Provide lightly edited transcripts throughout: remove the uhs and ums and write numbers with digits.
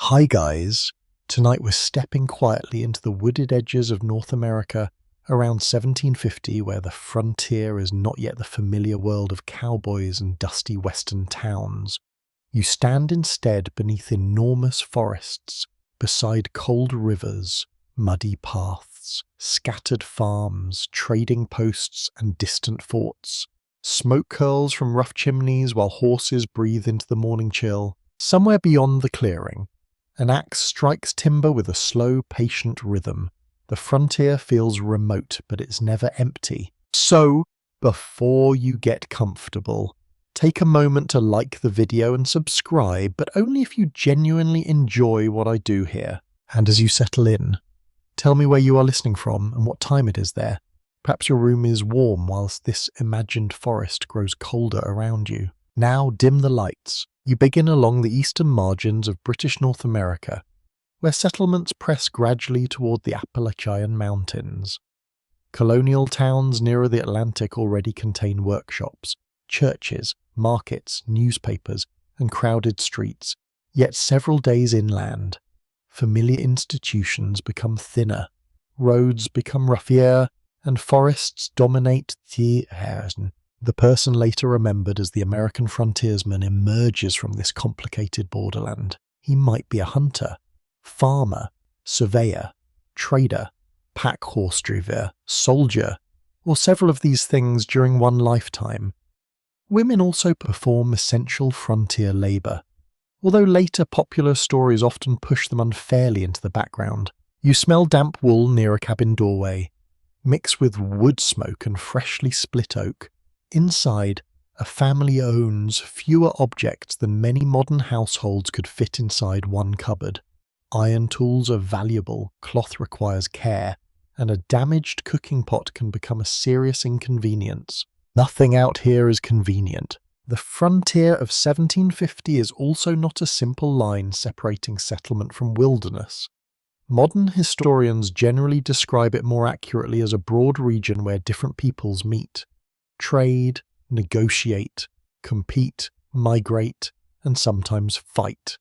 Hi guys, tonight we're stepping quietly into the wooded edges of North America around 1750, where the frontier is not yet the familiar world of cowboys and dusty western towns. You stand instead beneath enormous forests, beside cold rivers, muddy paths, scattered farms, trading posts and distant forts. Smoke curls from rough chimneys while horses breathe into the morning chill. Somewhere beyond the clearing, an axe strikes timber with a slow, patient rhythm. The frontier feels remote, but it's never empty. So, before you get comfortable, take a moment to like the video and subscribe, but only if you genuinely enjoy what I do here. And as you settle in, tell me where you are listening from and what time it is there. Perhaps your room is warm whilst this imagined forest grows colder around you. Now dim the lights. You begin along the eastern margins of British North America, where settlements press gradually toward the Appalachian Mountains. Colonial towns nearer the Atlantic already contain workshops, churches, markets, newspapers, and crowded streets. Yet several days inland, familiar institutions become thinner, roads become rougher, and forests dominate the air. The person later remembered as the American Frontiersman emerges from this complicated borderland. He might be a hunter, farmer, surveyor, trader, pack horse driver, soldier, or several of these things during one lifetime. Women also perform essential frontier labour, although later popular stories often push them unfairly into the background. You smell damp wool near a cabin doorway, mixed with wood smoke and freshly split oak. Inside, a family owns fewer objects than many modern households could fit inside one cupboard. Iron tools are valuable, cloth requires care, and a damaged cooking pot can become a serious inconvenience. Nothing out here is convenient. The frontier of 1750 is also not a simple line separating settlement from wilderness. Modern historians generally describe it more accurately as a broad region where different peoples meet, trade, negotiate, compete, migrate, and sometimes fight.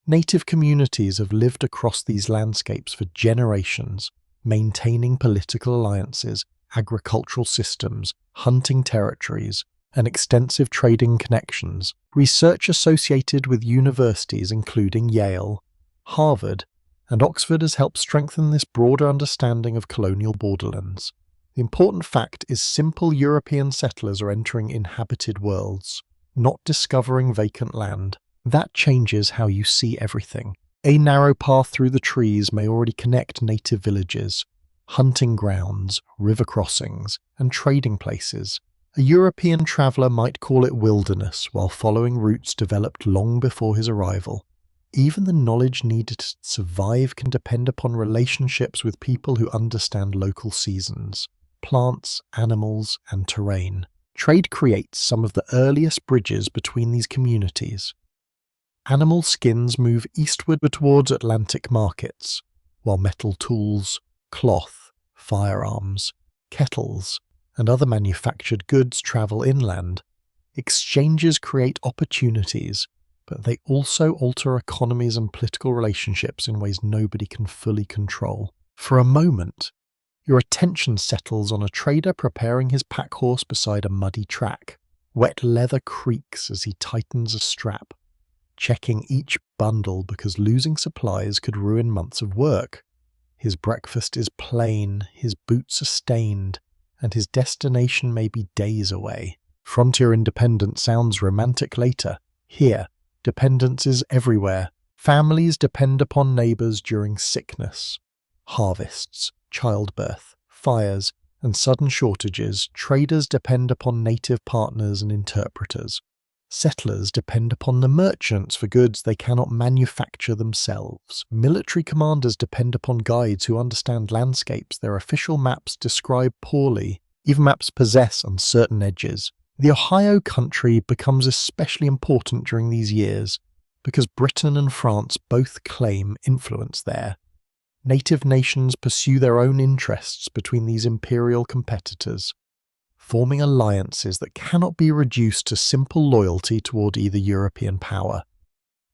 Native communities have lived across these landscapes for generations, maintaining political alliances, agricultural systems, hunting territories, and extensive trading connections. Research associated with universities including Yale, Harvard, and Oxford has helped strengthen this broader understanding of colonial borderlands. The important fact is simple European settlers are entering inhabited worlds, not discovering vacant land. That changes how you see everything. A narrow path through the trees may already connect native villages, hunting grounds, river crossings, and trading places. A European traveller might call it wilderness, while following routes developed long before his arrival. Even the knowledge needed to survive can depend upon relationships with people who understand local seasons, plants, animals, and terrain. Trade creates some of the earliest bridges between these communities. Animal skins move eastward towards Atlantic markets, while metal tools, cloth, firearms, kettles, and other manufactured goods travel inland. Exchanges create opportunities, but they also alter economies and political relationships in ways nobody can fully control. For a moment, your attention settles on a trader preparing his pack horse beside a muddy track. Wet leather creaks as he tightens a strap, checking each bundle because losing supplies could ruin months of work. His breakfast is plain, his boots are stained, and his destination may be days away. Frontier independence sounds romantic later. Here, dependence is everywhere. Families depend upon neighbours during sickness, harvests, childbirth, fires, and sudden shortages. Traders depend upon native partners and interpreters. Settlers depend upon the merchants for goods they cannot manufacture themselves. Military commanders depend upon guides who understand landscapes their official maps describe poorly. Even maps possess uncertain edges. The Ohio country becomes especially important during these years because Britain and France both claim influence there. Native nations pursue their own interests between these imperial competitors, forming alliances that cannot be reduced to simple loyalty toward either European power.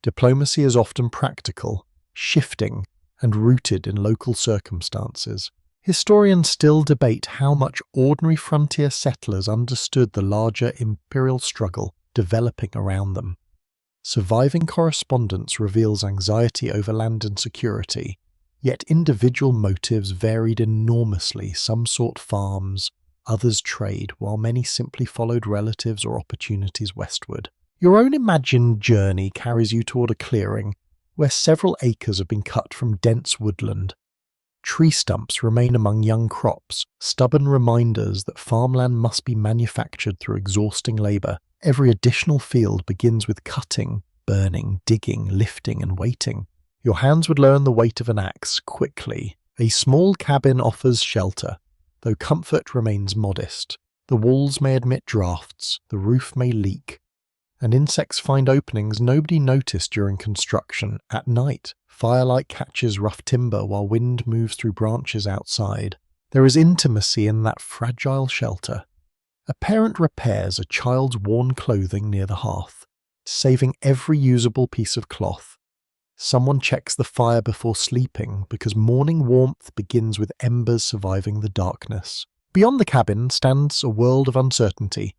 Diplomacy is often practical, shifting, and rooted in local circumstances. Historians still debate how much ordinary frontier settlers understood the larger imperial struggle developing around them. Surviving correspondence reveals anxiety over land insecurity, yet individual motives varied enormously. Some sought farms, others trade, while many simply followed relatives or opportunities westward. Your own imagined journey carries you toward a clearing where several acres have been cut from dense woodland. Tree stumps remain among young crops, stubborn reminders that farmland must be manufactured through exhausting labour. Every additional field begins with cutting, burning, digging, lifting, and waiting. Your hands would learn the weight of an axe quickly. A small cabin offers shelter, though comfort remains modest. The walls may admit drafts, the roof may leak, and insects find openings nobody noticed during construction. At night, firelight catches rough timber while wind moves through branches outside. There is intimacy in that fragile shelter. A parent repairs a child's worn clothing near the hearth, saving every usable piece of cloth. Someone checks the fire before sleeping because morning warmth begins with embers surviving the darkness. Beyond the cabin stands a world of uncertainty.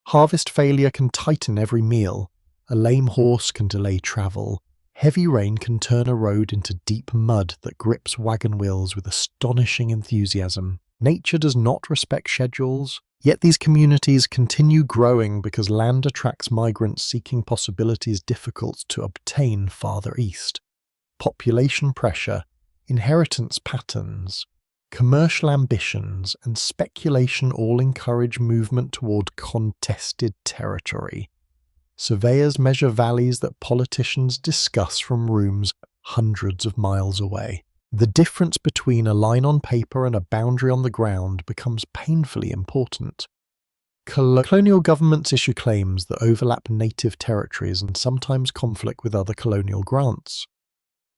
Harvest failure can tighten every meal. A lame horse can delay travel. Heavy rain can turn a road into deep mud that grips wagon wheels with astonishing enthusiasm. Nature does not respect schedules, yet these communities continue growing because land attracts migrants seeking possibilities difficult to obtain farther east. Population pressure, inheritance patterns, commercial ambitions, and speculation all encourage movement toward contested territory. Surveyors measure valleys that politicians discuss from rooms hundreds of miles away. The difference between a line on paper and a boundary on the ground becomes painfully important. Colonial governments issue claims that overlap native territories and sometimes conflict with other colonial grants.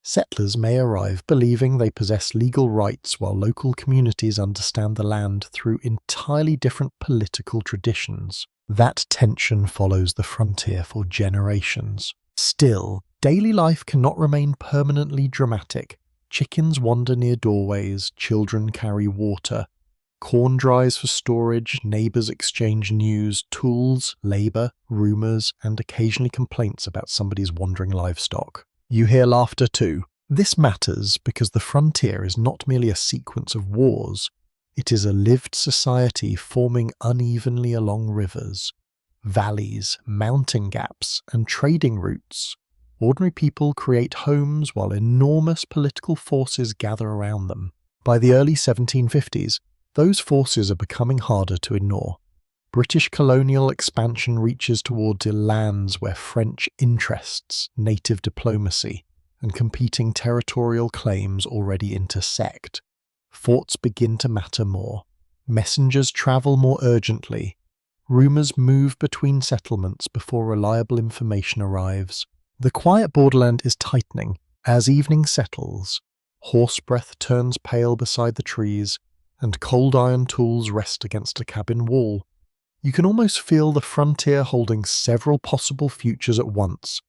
Settlers may arrive believing they possess legal rights while local communities understand the land through entirely different political traditions. That tension follows the frontier for generations. Still, daily life cannot remain permanently dramatic. Chickens wander near doorways, children carry water, corn dries for storage, neighbours exchange news, tools, labour, rumours, and occasionally complaints about somebody's wandering livestock. You hear laughter too. This matters because the frontier is not merely a sequence of wars, it is a lived society forming unevenly along rivers, valleys, mountain gaps, and trading routes. Ordinary people create homes while enormous political forces gather around them. By the early 1750s, those forces are becoming harder to ignore. British colonial expansion reaches towards lands where French interests, native diplomacy, and competing territorial claims already intersect. Forts begin to matter more. Messengers travel more urgently. Rumours move between settlements before reliable information arrives. The quiet borderland is tightening. As evening settles, horse breath turns pale beside the trees, and cold iron tools rest against a cabin wall. You can almost feel the frontier holding several possible futures at once.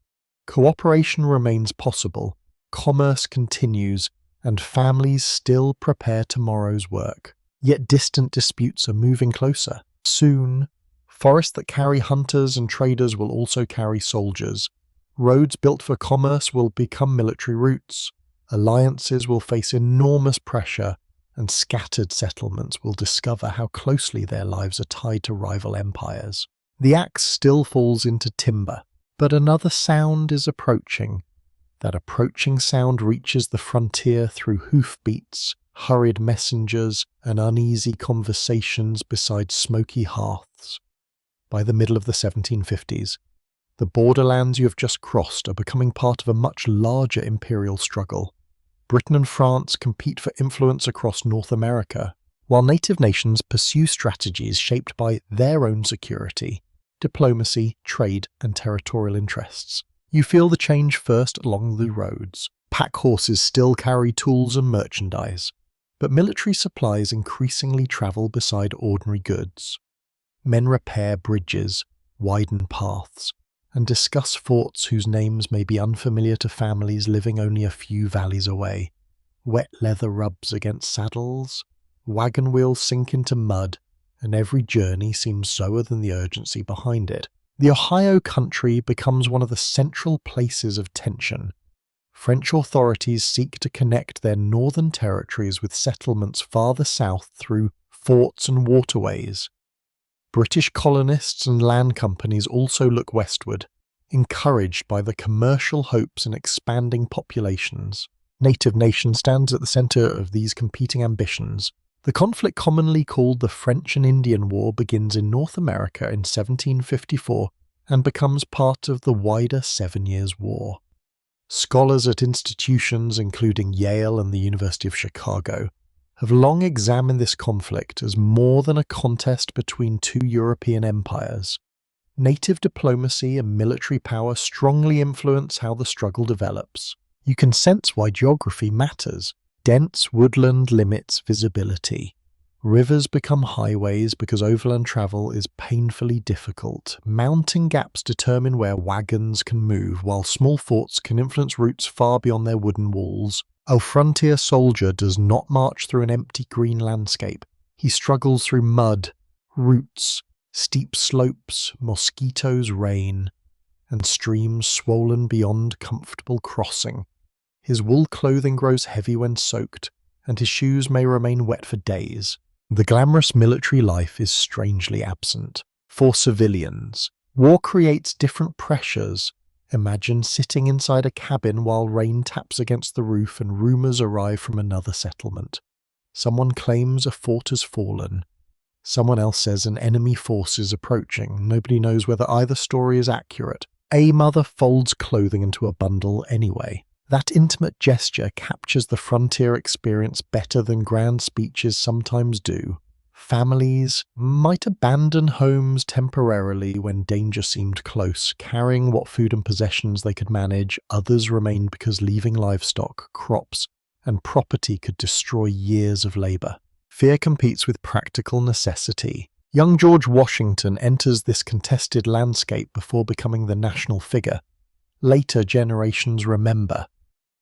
Cooperation remains possible, commerce continues, and families still prepare tomorrow's work. Yet distant disputes are moving closer. Soon, forests that carry hunters and traders will also carry soldiers. Roads built for commerce will become military routes. Alliances will face enormous pressure, and scattered settlements will discover how closely their lives are tied to rival empires. The axe still falls into timber, but another sound is approaching. That approaching sound reaches the frontier through hoofbeats, hurried messengers, and uneasy conversations beside smoky hearths. By the middle of the 1750s, the borderlands you have just crossed are becoming part of a much larger imperial struggle. Britain and France compete for influence across North America, while native nations pursue strategies shaped by their own security, diplomacy, trade, and territorial interests. You feel the change first along the roads. Pack horses still carry tools and merchandise, but military supplies increasingly travel beside ordinary goods. Men repair bridges, widen paths, and discuss forts whose names may be unfamiliar to families living only a few valleys away. Wet leather rubs against saddles, wagon wheels sink into mud, and every journey seems slower than the urgency behind it. The Ohio country becomes one of the central places of tension. French authorities seek to connect their northern territories with settlements farther south through forts and waterways. British colonists and land companies also look westward, encouraged by the commercial hopes and expanding populations. Native nation stands at the center of these competing ambitions. The conflict commonly called the French and Indian War begins in North America in 1754 and becomes part of the wider 7 Years' War. Scholars at institutions including Yale and the University of Chicago have long examined this conflict as more than a contest between two European empires. Native diplomacy and military power strongly influence how the struggle develops. You can sense why geography matters. Dense woodland limits visibility. Rivers become highways because overland travel is painfully difficult. Mountain gaps determine where wagons can move, while small forts can influence routes far beyond their wooden walls. A frontier soldier does not march through an empty green landscape. He struggles through mud, roots, steep slopes, mosquitoes, rain, and streams swollen beyond comfortable crossing. His wool clothing grows heavy when soaked, and his shoes may remain wet for days. The glamorous military life is strangely absent. For civilians, war creates different pressures. Imagine sitting inside a cabin while rain taps against the roof and rumors arrive from another settlement. Someone claims a fort has fallen. Someone else says an enemy force is approaching. Nobody knows whether either story is accurate. A mother folds clothing into a bundle anyway. That intimate gesture captures the frontier experience better than grand speeches sometimes do. Families might abandon homes temporarily when danger seemed close, carrying what food and possessions they could manage. Others remained because leaving livestock, crops, and property could destroy years of labor. Fear competes with practical necessity. Young George Washington enters this contested landscape before becoming the national figure. Later generations remember.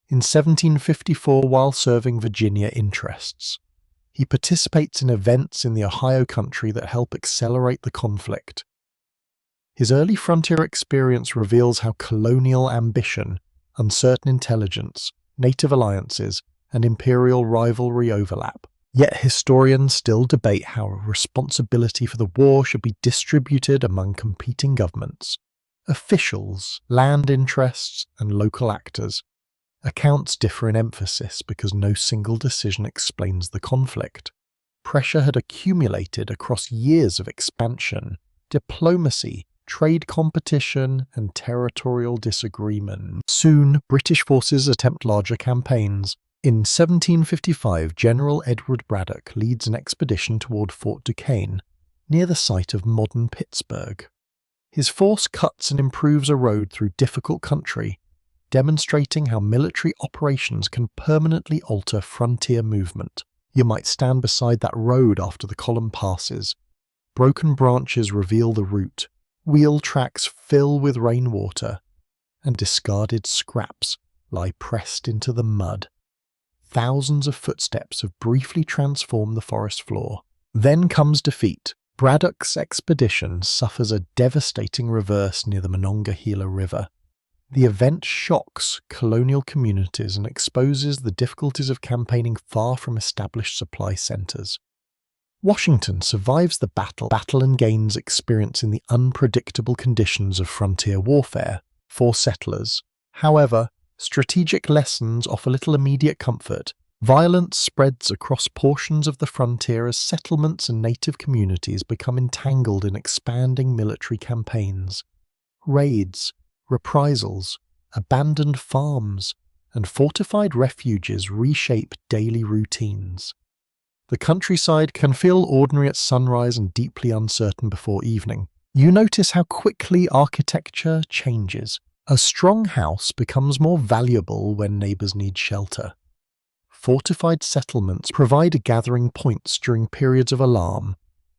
In 1754, while serving Virginia interests, he participates in events in the Ohio country that help accelerate the conflict. His early frontier experience reveals how colonial ambition, uncertain intelligence, native alliances, and imperial rivalry overlap. Yet historians still debate how responsibility for the war should be distributed among competing governments, officials, land interests, and local actors. Accounts differ in emphasis because no single decision explains the conflict. Pressure had accumulated across years of expansion, diplomacy, trade competition, and territorial disagreement. Soon, British forces attempt larger campaigns. In 1755, General Edward Braddock leads an expedition toward Fort Duquesne, near the site of modern Pittsburgh. His force cuts and improves a road through difficult country, demonstrating how military operations can permanently alter frontier movement. You might stand beside that road after the column passes. Broken branches reveal the route, wheel tracks fill with rainwater, and discarded scraps lie pressed into the mud. Thousands of footsteps have briefly transformed the forest floor. Then comes defeat. Braddock's expedition suffers a devastating reverse near the Monongahela River. The event shocks colonial communities and exposes the difficulties of campaigning far from established supply centers. Washington survives the battle and gains experience in the unpredictable conditions of frontier warfare. For settlers, however, strategic lessons offer little immediate comfort. Violence spreads across portions of the frontier as settlements and native communities become entangled in expanding military campaigns. Raids, reprisals, abandoned farms, and fortified refuges reshape daily routines. The countryside can feel ordinary at sunrise and deeply uncertain before evening. You notice how quickly architecture changes. A strong house becomes more valuable when neighbors need shelter. Fortified settlements provide gathering points during periods of alarm.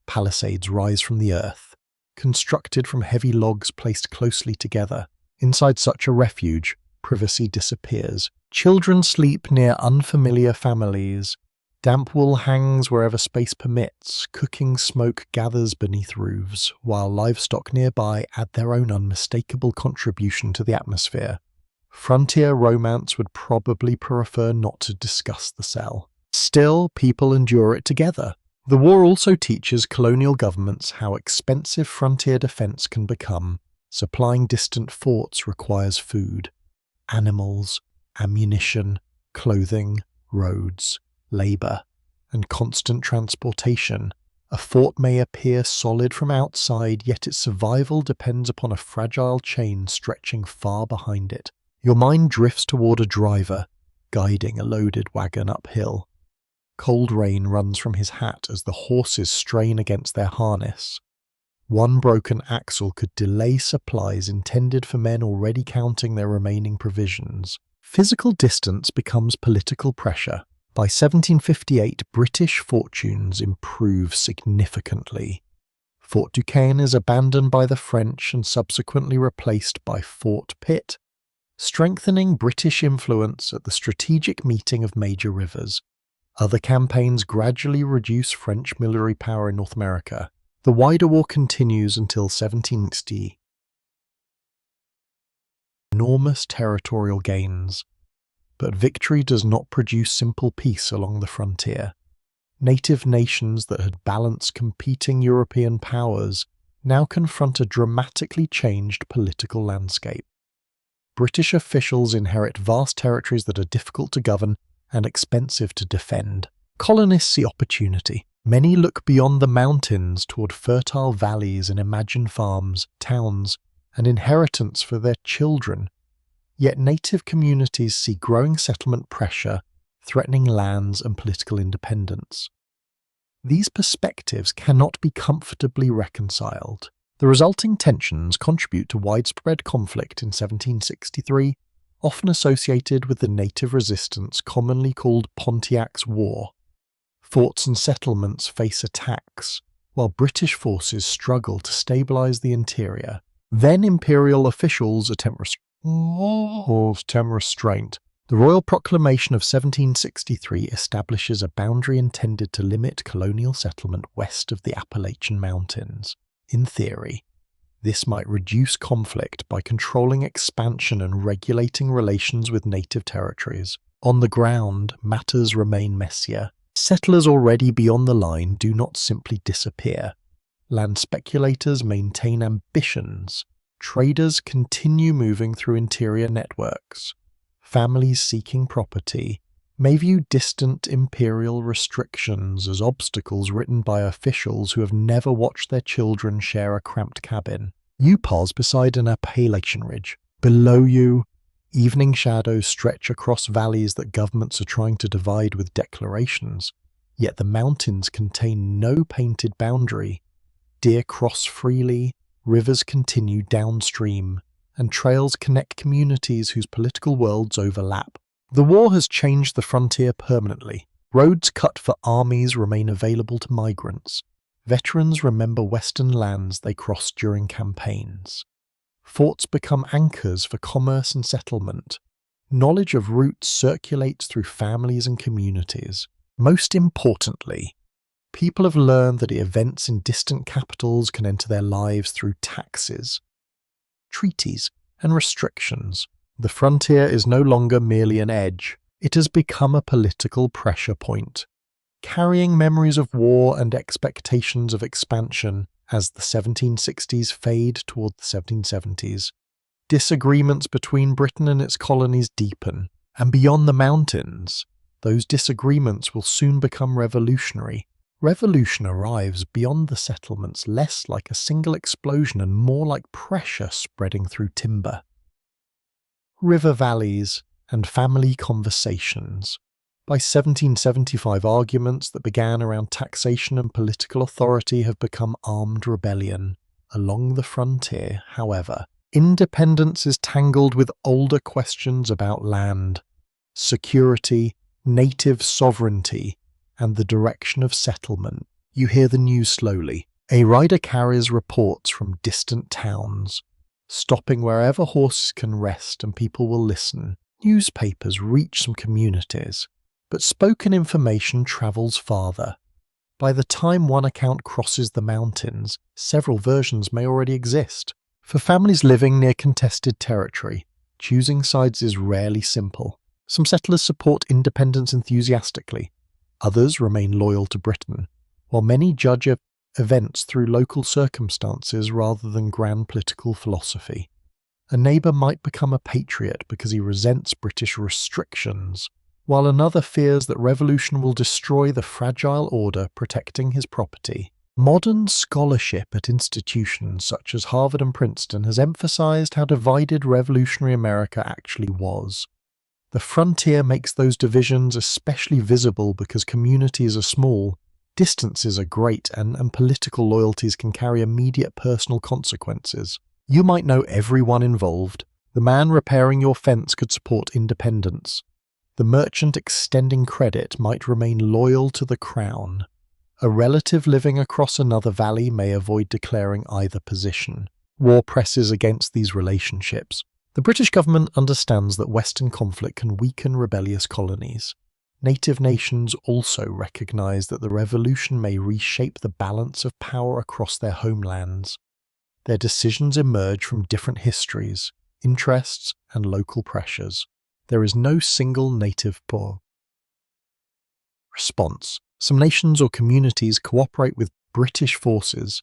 Palisades rise from the earth. constructed from heavy logs placed closely together. Inside such a refuge, privacy disappears. Children sleep near unfamiliar families. Damp wool hangs wherever space permits. Cooking smoke gathers beneath roofs, while livestock nearby add their own unmistakable contribution to the atmosphere. Frontier romance would probably prefer not to discuss the cell. Still, people endure it together. The war also teaches colonial governments how expensive frontier defense can become. Supplying distant forts requires food, animals, ammunition, clothing, roads, labor, and constant transportation. A fort may appear solid from outside, yet its survival depends upon a fragile chain stretching far behind it. Your mind drifts toward a driver, guiding a loaded wagon uphill. Cold rain runs from his hat as the horses strain against their harness. One broken axle could delay supplies intended for men already counting their remaining provisions. Physical distance becomes political pressure. By 1758, British fortunes improve significantly. Fort Duquesne is abandoned by the French and subsequently replaced by Fort Pitt, strengthening British influence at the strategic meeting of major rivers. Other campaigns gradually reduce French military power in North America. The wider war continues until 1760. Enormous territorial gains. But victory does not produce simple peace along the frontier. Native nations that had balanced competing European powers now confront a dramatically changed political landscape. British officials inherit vast territories that are difficult to govern and expensive to defend. Colonists see opportunity. Many look beyond the mountains toward fertile valleys and imagine farms, towns, and inheritance for their children. Yet native communities see growing settlement pressure, threatening lands and political independence. These perspectives cannot be comfortably reconciled. The resulting tensions contribute to widespread conflict in 1763, often associated with the native resistance commonly called Pontiac's War. Forts and settlements face attacks, while British forces struggle to stabilize the interior. Then imperial officials attempt restraint. The Royal Proclamation of 1763 establishes a boundary intended to limit colonial settlement west of the Appalachian Mountains. In theory, this might reduce conflict by controlling expansion and regulating relations with native territories. On the ground, matters remain messier. Settlers already beyond the line do not simply disappear. Land speculators maintain ambitions. Traders continue moving through interior networks. Families seeking property may view distant imperial restrictions as obstacles written by officials who have never watched their children share a cramped cabin. You pause beside an Appalachian ridge. Below you, evening shadows stretch across valleys that governments are trying to divide with declarations. Yet the mountains contain no painted boundary. Deer cross freely, rivers continue downstream, and trails connect communities whose political worlds overlap. The war has changed the frontier permanently. Roads cut for armies remain available to migrants. Veterans remember western lands they crossed during campaigns. Forts become anchors for commerce and settlement. Knowledge of routes circulates through families and communities. Most importantly, people have learned that events in distant capitals can enter their lives through taxes, treaties, and restrictions. The frontier is no longer merely an edge. It has become a political pressure point, carrying memories of war and expectations of expansion as the 1760s fade toward the 1770s. Disagreements between Britain and its colonies deepen, and beyond the mountains, those disagreements will soon become revolutionary. Revolution arrives beyond the settlements less like a single explosion and more like pressure spreading through timber. River valleys and family conversations. By 1775, arguments that began around taxation and political authority have become armed rebellion. Along the frontier, however, independence is tangled with older questions about land, security, native sovereignty, and the direction of settlement. You hear the news slowly. A rider carries reports from distant towns, stopping wherever horses can rest and people will listen. Newspapers reach some communities, but spoken information travels farther. By the time one account crosses the mountains, several versions may already exist. For families living near contested territory, choosing sides is rarely simple. Some settlers support independence enthusiastically, others remain loyal to Britain, while many judge events through local circumstances rather than grand political philosophy. A neighbour might become a patriot because he resents British restrictions, while another fears that revolution will destroy the fragile order protecting his property. Modern scholarship at institutions such as Harvard and Princeton has emphasized how divided revolutionary America actually was. The frontier makes those divisions especially visible because communities are small, distances are great, and political loyalties can carry immediate personal consequences. You might know everyone involved. The man repairing your fence could support independence. The merchant extending credit might remain loyal to the crown. A relative living across another valley may avoid declaring either position. War presses against these relationships. The British government understands that Western conflict can weaken rebellious colonies. Native nations also recognize that the revolution may reshape the balance of power across their homelands. Their decisions emerge from different histories, interests, and local pressures. There is no single native poor response. Some nations or communities cooperate with British forces,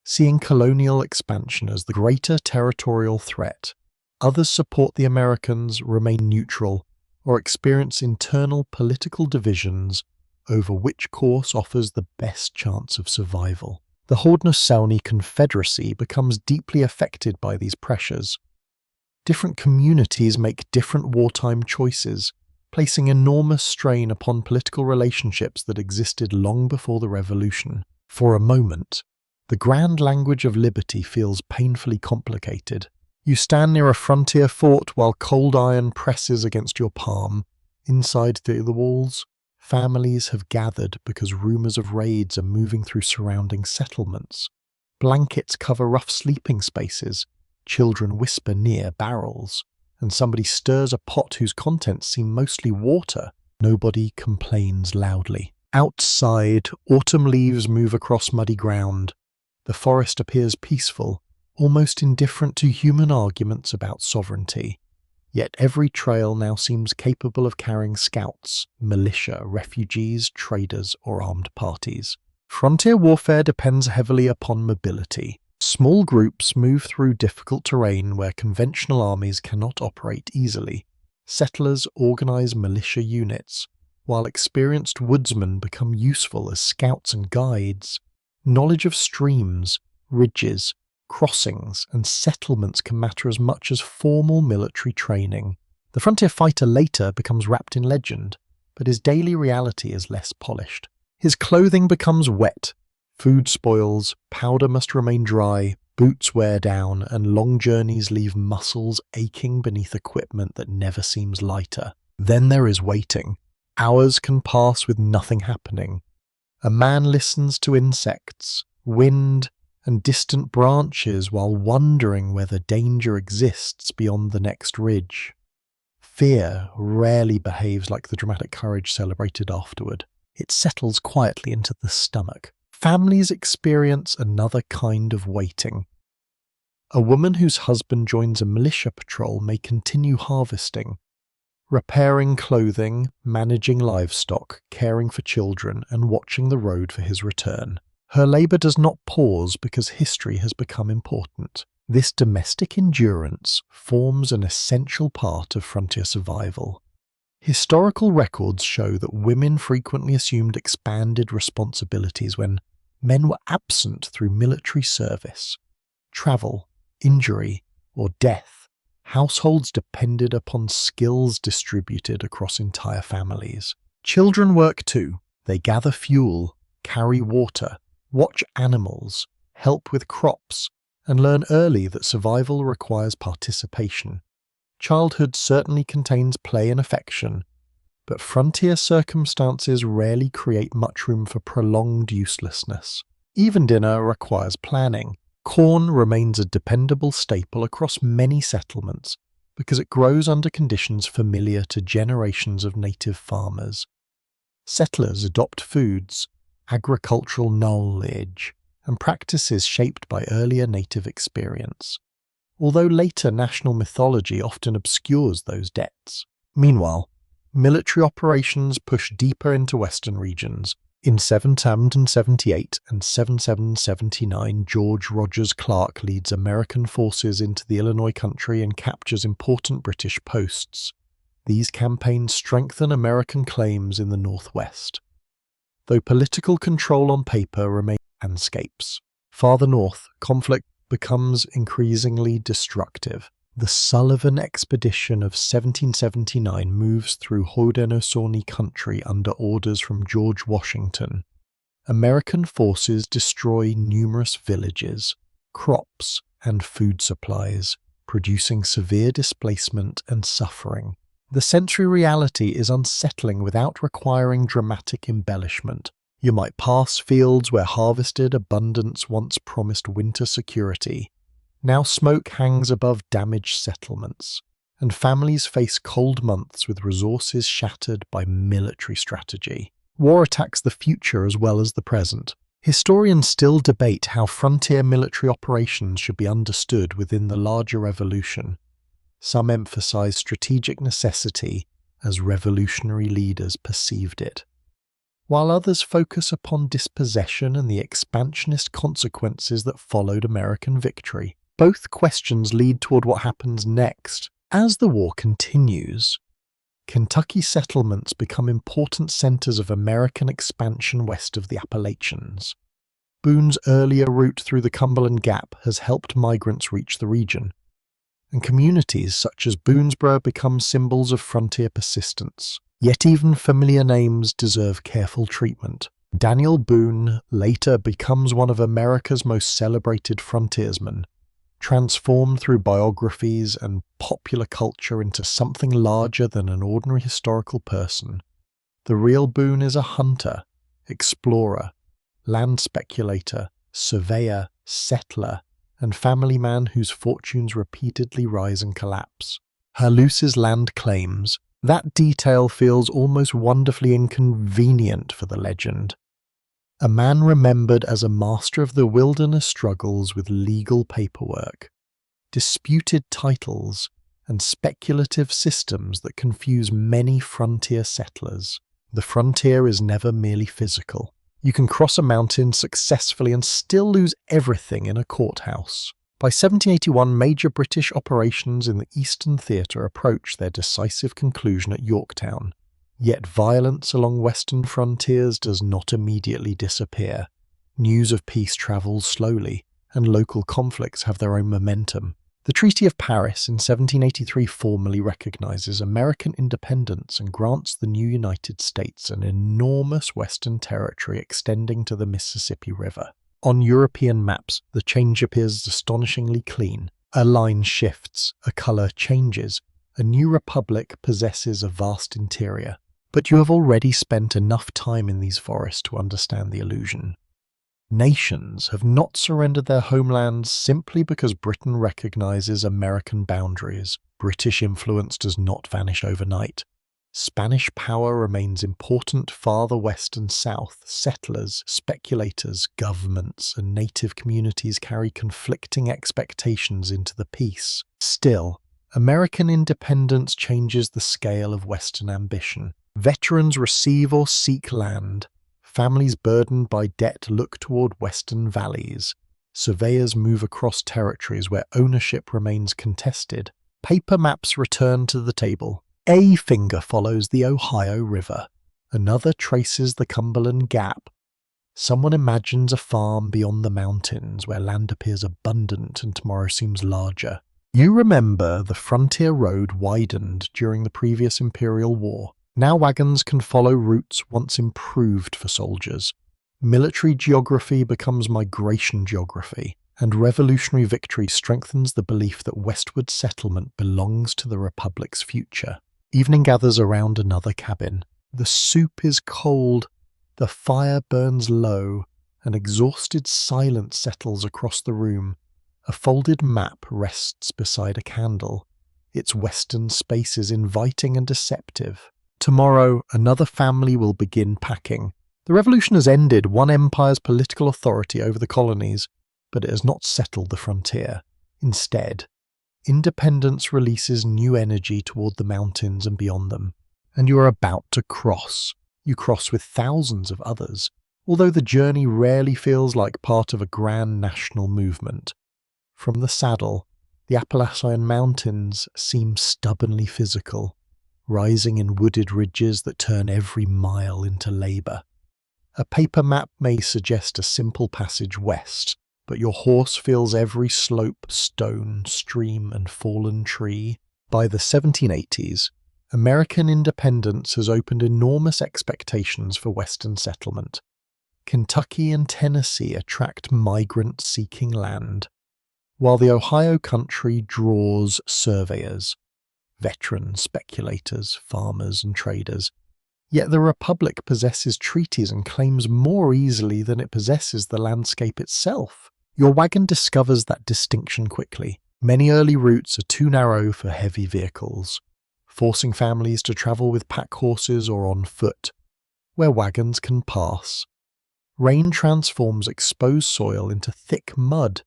seeing colonial expansion as the greater territorial threat. Others support the Americans, remain neutral, or experience internal political divisions over which course offers the best chance of survival. The Haudenosaunee Confederacy becomes deeply affected by these pressures. Different communities make different wartime choices, placing enormous strain upon political relationships that existed long before the Revolution. For a moment, the grand language of liberty feels painfully complicated. You stand near a frontier fort while cold iron presses against your palm. Inside the walls, families have gathered because rumors of raids are moving through surrounding settlements. Blankets cover rough sleeping spaces, children whisper near barrels, and somebody stirs a pot whose contents seem mostly water. Nobody complains loudly. Outside, autumn leaves move across muddy ground. The forest appears peaceful, almost indifferent to human arguments about sovereignty. Yet every trail now seems capable of carrying scouts, militia, refugees, traders, or armed parties. Frontier warfare depends heavily upon mobility. Small groups move through difficult terrain where conventional armies cannot operate easily. Settlers organize militia units, while experienced woodsmen become useful as scouts and guides. Knowledge of streams, ridges, crossings, and settlements can matter as much as formal military training. The frontier fighter later becomes wrapped in legend, but his daily reality is less polished. His clothing becomes wet, food spoils, powder must remain dry, boots wear down, and long journeys leave muscles aching beneath equipment that never seems lighter. Then there is waiting. Hours can pass with nothing happening. A man listens to insects, wind, and distant branches while wondering whether danger exists beyond the next ridge. Fear rarely behaves like the dramatic courage celebrated afterward. It settles quietly into the stomach. Families experience another kind of waiting. A woman whose husband joins a militia patrol may continue harvesting, repairing clothing, managing livestock, caring for children, and watching the road for his return. Her labour does not pause because history has become important. This domestic endurance forms an essential part of frontier survival. Historical records show that women frequently assumed expanded responsibilities when men were absent through military service, travel, injury, or death. Households depended upon skills distributed across entire families. Children work too. They gather fuel, carry water, watch animals, help with crops, and learn early that survival requires participation. Childhood certainly contains play and affection, but frontier circumstances rarely create much room for prolonged uselessness. Even dinner requires planning. Corn remains a dependable staple across many settlements because it grows under conditions familiar to generations of native farmers. Settlers adopt foods, agricultural knowledge, and practices shaped by earlier native experience, although later national mythology often obscures those debts. Meanwhile, military operations push deeper into western regions. In 778 and 7779, George Rogers Clark leads American forces into the Illinois country and captures important British posts. These campaigns strengthen American claims in the Northwest, though political control on paper remains landscapes. Farther north, conflict becomes increasingly destructive. The Sullivan Expedition of 1779 moves through Haudenosaunee country under orders from George Washington. American forces destroy numerous villages, crops, and food supplies, producing severe displacement and suffering. The sensory reality is unsettling without requiring dramatic embellishment. You might pass fields where harvested abundance once promised winter security. Now smoke hangs above damaged settlements, and families face cold months with resources shattered by military strategy. War attacks the future as well as the present. Historians still debate how frontier military operations should be understood within the larger revolution. Some emphasize strategic necessity as revolutionary leaders perceived it, while others focus upon dispossession and the expansionist consequences that followed American victory. Both questions lead toward what happens next. As the war continues, Kentucky settlements become important centers of American expansion west of the Appalachians. Boone's earlier route through the Cumberland Gap has helped migrants reach the region, and communities such as Boonesboro become symbols of frontier persistence. Yet even familiar names deserve careful treatment. Daniel Boone later becomes one of America's most celebrated frontiersmen, transformed through biographies and popular culture into something larger than an ordinary historical person. The real Boone is a hunter, explorer, land speculator, surveyor, settler, and family man whose fortunes repeatedly rise and collapse. Halluce's land claims. That detail feels almost wonderfully inconvenient for the legend. A man remembered as a master of the wilderness struggles with legal paperwork, disputed titles, and speculative systems that confuse many frontier settlers. The frontier is never merely physical. You can cross a mountain successfully and still lose everything in a courthouse. By 1781, major British operations in the Eastern Theatre approached their decisive conclusion at Yorktown. Yet violence along western frontiers does not immediately disappear. News of peace travels slowly, and local conflicts have their own momentum. The Treaty of Paris in 1783 formally recognizes American independence and grants the new United States an enormous western territory extending to the Mississippi River. On European maps, the change appears astonishingly clean. A line shifts, a color changes. A new republic possesses a vast interior. But you have already spent enough time in these forests to understand the illusion. Nations have not surrendered their homelands simply because Britain recognizes American boundaries. British influence does not vanish overnight. Spanish power remains important farther west and south. Settlers, speculators, governments, and native communities carry conflicting expectations into the peace. Still, American independence changes the scale of Western ambition. Veterans receive or seek land. Families burdened by debt look toward western valleys. Surveyors move across territories where ownership remains contested. Paper maps return to the table. A finger follows the Ohio River. Another traces the Cumberland Gap. Someone imagines a farm beyond the mountains where land appears abundant and tomorrow seems larger. You remember the frontier road widened during the previous Imperial War. Now wagons can follow routes once improved for soldiers. Military geography becomes migration geography, and revolutionary victory strengthens the belief that westward settlement belongs to the Republic's future. Evening gathers around another cabin. The soup is cold, the fire burns low, An exhausted silence settles across the room. A folded map rests beside a candle, its western spaces inviting and deceptive. Tomorrow, another family will begin packing. The revolution has ended one empire's political authority over the colonies, but it has not settled the frontier. Instead, independence releases new energy toward the mountains and beyond them, and you are about to cross. You cross with thousands of others, although the journey rarely feels like part of a grand national movement. From the saddle, the Appalachian mountains seem stubbornly physical, rising in wooded ridges that turn every mile into labor. A paper map may suggest a simple passage west, but your horse feels every slope, stone, stream, and fallen tree. By the 1780s, American independence has opened enormous expectations for Western settlement. Kentucky and Tennessee attract migrants seeking land, while the Ohio country draws surveyors, veterans, speculators, farmers, and traders. Yet the Republic possesses treaties and claims more easily than it possesses the landscape itself. Your wagon discovers that distinction quickly. Many early routes are too narrow for heavy vehicles, forcing families to travel with pack horses or on foot, where wagons can pass. Rain transforms exposed soil into thick mud.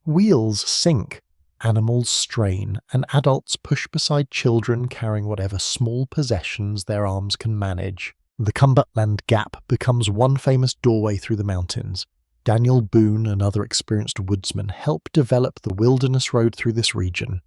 Wheels sink, animals strain, and adults push beside children carrying whatever small possessions their arms can manage. The Cumberland Gap becomes one famous doorway through the mountains. Daniel Boone and other experienced woodsmen help develop the wilderness road through this region,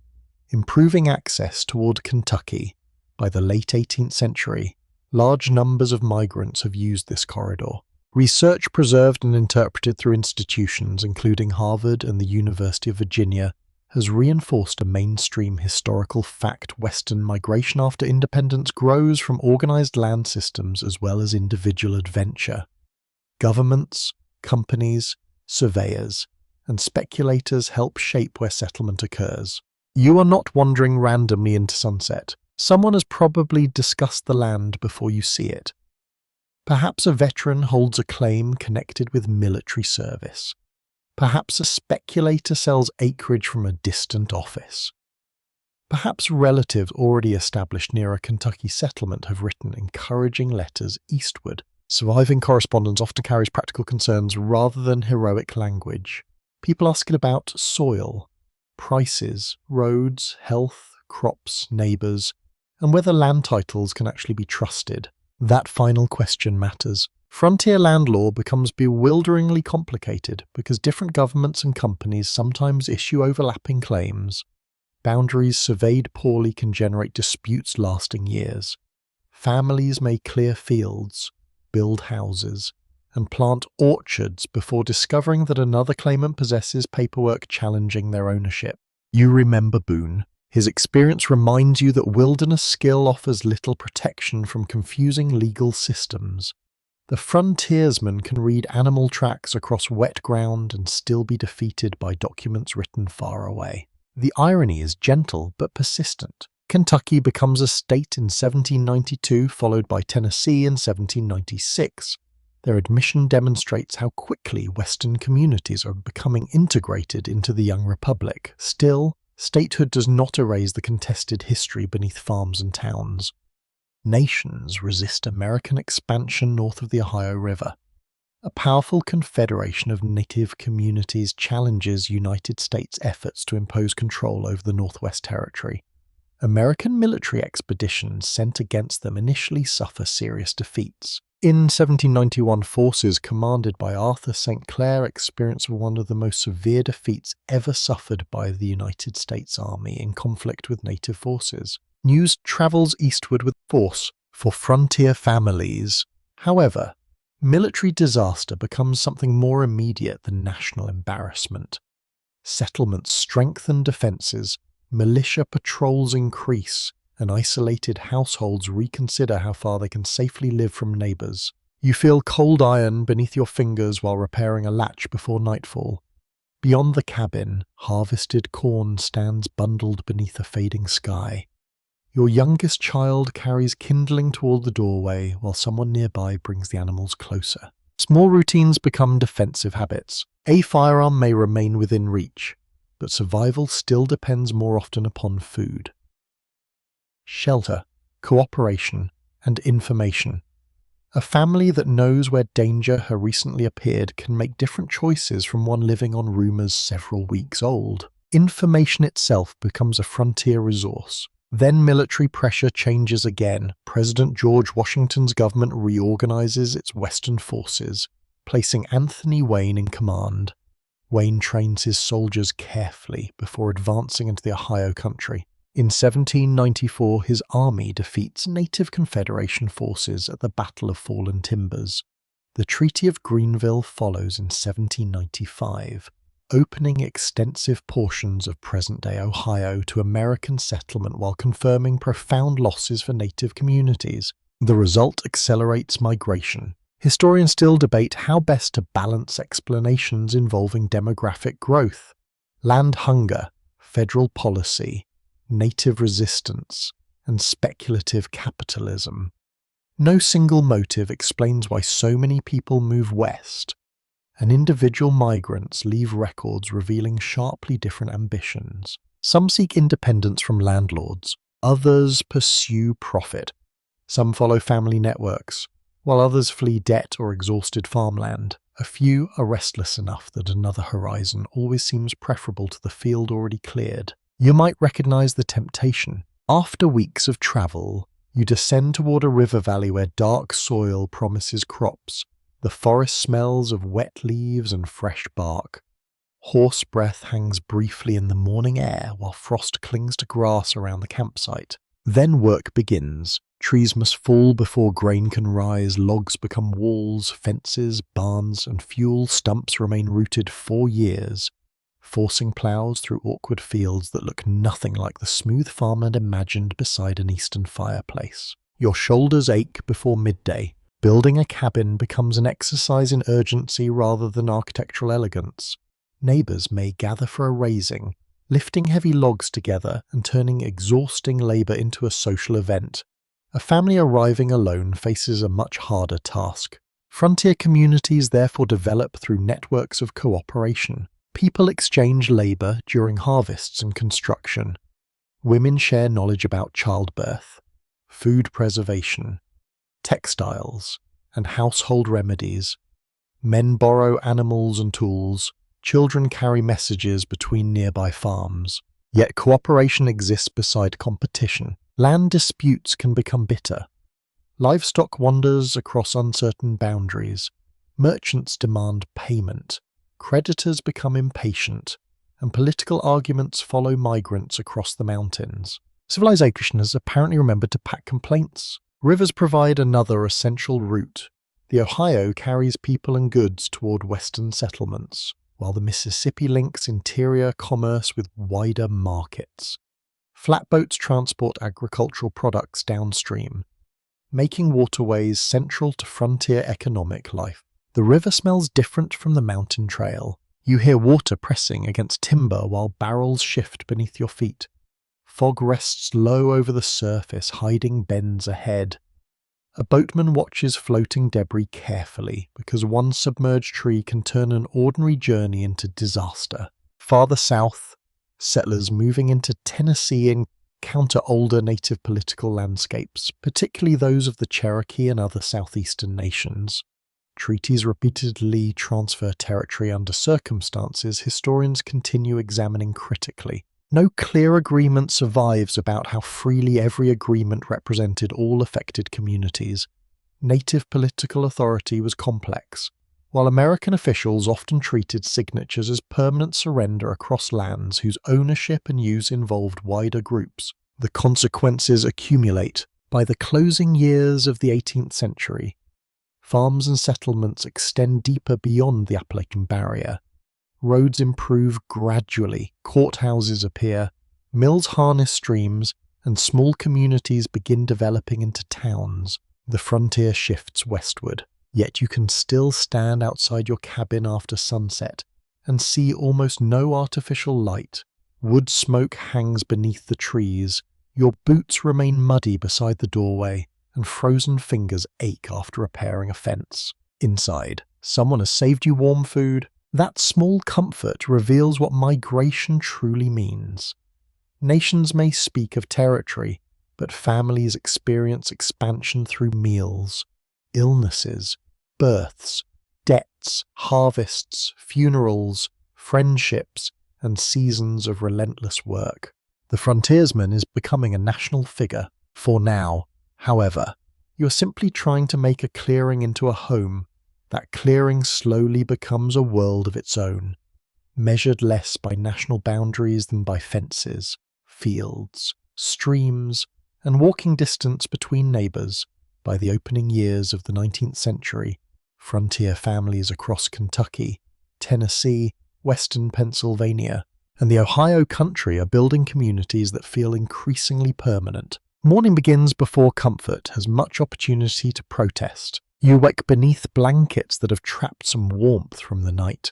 improving access toward Kentucky. By the late 18th century, large numbers of migrants have used this corridor. Research preserved and interpreted through institutions including Harvard and the University of Virginia has reinforced a mainstream historical fact: Western migration after independence grows from organized land systems as well as individual adventure. Governments, companies, surveyors, and speculators help shape where settlement occurs. You are not wandering randomly into sunset. Someone has probably discussed the land before you see it. Perhaps a veteran holds a claim connected with military service. Perhaps a speculator sells acreage from a distant office. Perhaps relatives already established near a Kentucky settlement have written encouraging letters eastward. Surviving correspondence often carries practical concerns rather than heroic language. People asking about soil, prices, roads, health, crops, neighbours, and whether land titles can actually be trusted. That final question matters. Frontier land law becomes bewilderingly complicated because different governments and companies sometimes issue overlapping claims. Boundaries surveyed poorly can generate disputes lasting years. Families may clear fields, build houses, and plant orchards before discovering that another claimant possesses paperwork challenging their ownership. You remember Boone. His experience reminds you that wilderness skill offers little protection from confusing legal systems. The frontiersman can read animal tracks across wet ground and still be defeated by documents written far away. The irony is gentle but persistent. Kentucky becomes a state in 1792, followed by Tennessee in 1796. Their admission demonstrates how quickly Western communities are becoming integrated into the young republic. Still, statehood does not erase the contested history beneath farms and towns. Nations resist American expansion north of the Ohio River. A powerful confederation of native communities challenges United States efforts to impose control over the Northwest Territory. American military expeditions sent against them initially suffer serious defeats. In 1791, forces commanded by Arthur St. Clair experienced one of the most severe defeats ever suffered by the United States Army in conflict with native forces. News travels eastward with force for frontier families. However, military disaster becomes something more immediate than national embarrassment. Settlements strengthen defences, militia patrols increase, and isolated households reconsider how far they can safely live from neighbours. You feel cold iron beneath your fingers while repairing a latch before nightfall. Beyond the cabin, harvested corn stands bundled beneath a fading sky. Your youngest child carries kindling toward the doorway while someone nearby brings the animals closer. Small routines become defensive habits. A firearm may remain within reach, but survival still depends more often upon food. Shelter, cooperation, and information. A family that knows where danger has recently appeared can make different choices from one living on rumours several weeks old. Information itself becomes a frontier resource. Then military pressure changes again. President George Washington's government reorganizes its Western forces, placing Anthony Wayne in command. Wayne trains his soldiers carefully before advancing into the Ohio country. In 1794, his army defeats native Confederation forces at the Battle of Fallen Timbers. The Treaty of Greenville follows in 1795. Opening extensive portions of present-day Ohio to American settlement while confirming profound losses for native communities. The result accelerates migration. Historians still debate how best to balance explanations involving demographic growth, land hunger, federal policy, native resistance, and speculative capitalism. No single motive explains why so many people move west, and individual migrants leave records revealing sharply different ambitions. Some seek independence from landlords, others pursue profit. Some follow family networks, while others flee debt or exhausted farmland. A few are restless enough that another horizon always seems preferable to the field already cleared. You might recognize the temptation. After weeks of travel, you descend toward a river valley where dark soil promises crops. The forest smells of wet leaves and fresh bark. Horse breath hangs briefly in the morning air while frost clings to grass around the campsite. Then work begins. Trees must fall before grain can rise, logs become walls, fences, barns, and fuel stumps remain rooted for years, forcing plows through awkward fields that look nothing like the smooth farmland imagined beside an eastern fireplace. Your shoulders ache before midday. Building a cabin becomes an exercise in urgency rather than architectural elegance. Neighbors may gather for a raising, lifting heavy logs together and turning exhausting labor into a social event. A family arriving alone faces a much harder task. Frontier communities therefore develop through networks of cooperation. People exchange labor during harvests and construction. Women share knowledge about childbirth, food preservation, textiles, and household remedies. Men borrow animals and tools. Children carry messages between nearby farms. Yet cooperation exists beside competition. Land disputes can become bitter. Livestock wanders across uncertain boundaries. Merchants demand payment. Creditors become impatient, and political arguments follow migrants across the mountains. Civilization has apparently remembered to pack complaints. Rivers provide another essential route. The Ohio carries people and goods toward western settlements, while the Mississippi links interior commerce with wider markets. Flatboats transport agricultural products downstream, making waterways central to frontier economic life. The river smells different from the mountain trail. You hear water pressing against timber while barrels shift beneath your feet. Fog rests low over the surface, hiding bends ahead. A boatman watches floating debris carefully, because one submerged tree can turn an ordinary journey into disaster. Farther south, settlers moving into Tennessee encounter older native political landscapes, particularly those of the Cherokee and other southeastern nations. Treaties repeatedly transfer territory under circumstances historians continue examining critically. No clear agreement survives about how freely every agreement represented all affected communities. Native political authority was complex. While American officials often treated signatures as permanent surrender across lands whose ownership and use involved wider groups, the consequences accumulate. By the closing years of the 18th century, farms and settlements extend deeper beyond the Appalachian barrier. Roads improve gradually, courthouses appear, mills harness streams, and small communities begin developing into towns. The frontier shifts westward, yet you can still stand outside your cabin after sunset and see almost no artificial light. Wood smoke hangs beneath the trees, your boots remain muddy beside the doorway, and frozen fingers ache after repairing a fence. Inside, someone has saved you warm food. That small comfort reveals what migration truly means. Nations may speak of territory, but families experience expansion through meals, illnesses, births, debts, harvests, funerals, friendships, and seasons of relentless work. The frontiersman is becoming a national figure. For now, however, you are simply trying to make a clearing into a home. That clearing slowly becomes a world of its own, measured less by national boundaries than by fences, fields, streams, and walking distance between neighbours. By the opening years of the 19th century, frontier families across Kentucky, Tennessee, western Pennsylvania, and the Ohio country are building communities that feel increasingly permanent. Morning begins before comfort has much opportunity to protest. You wake beneath blankets that have trapped some warmth from the night.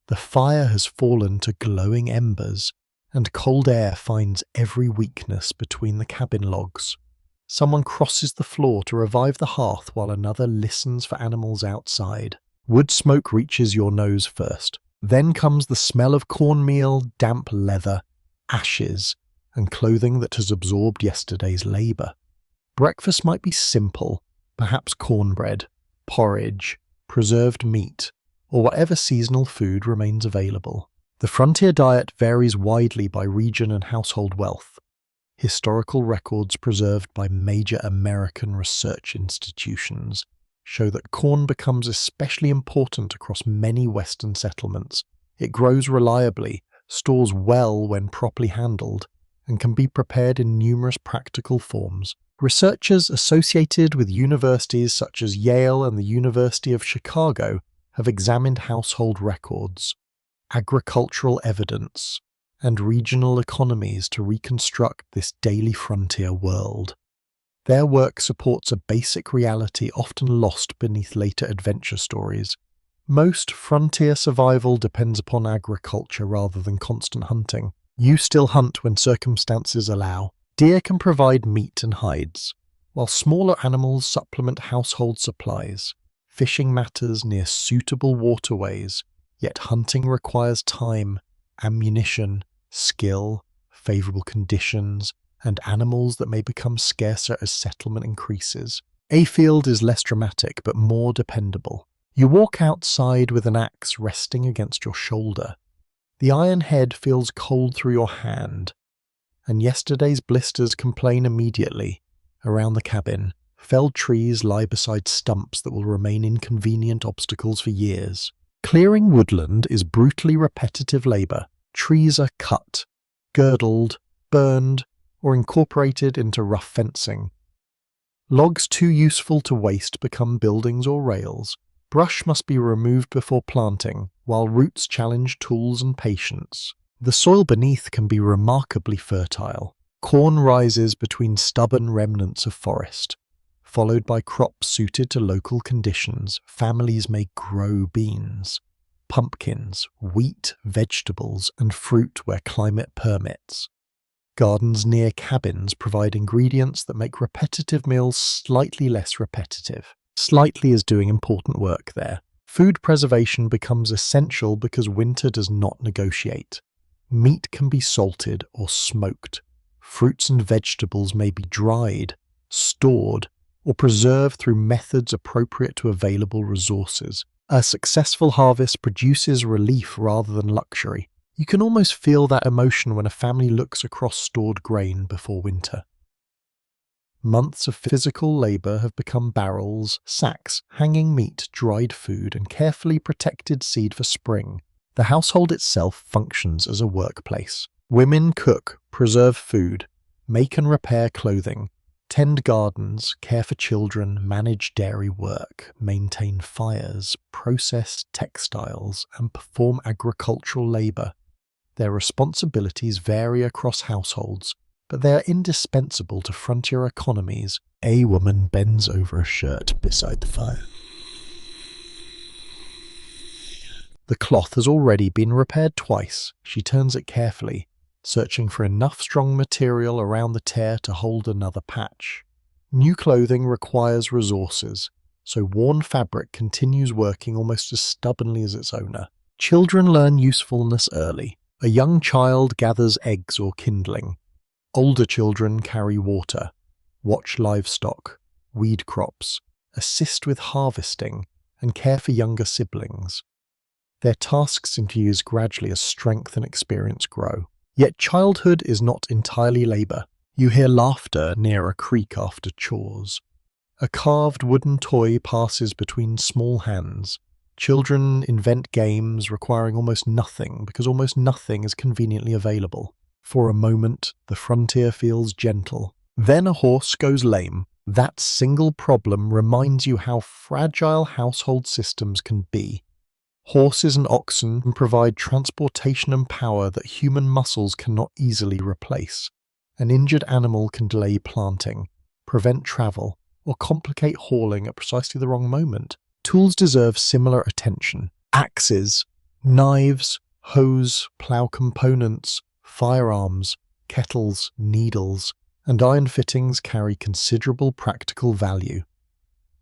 The fire has fallen to glowing embers, and cold air finds every weakness between the cabin logs. Someone crosses the floor to revive the hearth while another listens for animals outside. Wood smoke reaches your nose first. Then comes the smell of cornmeal, damp leather, ashes, and clothing that has absorbed yesterday's labour. Breakfast might be simple, perhaps cornbread, porridge, preserved meat, or whatever seasonal food remains available. The frontier diet varies widely by region and household wealth. Historical records preserved by major American research institutions show that corn becomes especially important across many Western settlements. It grows reliably, stores well when properly handled, and can be prepared in numerous practical forms. Researchers associated with universities such as Yale and the University of Chicago have examined household records, agricultural evidence, and regional economies to reconstruct this daily frontier world. Their work supports a basic reality often lost beneath later adventure stories. Most frontier survival depends upon agriculture rather than constant hunting. You still hunt when circumstances allow. Deer can provide meat and hides, while smaller animals supplement household supplies. Fishing matters near suitable waterways, yet hunting requires time, ammunition, skill, favourable conditions, and animals that may become scarcer as settlement increases. A field is less dramatic but more dependable. You walk outside with an axe resting against your shoulder. The iron head feels cold through your hand, and yesterday's blisters complain immediately. Around the cabin, felled trees lie beside stumps that will remain inconvenient obstacles for years. Clearing woodland is brutally repetitive labour. Trees are cut, girdled, burned, or incorporated into rough fencing. Logs too useful to waste become buildings or rails. Brush must be removed before planting, while roots challenge tools and patience. The soil beneath can be remarkably fertile. Corn rises between stubborn remnants of forest. Followed by crops suited to local conditions, families may grow beans, pumpkins, wheat, vegetables, and fruit where climate permits. Gardens near cabins provide ingredients that make repetitive meals slightly less repetitive. Slightly is doing important work there. Food preservation becomes essential because winter does not negotiate. Meat can be salted or smoked. Fruits and vegetables may be dried, stored, or preserved through methods appropriate to available resources. A successful harvest produces relief rather than luxury. You can almost feel that emotion when a family looks across stored grain before winter. Months of physical labour have become barrels, sacks, hanging meat, dried food, and carefully protected seed for spring. The household itself functions as a workplace. Women cook, preserve food, make and repair clothing, tend gardens, care for children, manage dairy work, maintain fires, process textiles, and perform agricultural labour. Their responsibilities vary across households, but they are indispensable to frontier economies. A woman bends over a shirt beside the fire. The cloth has already been repaired twice. She turns it carefully, searching for enough strong material around the tear to hold another patch. New clothing requires resources, so worn fabric continues working almost as stubbornly as its owner. Children learn usefulness early. A young child gathers eggs or kindling. Older children carry water, watch livestock, weed crops, assist with harvesting, and care for younger siblings. Their tasks increase gradually as strength and experience grow. Yet childhood is not entirely labour. You hear laughter near a creek after chores. A carved wooden toy passes between small hands. Children invent games requiring almost nothing because almost nothing is conveniently available. For a moment, the frontier feels gentle. Then a horse goes lame. That single problem reminds you how fragile household systems can be. Horses and oxen can provide transportation and power that human muscles cannot easily replace. An injured animal can delay planting, prevent travel, or complicate hauling at precisely the wrong moment. Tools deserve similar attention. Axes, knives, hoes, plough components, firearms, kettles, needles, and iron fittings carry considerable practical value.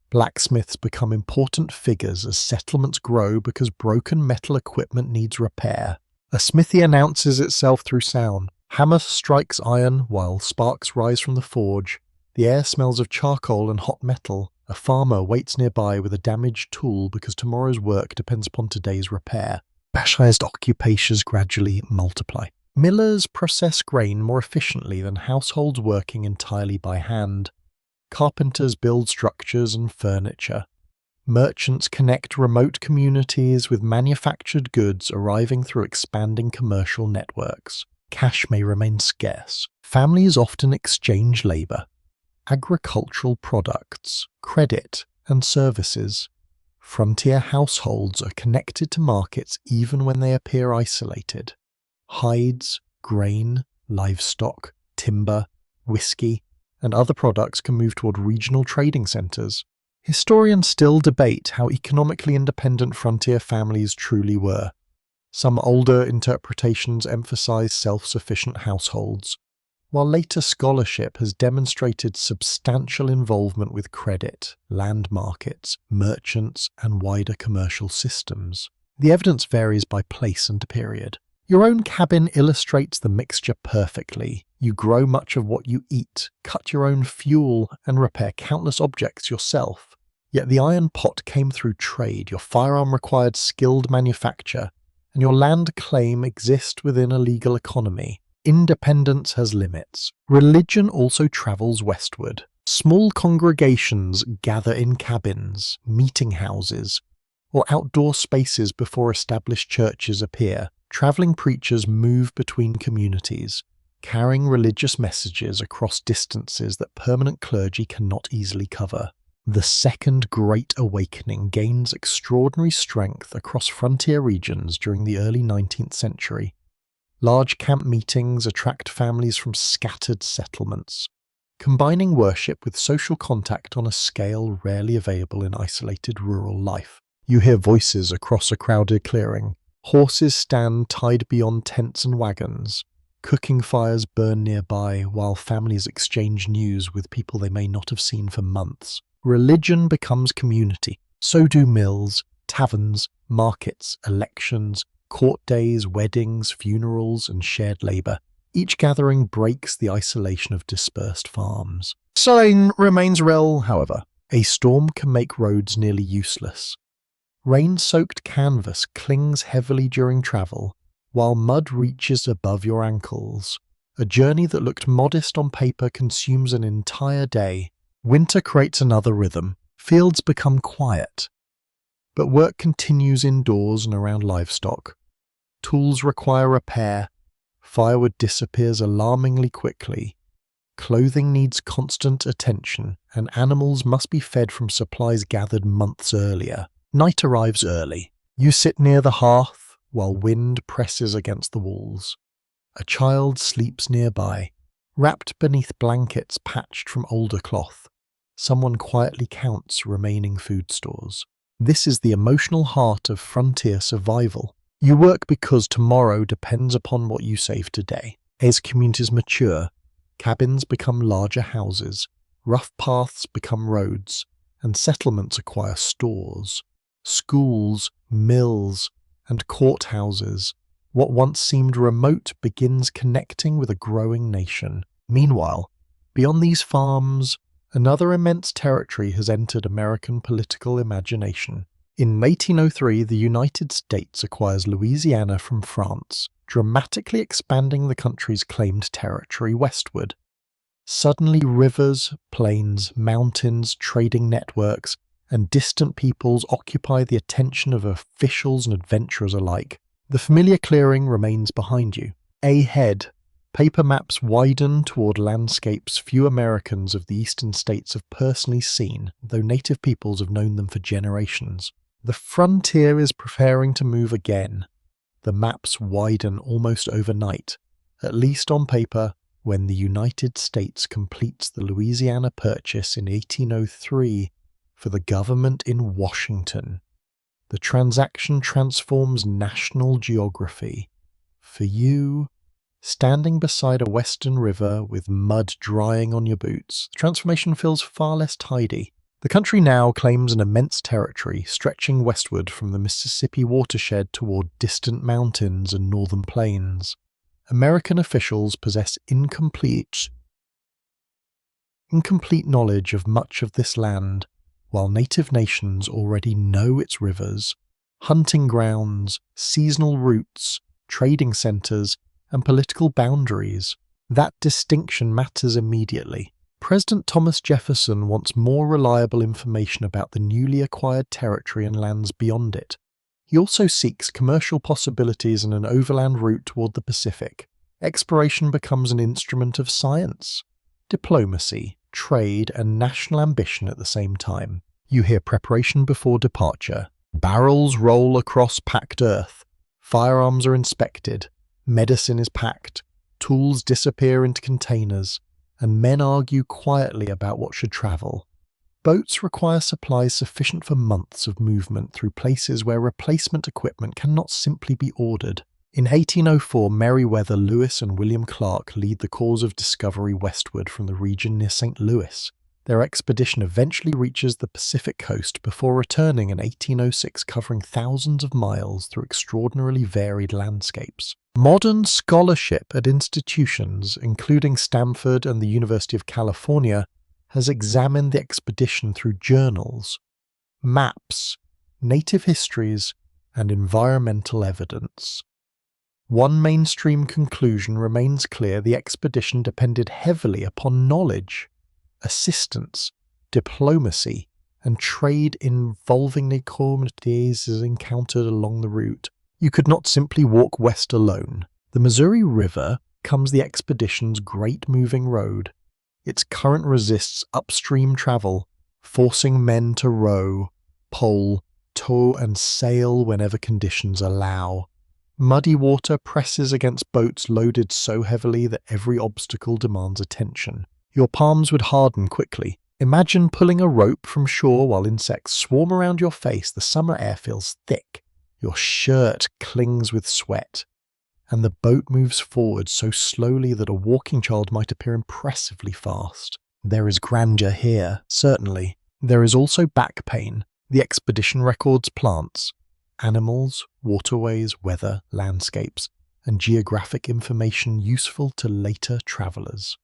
Blacksmiths become important figures as settlements grow because broken metal equipment needs repair. A smithy announces itself through sound. Hammer strikes iron while sparks rise from the forge. The air smells of charcoal and hot metal. A farmer waits nearby with a damaged tool because tomorrow's work depends upon today's repair. Specialized occupations gradually multiply. Millers process grain more efficiently than households working entirely by hand. Carpenters build structures and furniture. Merchants connect remote communities with manufactured goods arriving through expanding commercial networks. Cash may remain scarce. Families often exchange labor, agricultural products, credit, and services. Frontier households are connected to markets even when they appear isolated. Hides, grain, livestock, timber, whiskey, and other products can move toward regional trading centers. Historians still debate how economically independent frontier families truly were. Some older interpretations emphasize self-sufficient households, while later scholarship has demonstrated substantial involvement with credit, land markets, merchants, and wider commercial systems. The evidence varies by place and period. Your own cabin illustrates the mixture perfectly. You grow much of what you eat, cut your own fuel, and repair countless objects yourself. Yet the iron pot came through trade, your firearm required skilled manufacture, and your land claim exists within a legal economy. Independence has limits. Religion also travels westward. Small congregations gather in cabins, meeting houses, or outdoor spaces before established churches appear. Traveling preachers move between communities, carrying religious messages across distances that permanent clergy cannot easily cover. The Second Great Awakening gains extraordinary strength across frontier regions during the early 19th century. Large camp meetings attract families from scattered settlements, combining worship with social contact on a scale rarely available in isolated rural life. You hear voices across a crowded clearing. Horses stand tied beyond tents and wagons. Cooking fires burn nearby while families exchange news with people they may not have seen for months. Religion becomes community. So do mills, taverns, markets, elections, court days, weddings, funerals, and shared labor. Each gathering breaks the isolation of dispersed farms. Sign remains rare, however. A storm can make roads nearly useless. Rain-soaked canvas clings heavily during travel, while mud reaches above your ankles. A journey that looked modest on paper consumes an entire day. Winter creates another rhythm. Fields become quiet. But work continues indoors and around livestock. Tools require repair. Firewood disappears alarmingly quickly. Clothing needs constant attention, and animals must be fed from supplies gathered months earlier. Night arrives early. You sit near the hearth while wind presses against the walls. A child sleeps nearby, wrapped beneath blankets patched from older cloth. Someone quietly counts remaining food stores. This is the emotional heart of frontier survival. You work because tomorrow depends upon what you save today. As communities mature, cabins become larger houses, rough paths become roads, and settlements acquire stores. Schools, mills, and courthouses. What once seemed remote begins connecting with a growing nation. Meanwhile, beyond these farms, another immense territory has entered American political imagination. In 1803, the United States acquires Louisiana from France, dramatically expanding the country's claimed territory westward. Suddenly rivers, plains, mountains, trading networks, and distant peoples occupy the attention of officials and adventurers alike. The familiar clearing remains behind you. Ahead, paper maps widen toward landscapes few Americans of the eastern states have personally seen, though native peoples have known them for generations. The frontier is preparing to move again. The maps widen almost overnight, at least on paper, when the United States completes the Louisiana Purchase in 1803 for the government in Washington. The transaction transforms national geography. For you, standing beside a western river with mud drying on your boots, the transformation feels far less tidy. The country now claims an immense territory stretching westward from the Mississippi watershed toward distant mountains and northern plains. American officials possess incomplete knowledge of much of this land, while native nations already know its rivers, hunting grounds, seasonal routes, trading centers, and political boundaries. That distinction matters immediately. President Thomas Jefferson wants more reliable information about the newly acquired territory and lands beyond it. He also seeks commercial possibilities and an overland route toward the Pacific. Exploration becomes an instrument of science, diplomacy, trade, and national ambition at the same time. You hear preparation before departure. Barrels roll across packed earth. Firearms are inspected. Medicine is packed. Tools disappear into containers, and men argue quietly about what should travel. Boats require supplies sufficient for months of movement through places where replacement equipment cannot simply be ordered. In 1804, Meriwether Lewis and William Clark lead the cause of discovery westward from the region near St. Louis. Their expedition eventually reaches the Pacific coast before returning in 1806, covering thousands of miles through extraordinarily varied landscapes. Modern scholarship at institutions, including Stanford and the University of California, has examined the expedition through journals, maps, native histories, and environmental evidence. One mainstream conclusion remains clear: the expedition depended heavily upon knowledge, assistance, diplomacy, and trade involving the communities encountered along the route. You could not simply walk west alone. The Missouri River becomes the expedition's great moving road. Its current resists upstream travel, forcing men to row, pole, tow, and sail whenever conditions allow. Muddy water presses against boats loaded so heavily that every obstacle demands attention. Your palms would harden quickly. Imagine pulling a rope from shore while insects swarm around your face. The summer air feels thick. Your shirt clings with sweat. And the boat moves forward so slowly that a walking child might appear impressively fast. There is grandeur here, certainly. There is also back pain. The expedition records plants, animals, waterways, weather, landscapes, and geographic information useful to later travelers.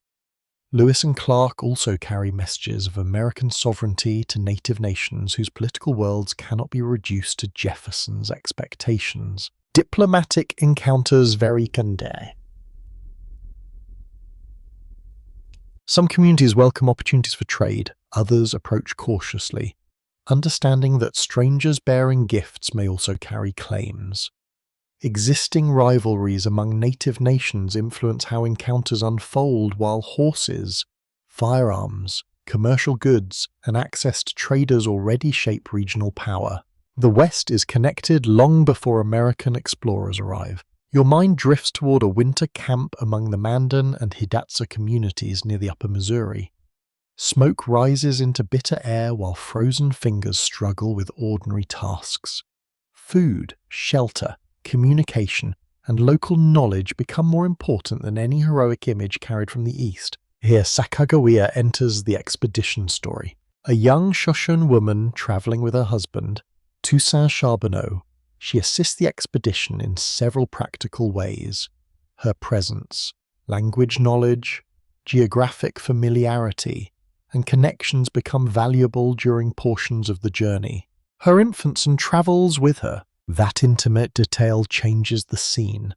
Lewis and Clark also carry messages of American sovereignty to native nations whose political worlds cannot be reduced to Jefferson's expectations. Diplomatic encounters very Condé. Some communities welcome opportunities for trade, others approach cautiously, understanding that strangers bearing gifts may also carry claims. Existing rivalries among native nations influence how encounters unfold, while horses, firearms, commercial goods, and access to traders already shape regional power. The West is connected long before American explorers arrive. Your mind drifts toward a winter camp among the Mandan and Hidatsa communities near the upper Missouri. Smoke rises into bitter air while frozen fingers struggle with ordinary tasks. Food, shelter, communication, and local knowledge become more important than any heroic image carried from the East. Here, Sacagawea enters the expedition story. A young Shoshone woman traveling with her husband, Toussaint Charbonneau, she assists the expedition in several practical ways. Her presence, language knowledge, geographic familiarity, and connections become valuable during portions of the journey. Her infant travels with her. That intimate detail changes the scene.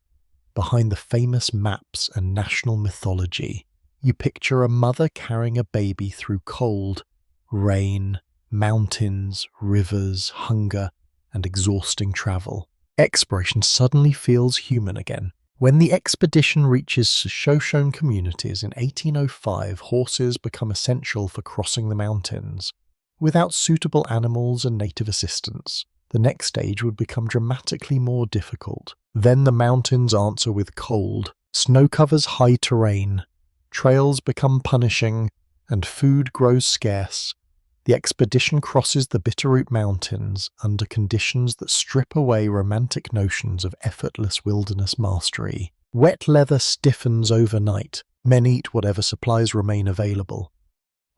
Behind the famous maps and national mythology, you picture a mother carrying a baby through cold, rain, mountains, rivers, hunger, and exhausting travel. Exploration suddenly feels human again. When the expedition reaches Shoshone communities in 1805, horses become essential for crossing the mountains. Without suitable animals and native assistance, the next stage would become dramatically more difficult. Then the mountains answer with cold, snow covers high terrain, trails become punishing, and food grows scarce. The expedition crosses the Bitterroot Mountains under conditions that strip away romantic notions of effortless wilderness mastery. Wet leather stiffens overnight. Men eat whatever supplies remain available.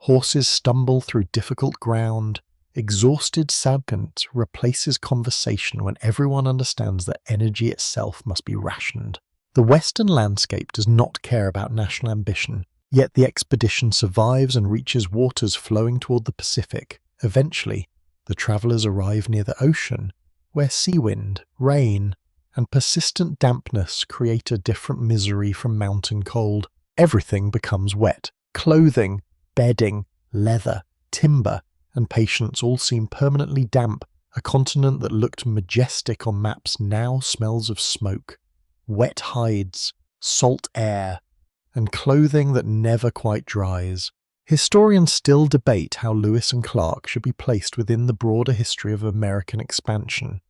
Horses stumble through difficult ground. Exhausted Sabgant replaces conversation when everyone understands that energy itself must be rationed. The Western landscape does not care about national ambition. Yet the expedition survives and reaches waters flowing toward the Pacific. Eventually, the travelers arrive near the ocean, where sea wind, rain, and persistent dampness create a different misery from mountain cold. Everything becomes wet. Clothing, bedding, leather, timber, and patience all seem permanently damp. A continent that looked majestic on maps now smells of smoke, wet hides, salt air, and clothing that never quite dries. Historians still debate how Lewis and Clark should be placed within the broader history of American expansion.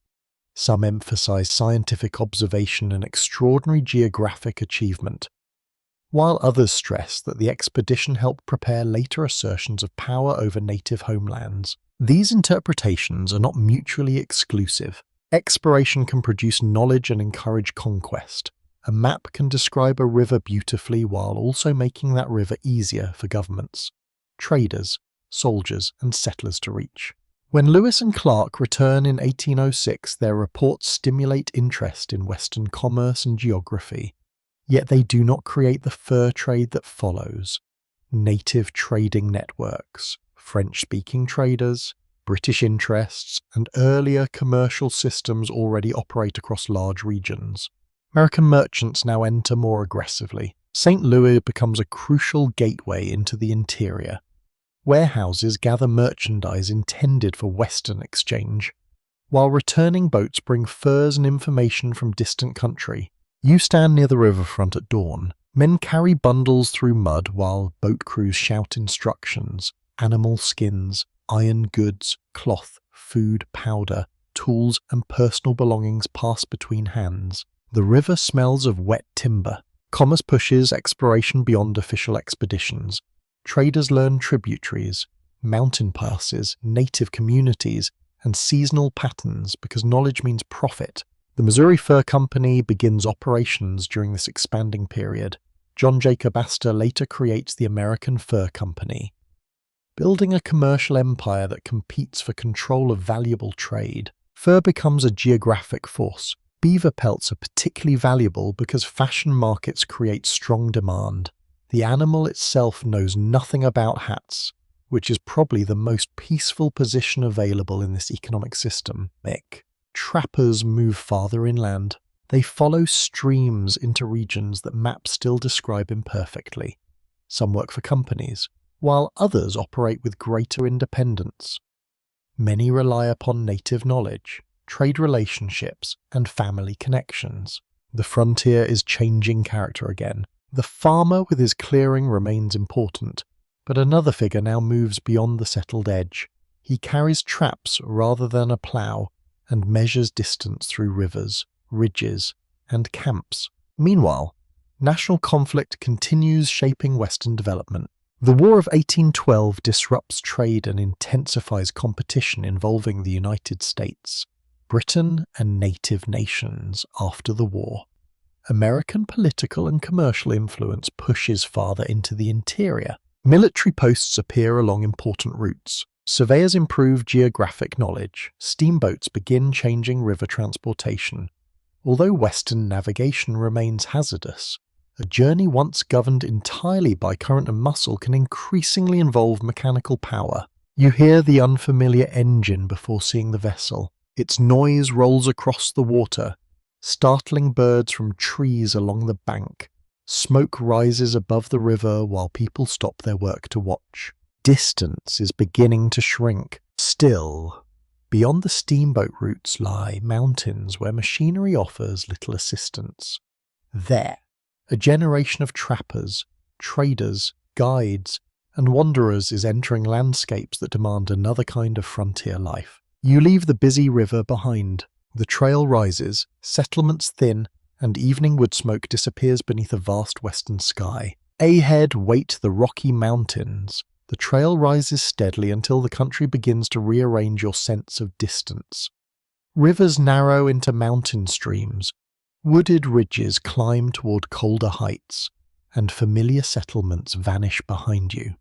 Some emphasize scientific observation and extraordinary geographic achievement, while others stress that the expedition helped prepare later assertions of power over native homelands. These interpretations are not mutually exclusive. Exploration can produce knowledge and encourage conquest. A map can describe a river beautifully while also making that river easier for governments, traders, soldiers, and settlers to reach. When Lewis and Clark return in 1806, their reports stimulate interest in Western commerce and geography, yet they do not create the fur trade that follows. Native trading networks, French-speaking traders, British interests, and earlier commercial systems already operate across large regions. American merchants now enter more aggressively. St. Louis becomes a crucial gateway into the interior. Warehouses gather merchandise intended for Western exchange, while returning boats bring furs and information from distant country. You stand near the riverfront at dawn. Men carry bundles through mud while boat crews shout instructions. Animal skins, iron goods, cloth, food, powder, tools, and personal belongings pass between hands. The river smells of wet timber. Commerce pushes exploration beyond official expeditions. Traders learn tributaries, mountain passes, native communities, and seasonal patterns because knowledge means profit. The Missouri Fur Company begins operations during this expanding period. John Jacob Astor later creates the American Fur Company, building a commercial empire that competes for control of valuable trade. Fur becomes a geographic force. Beaver pelts are particularly valuable because fashion markets create strong demand. The animal itself knows nothing about hats, which is probably the most peaceful position available in this economic system. Trappers move farther inland. They follow streams into regions that maps still describe imperfectly. Some work for companies, while others operate with greater independence. Many rely upon native knowledge, trade relationships, and family connections. The frontier is changing character again. The farmer with his clearing remains important, but another figure now moves beyond the settled edge. He carries traps rather than a plough and measures distance through rivers, ridges, and camps. Meanwhile, national conflict continues shaping Western development. The War of 1812 disrupts trade and intensifies competition involving the United States, Britain, and native nations after the war. American political and commercial influence pushes farther into the interior. Military posts appear along important routes. Surveyors improve geographic knowledge. Steamboats begin changing river transportation. Although Western navigation remains hazardous, a journey once governed entirely by current and muscle can increasingly involve mechanical power. You hear the unfamiliar engine before seeing the vessel. Its noise rolls across the water, startling birds from trees along the bank. Smoke rises above the river while people stop their work to watch. Distance is beginning to shrink. Still, beyond the steamboat routes lie mountains where machinery offers little assistance. There, a generation of trappers, traders, guides, and wanderers is entering landscapes that demand another kind of frontier life. You leave the busy river behind. The trail rises, settlements thin, and evening wood smoke disappears beneath a vast western sky. Ahead wait the Rocky Mountains. The trail rises steadily until the country begins to rearrange your sense of distance. Rivers narrow into mountain streams. Wooded ridges climb toward colder heights, and familiar settlements vanish behind you.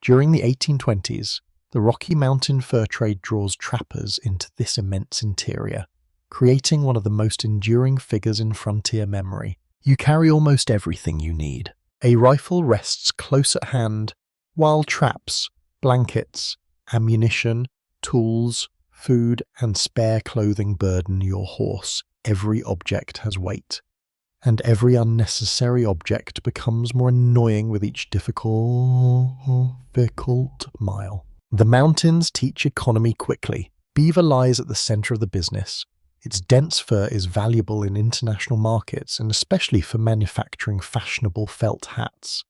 During the 1820s, the Rocky Mountain fur trade draws trappers into this immense interior, creating one of the most enduring figures in frontier memory. You carry almost everything you need. A rifle rests close at hand, while traps, blankets, ammunition, tools, food, and spare clothing burden your horse. Every object has weight, and every unnecessary object becomes more annoying with each difficult mile. The mountains teach economy quickly. Beaver lies at the center of the business. Its dense fur is valuable in international markets and especially for manufacturing fashionable felt hats.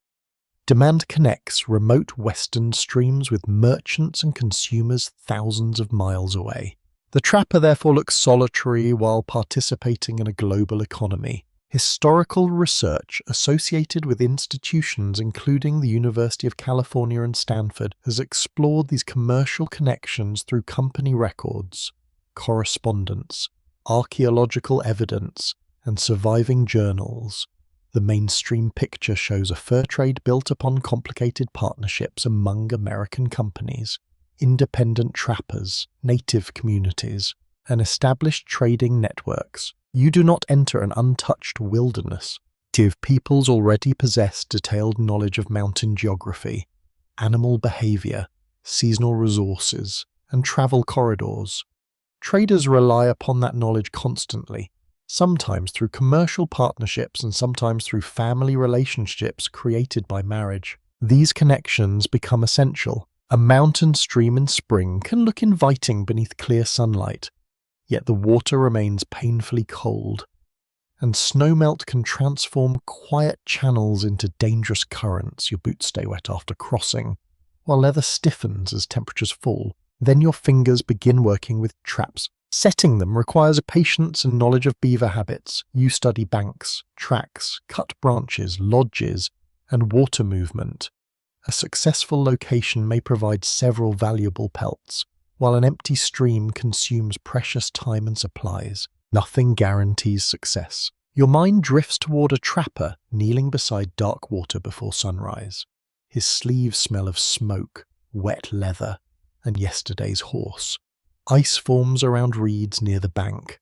Demand connects remote western streams with merchants and consumers thousands of miles away. The trapper therefore looks solitary while participating in a global economy. Historical research associated with institutions including the University of California and Stanford has explored these commercial connections through company records, correspondence, archaeological evidence, and surviving journals. The mainstream picture shows a fur trade built upon complicated partnerships among American companies, independent trappers, native communities, and established trading networks. You do not enter an untouched wilderness. Native peoples already possess detailed knowledge of mountain geography, animal behavior, seasonal resources, and travel corridors. Traders rely upon that knowledge constantly, sometimes through commercial partnerships and sometimes through family relationships created by marriage. These connections become essential. A mountain stream in spring can look inviting beneath clear sunlight, yet the water remains painfully cold, and snowmelt can transform quiet channels into dangerous currents. Your boots stay wet after crossing, while leather stiffens as temperatures fall. Then your fingers begin working with traps. Setting them requires a patience and knowledge of beaver habits. You study banks, tracks, cut branches, lodges, and water movement. A successful location may provide several valuable pelts, while an empty stream consumes precious time and supplies. Nothing guarantees success. Your mind drifts toward a trapper kneeling beside dark water before sunrise. His sleeves smell of smoke, wet leather, and yesterday's horse. Ice forms around reeds near the bank,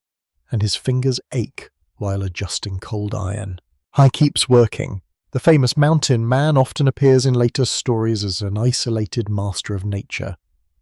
and his fingers ache while adjusting cold iron. He keeps working. The famous mountain man often appears in later stories as an isolated master of nature.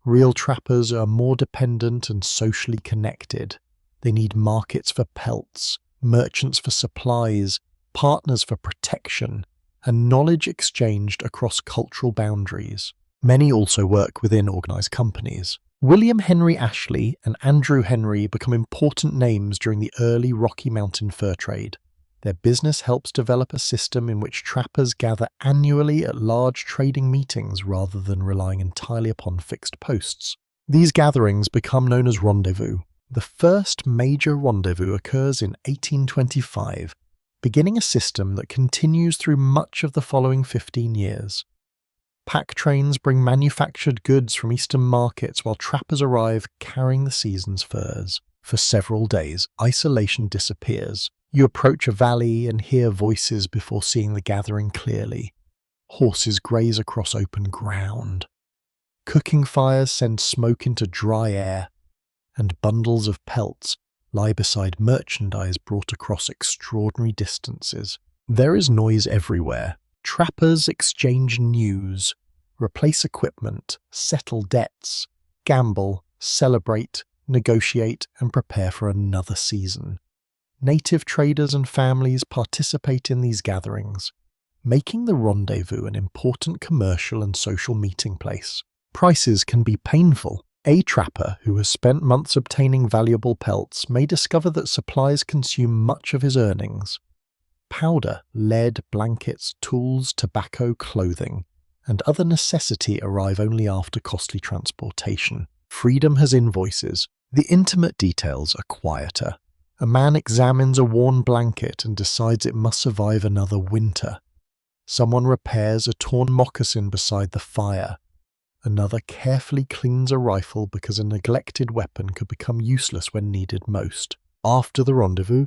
Real trappers are more dependent and socially connected. They need markets for pelts, merchants for supplies, partners for protection, and knowledge exchanged across cultural boundaries. Many also work within organized companies. William Henry Ashley and Andrew Henry become important names during the early Rocky Mountain fur trade. Their business helps develop a system in which trappers gather annually at large trading meetings rather than relying entirely upon fixed posts. These gatherings become known as rendezvous. The first major rendezvous occurs in 1825, beginning a system that continues through much of the following 15 years. Pack trains bring manufactured goods from eastern markets while trappers arrive carrying the season's furs. For several days, isolation disappears. You approach a valley and hear voices before seeing the gathering clearly. Horses graze across open ground. Cooking fires send smoke into dry air, and bundles of pelts lie beside merchandise brought across extraordinary distances. There is noise everywhere. Trappers exchange news, replace equipment, settle debts, gamble, celebrate, negotiate, and prepare for another season. Native traders and families participate in these gatherings, making the rendezvous an important commercial and social meeting place. Prices can be painful. A trapper who has spent months obtaining valuable pelts may discover that supplies consume much of his earnings. Powder, lead, blankets, tools, tobacco, clothing, and other necessity arrive only after costly transportation. Freedom has invoices. The intimate details are quieter. A man examines a worn blanket and decides it must survive another winter. Someone repairs a torn moccasin beside the fire. Another carefully cleans a rifle because a neglected weapon could become useless when needed most. After the rendezvous,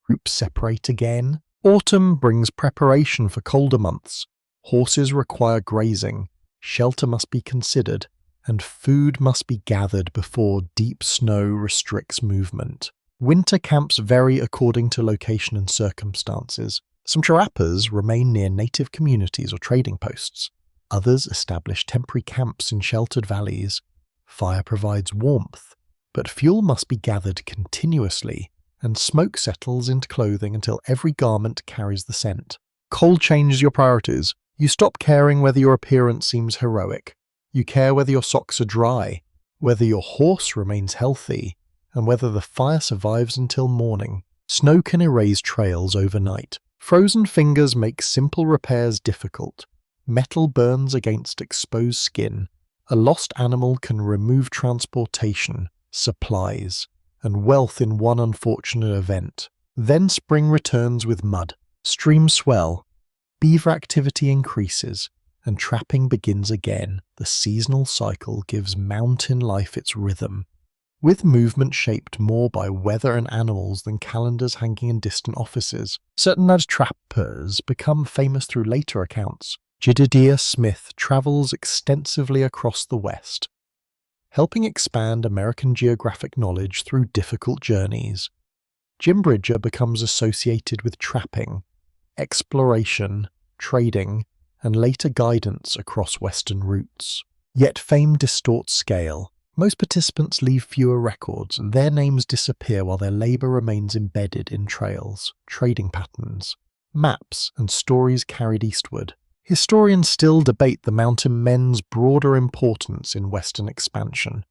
groups separate again. Autumn brings preparation for colder months. Horses require grazing, shelter must be considered, and food must be gathered before deep snow restricts movement. Winter camps vary according to location and circumstances. Some trappers remain near native communities or trading posts. Others establish temporary camps in sheltered valleys. Fire provides warmth, but fuel must be gathered continuously, and smoke settles into clothing until every garment carries the scent. Cold changes your priorities. You stop caring whether your appearance seems heroic. You care whether your socks are dry, whether your horse remains healthy, and whether the fire survives until morning. Snow can erase trails overnight. Frozen fingers make simple repairs difficult. Metal burns against exposed skin. A lost animal can remove transportation, supplies, and wealth in one unfortunate event. Then spring returns with mud. Streams swell. Beaver activity increases, and trapping begins again. The seasonal cycle gives mountain life its rhythm, with movement shaped more by weather and animals than calendars hanging in distant offices. Certain native trappers become famous through later accounts. Jedediah Smith travels extensively across the West, helping expand American geographic knowledge through difficult journeys. Jim Bridger becomes associated with trapping, exploration, trading, and later guidance across Western routes. Yet fame distorts scale. Most participants leave fewer records, and their names disappear while their labor remains embedded in trails, trading patterns, maps, and stories carried eastward. Historians still debate the mountain men's broader importance in Western expansion.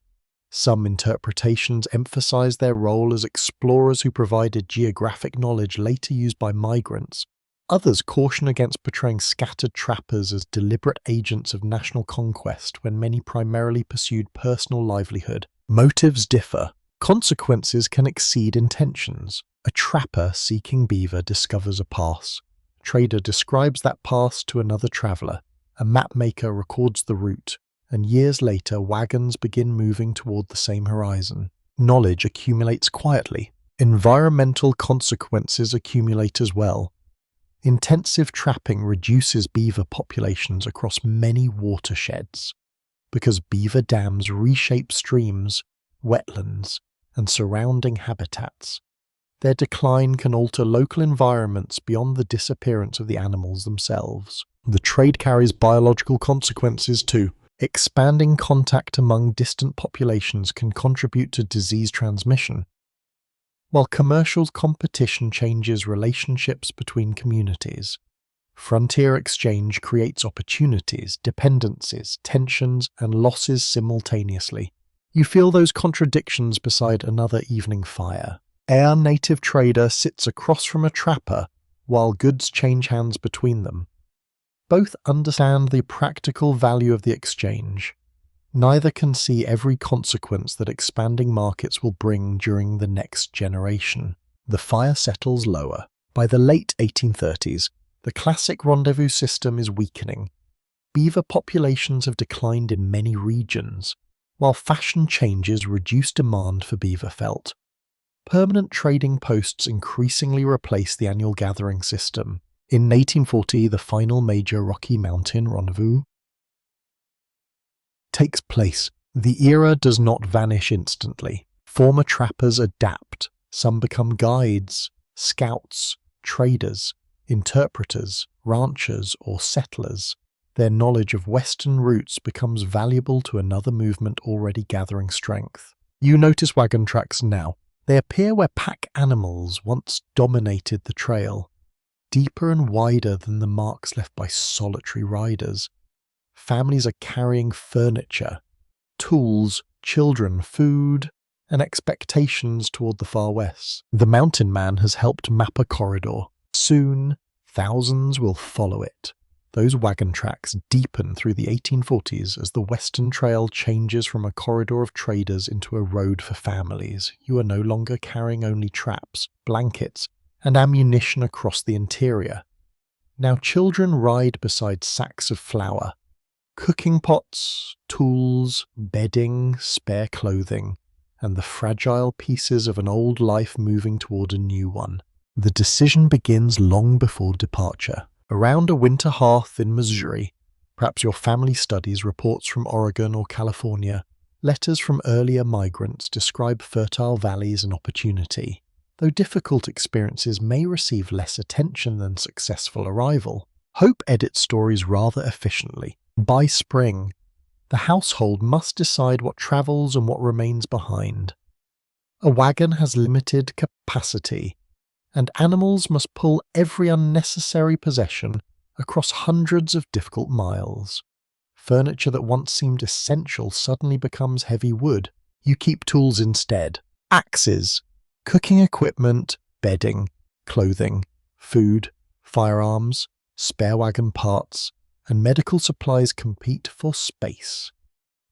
Some interpretations emphasize their role as explorers who provided geographic knowledge later used by migrants. Others caution against portraying scattered trappers as deliberate agents of national conquest when many primarily pursued personal livelihood. Motives differ. Consequences can exceed intentions. A trapper seeking beaver discovers a pass. A trader describes that pass to another traveler. A mapmaker records the route, and years later wagons begin moving toward the same horizon. Knowledge accumulates quietly. Environmental consequences accumulate as well. Intensive trapping reduces beaver populations across many watersheds, because beaver dams reshape streams, wetlands, and surrounding habitats. Their decline can alter local environments beyond the disappearance of the animals themselves. The trade carries biological consequences too. Expanding contact among distant populations can contribute to disease transmission, while commercial competition changes relationships between communities. Frontier exchange creates opportunities, dependencies, tensions, and losses simultaneously. You feel those contradictions beside another evening fire. A native trader sits across from a trapper while goods change hands between them. Both understand the practical value of the exchange. Neither can see every consequence that expanding markets will bring during the next generation. The fire settles lower. By the late 1830s, the classic rendezvous system is weakening. Beaver populations have declined in many regions, while fashion changes reduce demand for beaver felt. Permanent trading posts increasingly replace the annual gathering system. In 1840, the final major Rocky Mountain rendezvous takes place. The era does not vanish instantly. Former trappers adapt. Some become guides, scouts, traders, interpreters, ranchers, or settlers. Their knowledge of Western routes becomes valuable to another movement already gathering strength. You notice wagon tracks now. They appear where pack animals once dominated the trail, deeper and wider than the marks left by solitary riders. Families are carrying furniture, tools, children, food, and expectations toward the far west. The mountain man has helped map a corridor. Soon, thousands will follow it. Those wagon tracks deepen through the 1840s as the Western Trail changes from a corridor of traders into a road for families. You are no longer carrying only traps, blankets, and ammunition across the interior. Now children ride beside sacks of flour, cooking pots, tools, bedding, spare clothing, and the fragile pieces of an old life moving toward a new one. The decision begins long before departure. Around a winter hearth in Missouri, perhaps your family studies reports from Oregon or California, letters from earlier migrants describe fertile valleys and opportunity. Though difficult experiences may receive less attention than successful arrival, hope edits stories rather efficiently. By spring, the household must decide what travels and what remains behind. A wagon has limited capacity, and animals must pull every unnecessary possession across hundreds of difficult miles. Furniture that once seemed essential suddenly becomes heavy wood. You keep tools instead. Axes, cooking equipment, bedding, clothing, food, firearms, spare wagon parts, and medical supplies compete for space.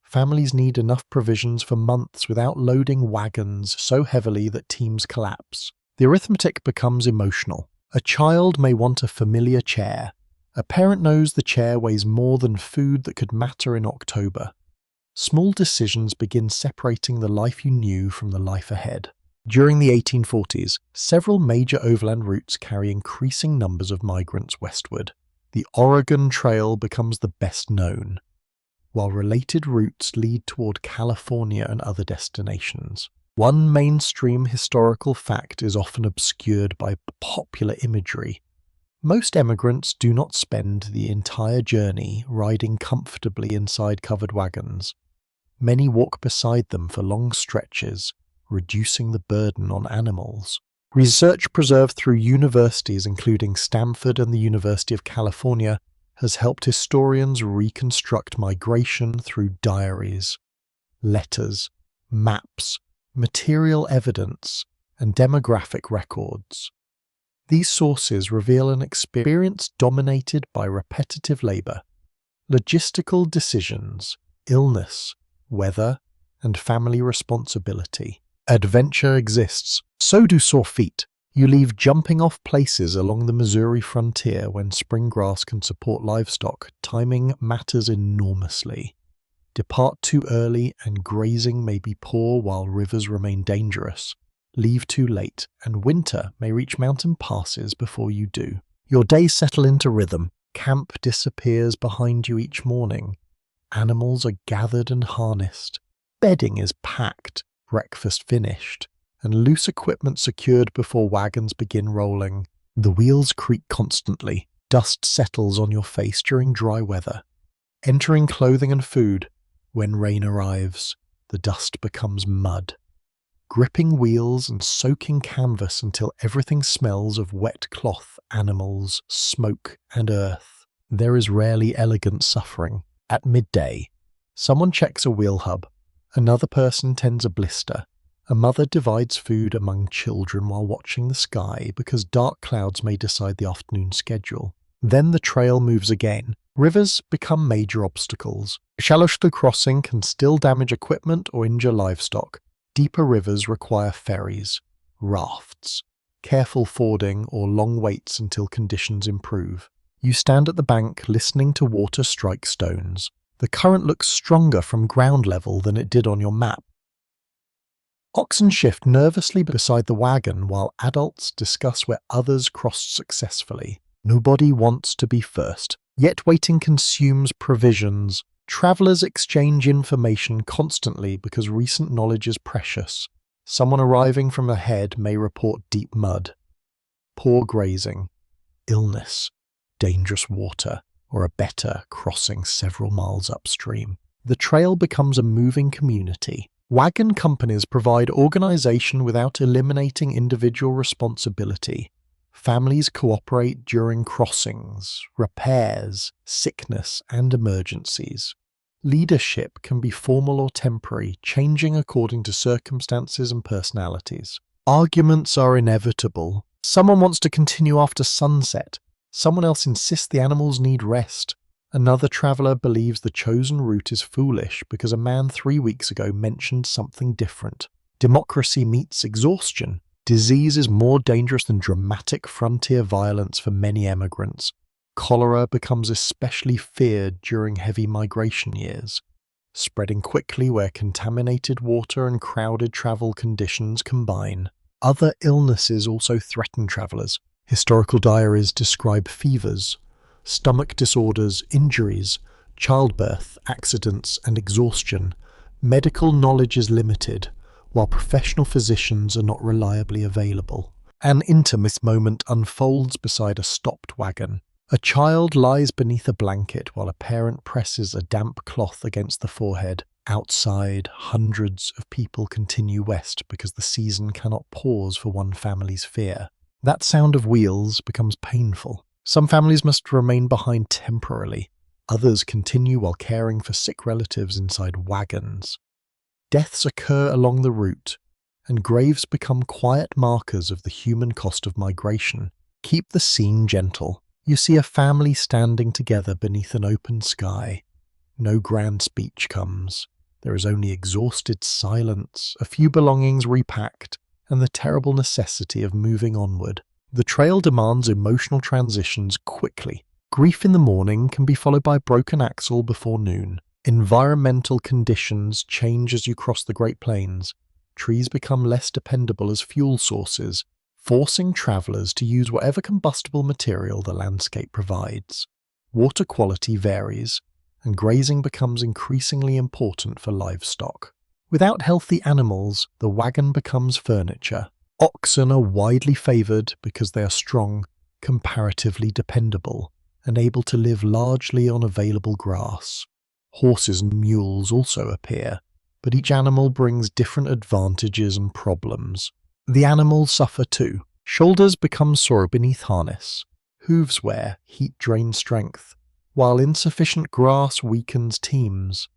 Families need enough provisions for months without loading wagons so heavily that teams collapse. The arithmetic becomes emotional. A child may want a familiar chair. A parent knows the chair weighs more than food that could matter in October. Small decisions begin separating the life you knew from the life ahead. During the 1840s, several major overland routes carry increasing numbers of migrants westward. The Oregon Trail becomes the best known, while related routes lead toward California and other destinations. One mainstream historical fact is often obscured by popular imagery. Most emigrants do not spend the entire journey riding comfortably inside covered wagons. Many walk beside them for long stretches, reducing the burden on animals. Research preserved through universities including Stanford and the University of California has helped historians reconstruct migration through diaries, letters, maps, material evidence, and demographic records. These sources reveal an experience dominated by repetitive labor, logistical decisions, illness, weather, and family responsibility. Adventure exists, so do sore feet. You leave jumping-off places along the Missouri frontier when spring grass can support livestock. Timing matters enormously. Depart too early and grazing may be poor while rivers remain dangerous. Leave too late and winter may reach mountain passes before you do. Your days settle into rhythm. Camp disappears behind you each morning. Animals are gathered and harnessed. Bedding is packed, breakfast finished, and loose equipment secured before wagons begin rolling. The wheels creak constantly. Dust settles on your face during dry weather. Entering clothing and food. When rain arrives, the dust becomes mud. Gripping wheels and soaking canvas until everything smells of wet cloth, animals, smoke, and earth. There is rarely elegant suffering. At midday, someone checks a wheel hub. Another person tends a blister. A mother divides food among children while watching the sky because dark clouds may decide the afternoon schedule. Then the trail moves again. Rivers become major obstacles. Shallow crossing can still damage equipment or injure livestock. Deeper rivers require ferries, rafts, careful fording, or long waits until conditions improve. You stand at the bank listening to water strike stones. The current looks stronger from ground level than it did on your map. Oxen shift nervously beside the wagon while adults discuss where others crossed successfully. Nobody wants to be first, yet waiting consumes provisions. Travelers exchange information constantly because recent knowledge is precious. Someone arriving from ahead may report deep mud, poor grazing, illness, dangerous water, or a better crossing several miles upstream. The trail becomes a moving community. Wagon companies provide organization without eliminating individual responsibility. Families cooperate during crossings, repairs, sickness, and emergencies. Leadership can be formal or temporary, changing according to circumstances and personalities. Arguments are inevitable. Someone wants to continue after sunset. Someone else insists the animals need rest. Another traveler believes the chosen route is foolish because a man 3 weeks ago mentioned something different. Democracy meets exhaustion. Disease is more dangerous than dramatic frontier violence for many emigrants. Cholera becomes especially feared during heavy migration years, spreading quickly where contaminated water and crowded travel conditions combine. Other illnesses also threaten travelers. Historical diaries describe fevers, stomach disorders, injuries, childbirth, accidents, and exhaustion. Medical knowledge is limited, while professional physicians are not reliably available. An intimate moment unfolds beside a stopped wagon. A child lies beneath a blanket while a parent presses a damp cloth against the forehead. Outside, hundreds of people continue west because the season cannot pause for one family's fear. That sound of wheels becomes painful. Some families must remain behind temporarily. Others continue while caring for sick relatives inside wagons. Deaths occur along the route, and graves become quiet markers of the human cost of migration. Keep the scene gentle. You see a family standing together beneath an open sky. No grand speech comes. There is only exhausted silence, a few belongings repacked, and the terrible necessity of moving onward. The trail demands emotional transitions quickly. Grief in the morning can be followed by a broken axle before noon. Environmental conditions change as you cross the Great Plains. Trees become less dependable as fuel sources, forcing travelers to use whatever combustible material the landscape provides. Water quality varies, and grazing becomes increasingly important for livestock. Without healthy animals, the wagon becomes furniture. Oxen are widely favored because they are strong, comparatively dependable, and able to live largely on available grass. Horses and mules also appear, but each animal brings different advantages and problems. The animals suffer too. Shoulders become sore beneath harness. Hooves wear, heat drains strength, while insufficient grass weakens teams.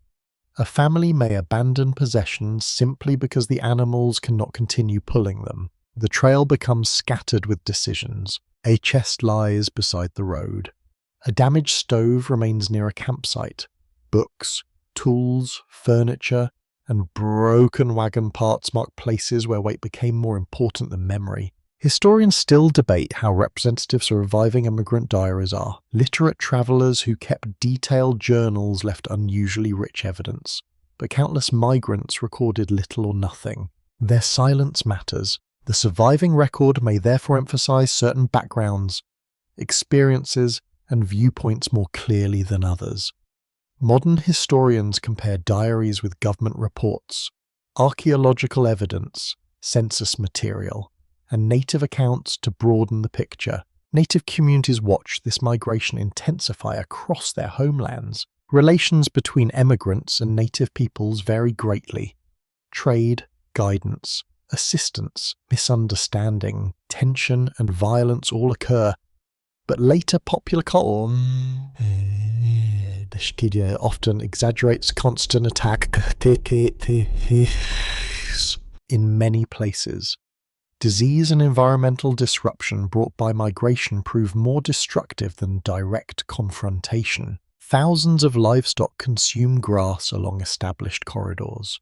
A family may abandon possessions simply because the animals cannot continue pulling them. The trail becomes scattered with decisions. A chest lies beside the road. A damaged stove remains near a campsite. Books, tools, furniture, and broken wagon parts mark places where weight became more important than memory. Historians still debate how representative surviving immigrant diaries are. Literate travelers who kept detailed journals left unusually rich evidence, but countless migrants recorded little or nothing. Their silence matters. The surviving record may therefore emphasize certain backgrounds, experiences, and viewpoints more clearly than others. Modern historians compare diaries with government reports, archaeological evidence, census material, and native accounts to broaden the picture. Native communities watch this migration intensify across their homelands. Relations between emigrants and native peoples vary greatly. Trade, guidance, assistance, misunderstanding, tension, and violence all occur, but later popular culture often exaggerates constant attack in many places. Disease and environmental disruption brought by migration prove more destructive than direct confrontation. Thousands of livestock consume grass along established corridors.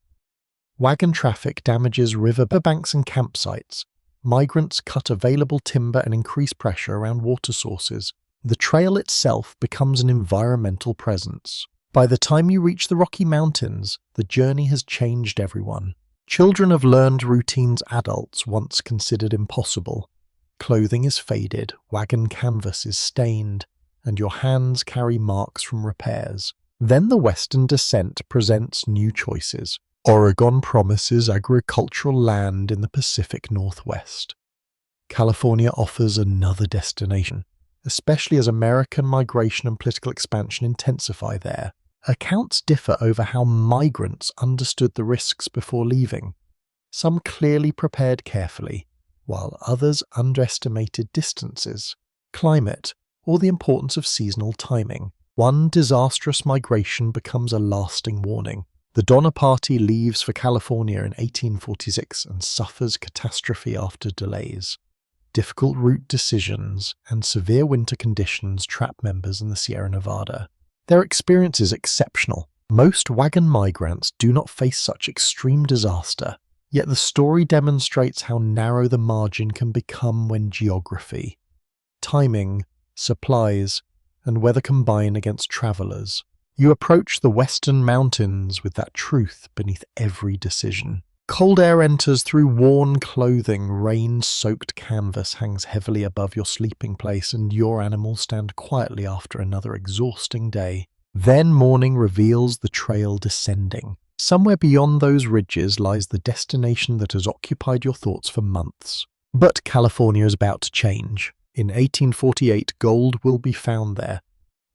Wagon traffic damages riverbanks and campsites. Migrants cut available timber and increase pressure around water sources. The trail itself becomes an environmental presence. By the time you reach the Rocky Mountains, the journey has changed everyone. Children have learned routines adults once considered impossible. Clothing is faded, wagon canvas is stained, and your hands carry marks from repairs. Then the western descent presents new choices. Oregon promises agricultural land in the Pacific Northwest. California offers another destination, especially as American migration and political expansion intensify there. Accounts differ over how migrants understood the risks before leaving. Some clearly prepared carefully, while others underestimated distances, climate, or the importance of seasonal timing. One disastrous migration becomes a lasting warning. The Donner Party leaves for California in 1846 and suffers catastrophe after delays. Difficult route decisions and severe winter conditions trap members in the Sierra Nevada. Their experience is exceptional. Most wagon migrants do not face such extreme disaster, yet the story demonstrates how narrow the margin can become when geography, timing, supplies, and weather combine against travelers. You approach the western mountains with that truth beneath every decision. Cold air enters through worn clothing, rain-soaked canvas hangs heavily above your sleeping place, and your animals stand quietly after another exhausting day. Then morning reveals the trail descending. Somewhere beyond those ridges lies the destination that has occupied your thoughts for months. But California is about to change. In 1848, gold will be found there,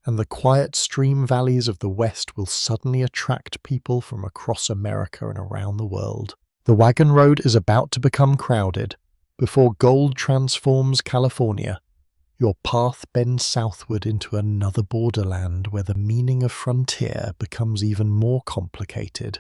and the quiet stream valleys of the West will suddenly attract people from across America and around the world. The wagon road is about to become crowded. Before gold transforms California, your path bends southward into another borderland where the meaning of frontier becomes even more complicated.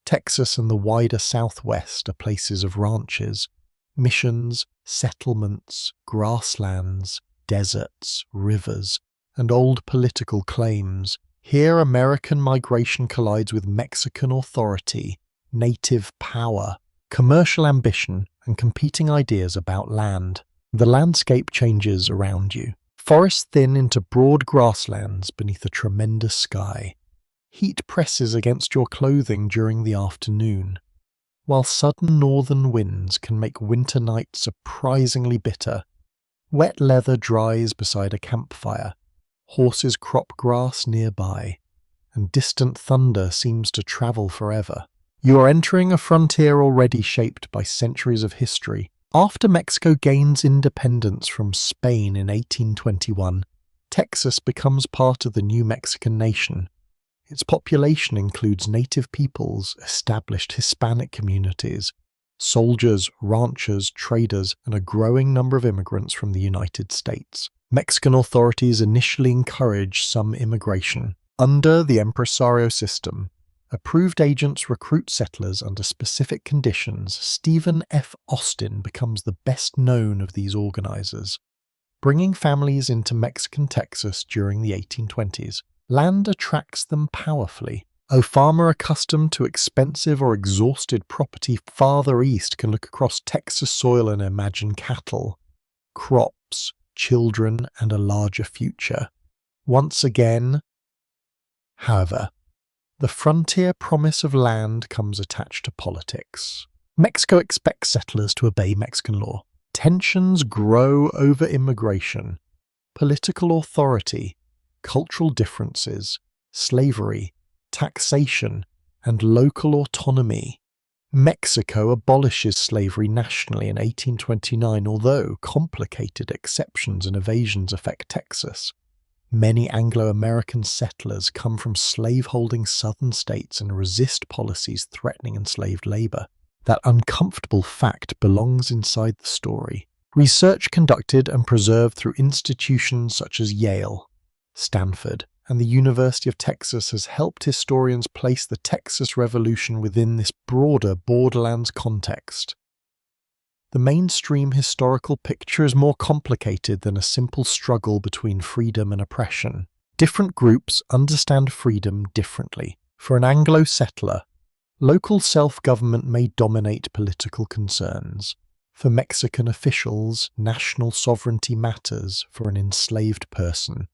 Texas and the wider Southwest are places of ranches, missions, settlements, grasslands, deserts, rivers, and old political claims. Here American migration collides with Mexican authority, native power, commercial ambition, and competing ideas about land. The landscape changes around you. Forests thin into broad grasslands beneath a tremendous sky. Heat presses against your clothing during the afternoon, while sudden northern winds can make winter nights surprisingly bitter. Wet leather dries beside a campfire. Horses crop grass nearby, and distant thunder seems to travel forever. You are entering a frontier already shaped by centuries of history. After Mexico gains independence from Spain in 1821, Texas becomes part of the new Mexican nation. Its population includes native peoples, established Hispanic communities, soldiers, ranchers, traders, and a growing number of immigrants from the United States. Mexican authorities initially encouraged some immigration. Under the impresario system, approved agents recruit settlers under specific conditions. Stephen F. Austin becomes the best known of these organizers, bringing families into Mexican Texas during the 1820s. Land attracts them powerfully. A farmer accustomed to expensive or exhausted property farther east can look across Texas soil and imagine cattle, crops, children, and a larger future. Once again, however, the frontier promise of land comes attached to politics. Mexico expects settlers to obey Mexican law. Tensions grow over immigration, political authority, cultural differences, slavery, taxation, and local autonomy. Mexico abolishes slavery nationally in 1829, although complicated exceptions and evasions affect Texas. Many Anglo-American settlers come from slave-holding southern states and resist policies threatening enslaved labor. That uncomfortable fact belongs inside the story. Research conducted and preserved through institutions such as Yale, Stanford, and the University of Texas has helped historians place the Texas Revolution within this broader borderlands context. The mainstream historical picture is more complicated than a simple struggle between freedom and oppression. Different groups understand freedom differently. For an Anglo settler, local self-government may dominate political concerns. For Mexican officials, national sovereignty matters. For an enslaved person,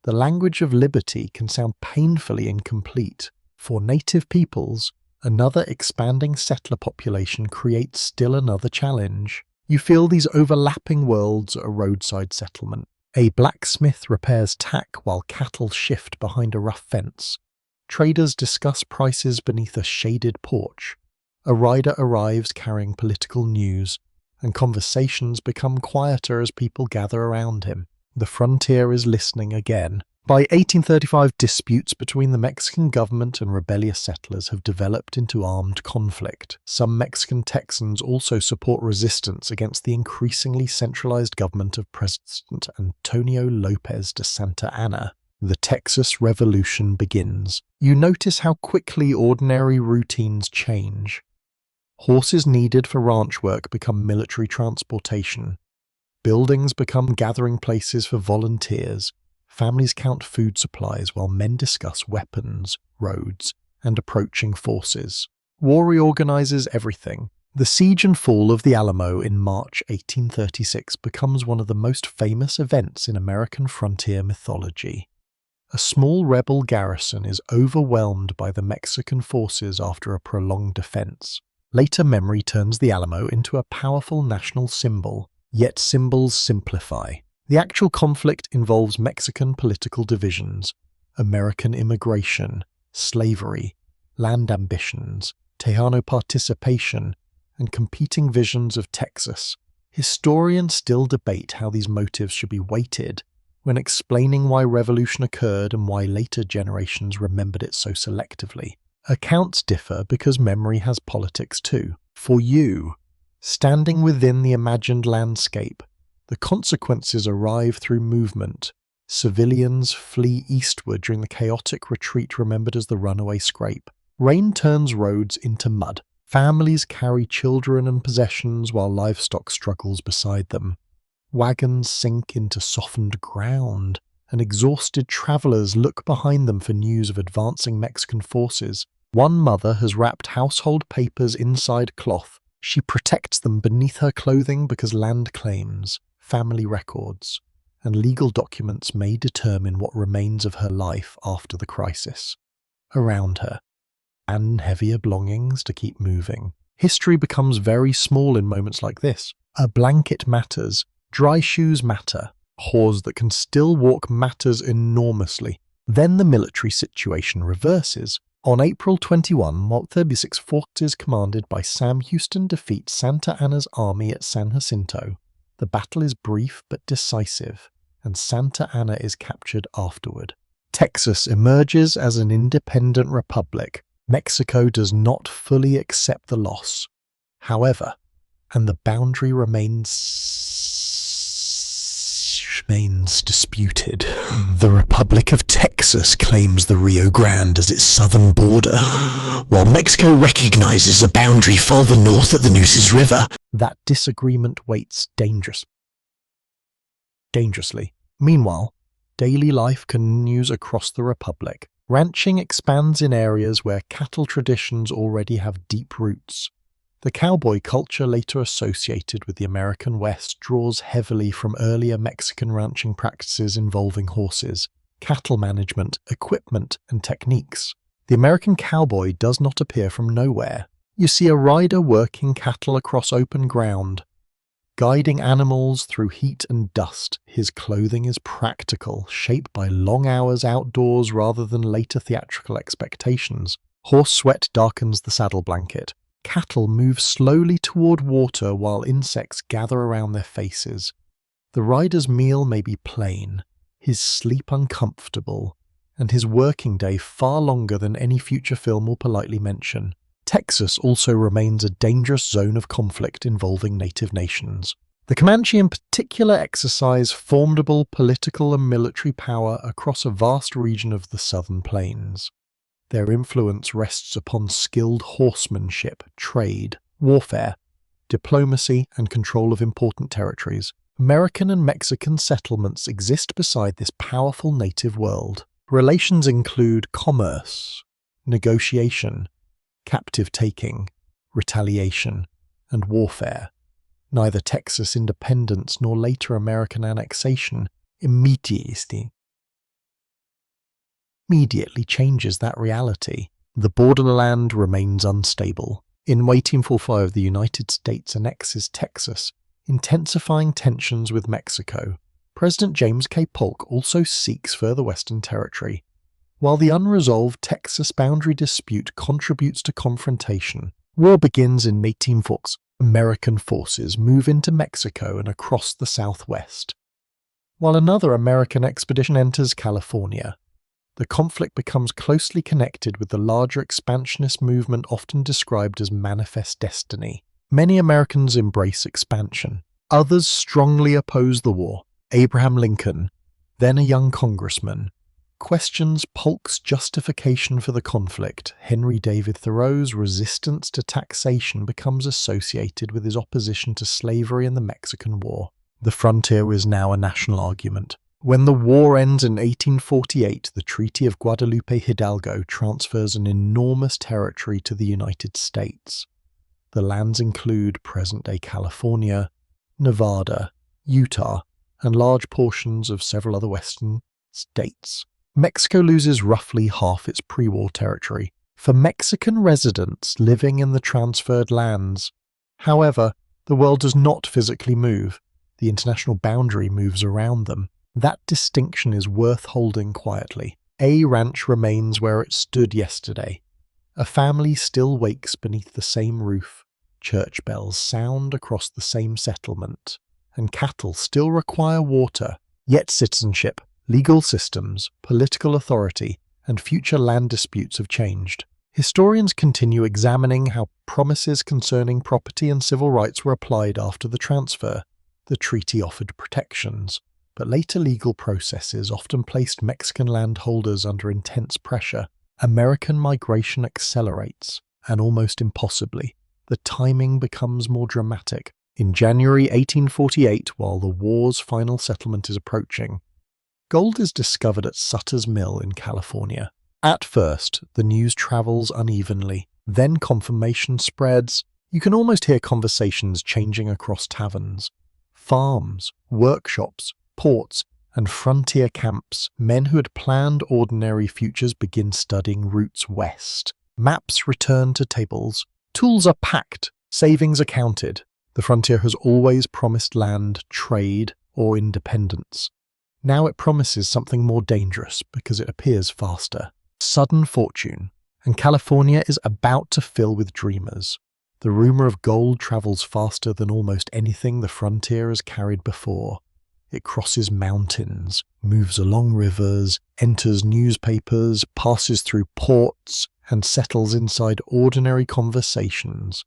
the language of liberty can sound painfully incomplete. For native peoples, another expanding settler population creates still another challenge. You feel these overlapping worlds at a roadside settlement. A blacksmith repairs tack while cattle shift behind a rough fence. Traders discuss prices beneath a shaded porch. A rider arrives carrying political news, and conversations become quieter as people gather around him. The frontier is listening again. By 1835, disputes between the Mexican government and rebellious settlers have developed into armed conflict. Some Mexican Texans also support resistance against the increasingly centralized government of President Antonio Lopez de Santa Anna. The Texas Revolution begins. You notice how quickly ordinary routines change. Horses needed for ranch work become military transportation. Buildings become gathering places for volunteers. Families count food supplies while men discuss weapons, roads, and approaching forces. War reorganizes everything. The siege and fall of the Alamo in March 1836 becomes one of the most famous events in American frontier mythology. A small rebel garrison is overwhelmed by the Mexican forces after a prolonged defense. Later memory turns the Alamo into a powerful national symbol, yet symbols simplify. The actual conflict involves Mexican political divisions, American immigration, slavery, land ambitions, Tejano participation, and competing visions of Texas. Historians still debate how these motives should be weighted when explaining why revolution occurred and why later generations remembered it so selectively. Accounts differ because memory has politics too. For you, standing within the imagined landscape, the consequences arrive through movement. Civilians flee eastward during the chaotic retreat remembered as the runaway scrape. Rain turns roads into mud. Families carry children and possessions while livestock struggles beside them. Wagons sink into softened ground, and exhausted travelers look behind them for news of advancing Mexican forces. One mother has wrapped household papers inside cloth. She protects them beneath her clothing because land claims, family records, and legal documents may determine what remains of her life after the crisis. Around her, and heavier belongings to keep moving. History becomes very small in moments like this. A blanket matters, dry shoes matter, a horse that can still walk matters enormously. Then the military situation reverses. On April 21, while 36 forces commanded by Sam Houston defeat Santa Anna's army at San Jacinto, the battle is brief but decisive, and Santa Anna is captured afterward. Texas emerges as an independent republic. Mexico does not fully accept the loss, however, and the boundary remains disputed. The Republic of Texas claims the Rio Grande as its southern border, while Mexico recognizes a boundary farther north at the Nueces River. That disagreement waits dangerously. Meanwhile, daily life continues across the Republic. Ranching expands in areas where cattle traditions already have deep roots. The cowboy culture later associated with the American West draws heavily from earlier Mexican ranching practices involving horses, cattle management, equipment, and techniques. The American cowboy does not appear from nowhere. You see a rider working cattle across open ground, guiding animals through heat and dust. His clothing is practical, shaped by long hours outdoors rather than later theatrical expectations. Horse sweat darkens the saddle blanket. Cattle move slowly toward water while insects gather around their faces. The rider's meal may be plain, his sleep uncomfortable, and his working day far longer than any future film will politely mention. Texas also remains a dangerous zone of conflict involving native nations. The Comanche in particular exercise formidable political and military power across a vast region of the southern plains. Their influence rests upon skilled horsemanship, trade, warfare, diplomacy, and control of important territories. American and Mexican settlements exist beside this powerful native world. Relations include commerce, negotiation, captive taking, retaliation, and warfare. Neither Texas independence nor later American annexation immediately changes that reality. The borderland remains unstable. In 1845, the United States annexes Texas, Intensifying tensions with Mexico, President James K. Polk also seeks further western territory. While the unresolved Texas boundary dispute contributes to confrontation, war begins in 1840. American forces move into Mexico and across the Southwest. While another American expedition enters California, the conflict becomes closely connected with the larger expansionist movement often described as Manifest Destiny. Many Americans embrace expansion. Others strongly oppose the war. Abraham Lincoln, then a young congressman, questions Polk's justification for the conflict. Henry David Thoreau's resistance to taxation becomes associated with his opposition to slavery in the Mexican War. The frontier is now a national argument. When the war ends in 1848, the Treaty of Guadalupe Hidalgo transfers an enormous territory to the United States. The lands include present-day California, Nevada, Utah, and large portions of several other western states. Mexico loses roughly half its pre-war territory for Mexican residents living in the transferred lands. However, the world does not physically move. The international boundary moves around them. That distinction is worth holding quietly. A ranch remains where it stood yesterday. A family still wakes beneath the same roof. Church bells sound across the same settlement. And cattle still require water. Yet citizenship, legal systems, political authority, and future land disputes have changed. Historians continue examining how promises concerning property and civil rights were applied after the transfer. The treaty offered protections, but later legal processes often placed Mexican landholders under intense pressure. American migration accelerates, and almost impossibly, the timing becomes more dramatic. In January 1848, while the war's final settlement is approaching, gold is discovered at Sutter's Mill in California. At first, the news travels unevenly. Then confirmation spreads. You can almost hear conversations changing across taverns, farms, workshops, ports, and frontier camps. Men who had planned ordinary futures begin studying routes west. Maps return to tables. Tools are packed. Savings are counted. The frontier has always promised land, trade, or independence. Now it promises something more dangerous because it appears faster. Sudden fortune. And California is about to fill with dreamers. The rumor of gold travels faster than almost anything the frontier has carried before. It crosses mountains, moves along rivers, enters newspapers, passes through ports, and settles inside ordinary conversations.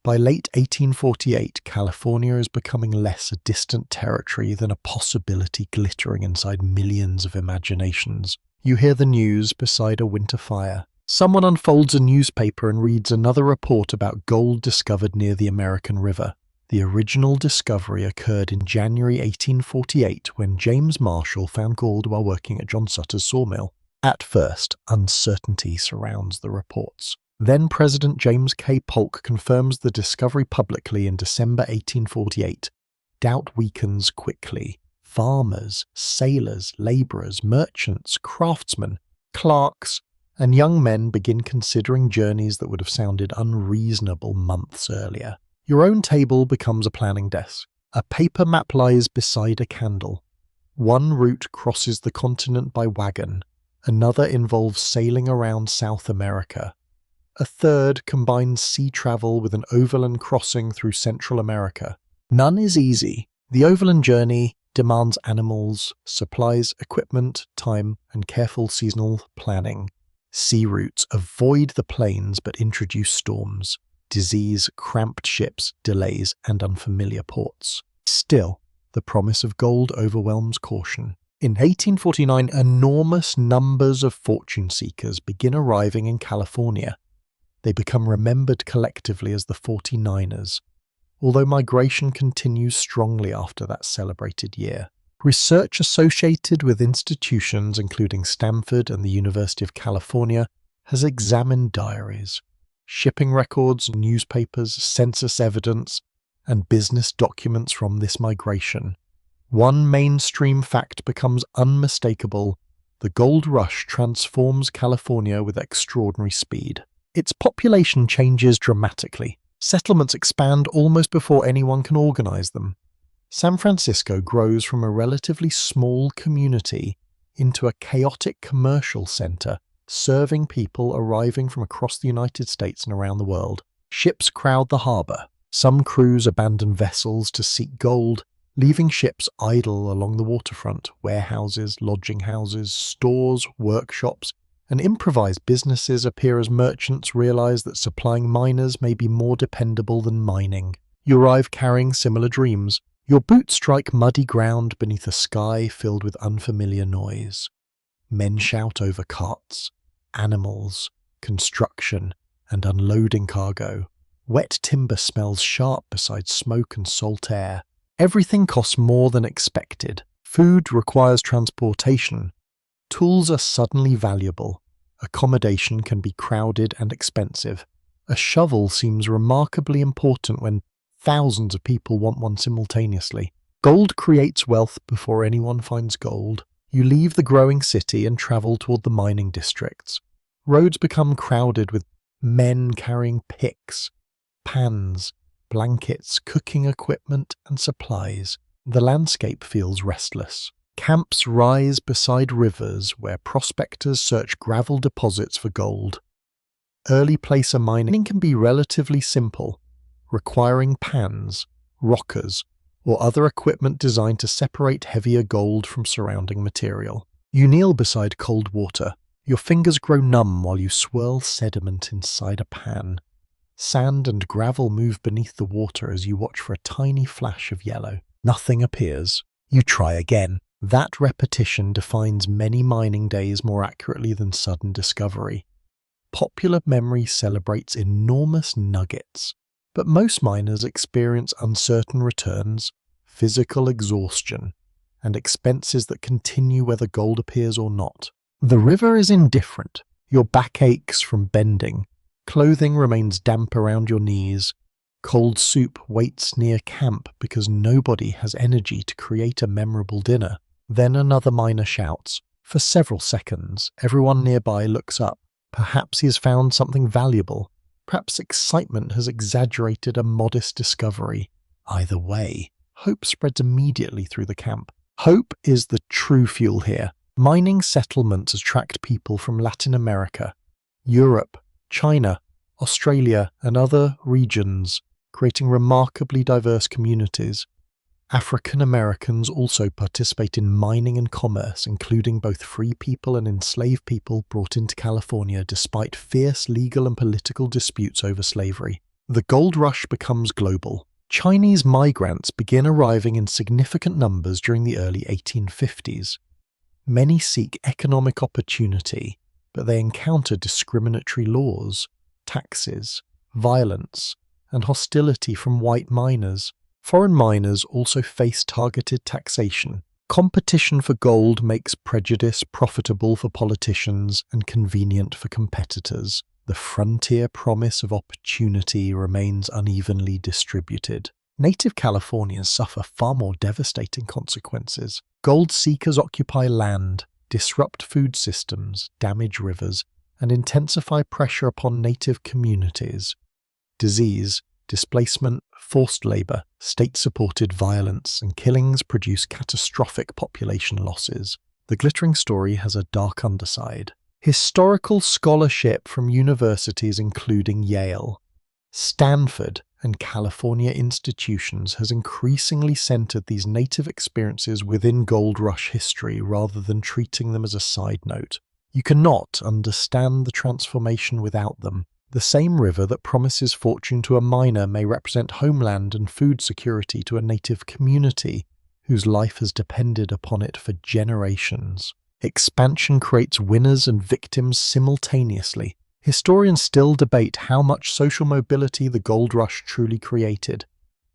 By late 1848, California is becoming less a distant territory than a possibility glittering inside millions of imaginations. You hear the news beside a winter fire. Someone unfolds a newspaper and reads another report about gold discovered near the American River. The original discovery occurred in January 1848 when James Marshall found gold while working at John Sutter's sawmill. At first, uncertainty surrounds the reports. Then President James K. Polk confirms the discovery publicly in December 1848. Doubt weakens quickly. Farmers, sailors, laborers, merchants, craftsmen, clerks, and young men begin considering journeys that would have sounded unreasonable months earlier. Your own table becomes a planning desk. A paper map lies beside a candle. One route crosses the continent by wagon. Another involves sailing around South America. A third combines sea travel with an overland crossing through Central America. None is easy. The overland journey demands animals, supplies, equipment, time, and careful seasonal planning. Sea routes avoid the plains but introduce storms, disease, cramped ships, delays, and unfamiliar ports. Still, the promise of gold overwhelms caution. In 1849, enormous numbers of fortune seekers begin arriving in California. They become remembered collectively as the 49ers, although migration continues strongly after that celebrated year. Research associated with institutions including Stanford and the University of California has examined diaries, shipping records, newspapers, census evidence, and business documents from this migration. One mainstream fact becomes unmistakable: the gold rush transforms California with extraordinary speed. Its population changes dramatically. Settlements expand almost before anyone can organize them. San Francisco grows from a relatively small community into a chaotic commercial center, serving people arriving from across the United States and around the world. Ships crowd the harbor. Some crews abandon vessels to seek gold, leaving ships idle along the waterfront. Warehouses, lodging houses, stores, workshops, and improvised businesses appear as merchants realize that supplying miners may be more dependable than mining. You arrive carrying similar dreams. Your boots strike muddy ground beneath a sky filled with unfamiliar noise. Men shout over carts, animals, construction, and unloading cargo. Wet timber smells sharp beside smoke and salt air. Everything costs more than expected. Food requires transportation. Tools are suddenly valuable. Accommodation can be crowded and expensive. A shovel seems remarkably important when thousands of people want one simultaneously. Gold creates wealth before anyone finds gold. You leave the growing city and travel toward the mining districts. Roads become crowded with men carrying picks, pans, blankets, cooking equipment, and supplies. The landscape feels restless. Camps rise beside rivers where prospectors search gravel deposits for gold. Early placer mining can be relatively simple, requiring pans, rockers, or other equipment designed to separate heavier gold from surrounding material. You kneel beside cold water. Your fingers grow numb while you swirl sediment inside a pan. Sand and gravel move beneath the water as you watch for a tiny flash of yellow. Nothing appears. You try again. That repetition defines many mining days more accurately than sudden discovery. Popular memory celebrates enormous nuggets, but most miners experience uncertain returns, physical exhaustion, and expenses that continue whether gold appears or not. The river is indifferent. Your back aches from bending. Clothing remains damp around your knees. Cold soup waits near camp because nobody has energy to create a memorable dinner. Then another miner shouts. For several seconds, everyone nearby looks up. Perhaps he has found something valuable. Perhaps excitement has exaggerated a modest discovery. Either way, hope spreads immediately through the camp. Hope is the true fuel here. Mining settlements attract people from Latin America, Europe, China, Australia, and other regions, creating remarkably diverse communities. African Americans also participate in mining and commerce, including both free people and enslaved people brought into California despite fierce legal and political disputes over slavery. The gold rush becomes global. Chinese migrants begin arriving in significant numbers during the early 1850s. Many seek economic opportunity, but they encounter discriminatory laws, taxes, violence, and hostility from white miners. Foreign miners also face targeted taxation. Competition for gold makes prejudice profitable for politicians and convenient for competitors. The frontier promise of opportunity remains unevenly distributed. Native Californians suffer far more devastating consequences. Gold seekers occupy land, disrupt food systems, damage rivers, and intensify pressure upon native communities. Disease, displacement, forced labor, state-supported violence, and killings produce catastrophic population losses. The glittering story has a dark underside. Historical scholarship from universities including Yale, Stanford, and California institutions has increasingly centered these native experiences within gold rush history rather than treating them as a side note. You cannot understand the transformation without them. The same river that promises fortune to a miner may represent homeland and food security to a native community whose life has depended upon it for generations. Expansion creates winners and victims simultaneously. Historians still debate how much social mobility the gold rush truly created.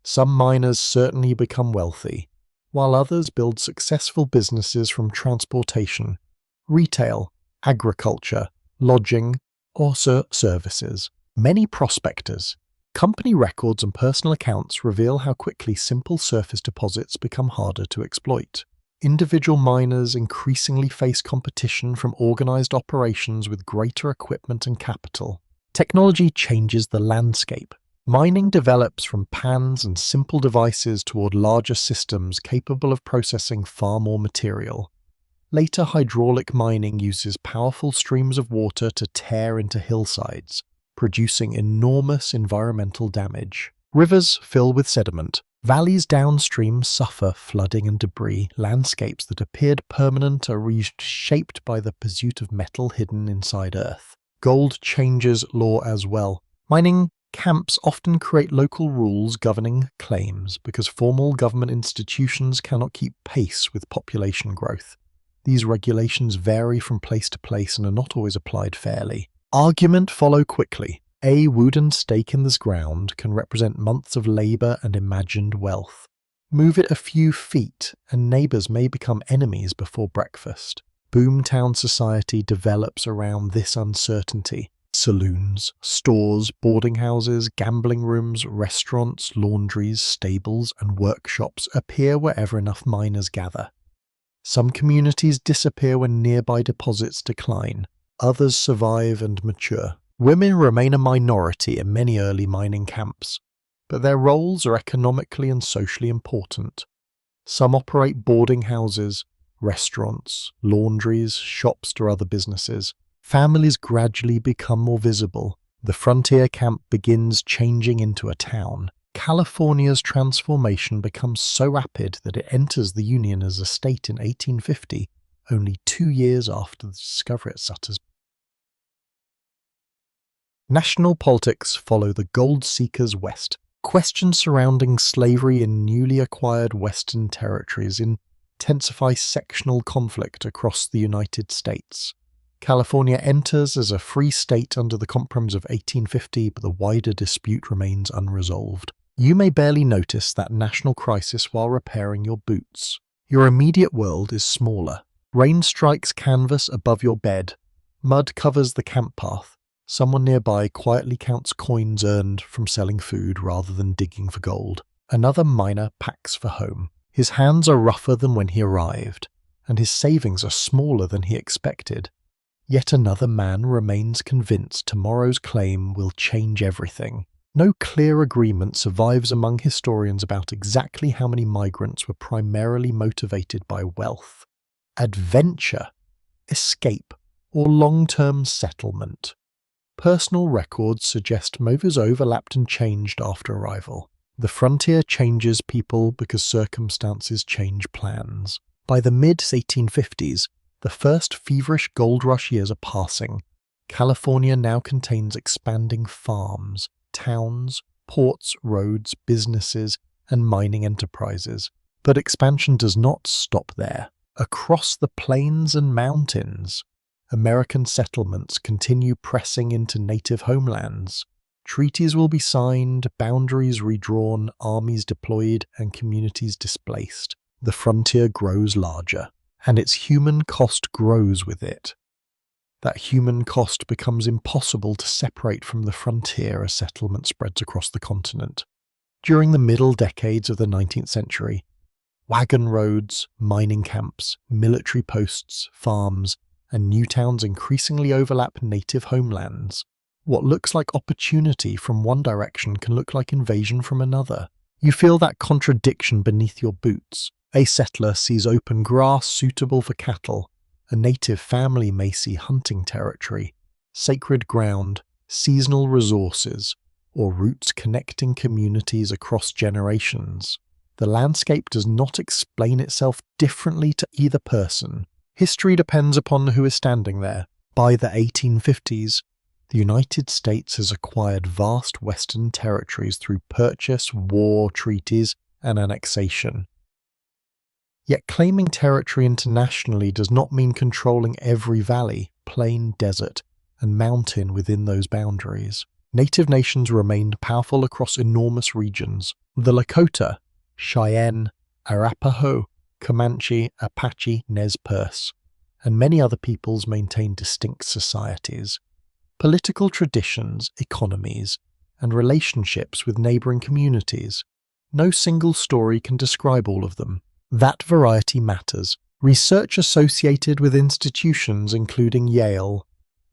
Some miners certainly become wealthy, while others build successful businesses from transportation, retail, agriculture, lodging, or services. Many prospectors, company records and personal accounts reveal how quickly simple surface deposits become harder to exploit. Individual miners increasingly face competition from organized operations with greater equipment and capital. Technology changes the landscape. Mining develops from pans and simple devices toward larger systems capable of processing far more material. Later hydraulic mining uses powerful streams of water to tear into hillsides, producing enormous environmental damage. Rivers fill with sediment. Valleys downstream suffer flooding and debris. Landscapes that appeared permanent are reshaped by the pursuit of metal hidden inside earth. Gold changes law as well. Mining camps often create local rules governing claims because formal government institutions cannot keep pace with population growth. These regulations vary from place to place and are not always applied fairly. Argument follow quickly. A wooden stake in this ground can represent months of labor and imagined wealth. Move it a few feet and neighbors may become enemies before breakfast. Boomtown society develops around this uncertainty. Saloons, stores, boarding houses, gambling rooms, restaurants, laundries, stables, and workshops appear wherever enough miners gather. Some communities disappear when nearby deposits decline. Others survive and mature. Women remain a minority in many early mining camps, but their roles are economically and socially important. Some operate boarding houses, restaurants, laundries, shops or other businesses. Families gradually become more visible. The frontier camp begins changing into a town. California's transformation becomes so rapid that it enters the Union as a state in 1850, only 2 years after the discovery at Sutter's. National politics follow the gold seekers west. Questions surrounding slavery in newly acquired western territories intensify sectional conflict across the United States. California enters as a free state under the Compromise of 1850, but the wider dispute remains unresolved. You may barely notice that national crisis while repairing your boots. Your immediate world is smaller. Rain strikes canvas above your bed. Mud covers the camp path. Someone nearby quietly counts coins earned from selling food rather than digging for gold. Another miner packs for home. His hands are rougher than when he arrived, and his savings are smaller than he expected. Yet another man remains convinced tomorrow's claim will change everything. No clear agreement survives among historians about exactly how many migrants were primarily motivated by wealth, adventure, escape, or long-term settlement. Personal records suggest motives overlapped and changed after arrival. The frontier changes people because circumstances change plans. By the mid-1850s, the first feverish gold rush years are passing. California now contains expanding farms, towns, ports, roads, businesses, and mining enterprises. But expansion does not stop there. Across the plains and mountains, American settlements continue pressing into native homelands. Treaties will be signed, boundaries redrawn, armies deployed, and communities displaced. The frontier grows larger, and its human cost grows with it. That human cost becomes impossible to separate from the frontier as settlement spreads across the continent. During the middle decades of the 19th century, wagon roads, mining camps, military posts, farms, and new towns increasingly overlap native homelands. What looks like opportunity from one direction can look like invasion from another. You feel that contradiction beneath your boots. A settler sees open grass suitable for cattle. A native family may see hunting territory, sacred ground, seasonal resources, or routes connecting communities across generations. The landscape does not explain itself differently to either person. History depends upon who is standing there. By the 1850s, the United States has acquired vast western territories through purchase, war, treaties, and annexation. Yet claiming territory internationally does not mean controlling every valley, plain, desert, and mountain within those boundaries. Native nations remained powerful across enormous regions. The Lakota, Cheyenne, Arapaho, Comanche, Apache, Nez Perce, and many other peoples maintained distinct societies, political traditions, economies, and relationships with neighboring communities. No single story can describe all of them. That variety matters. Research associated with institutions including Yale,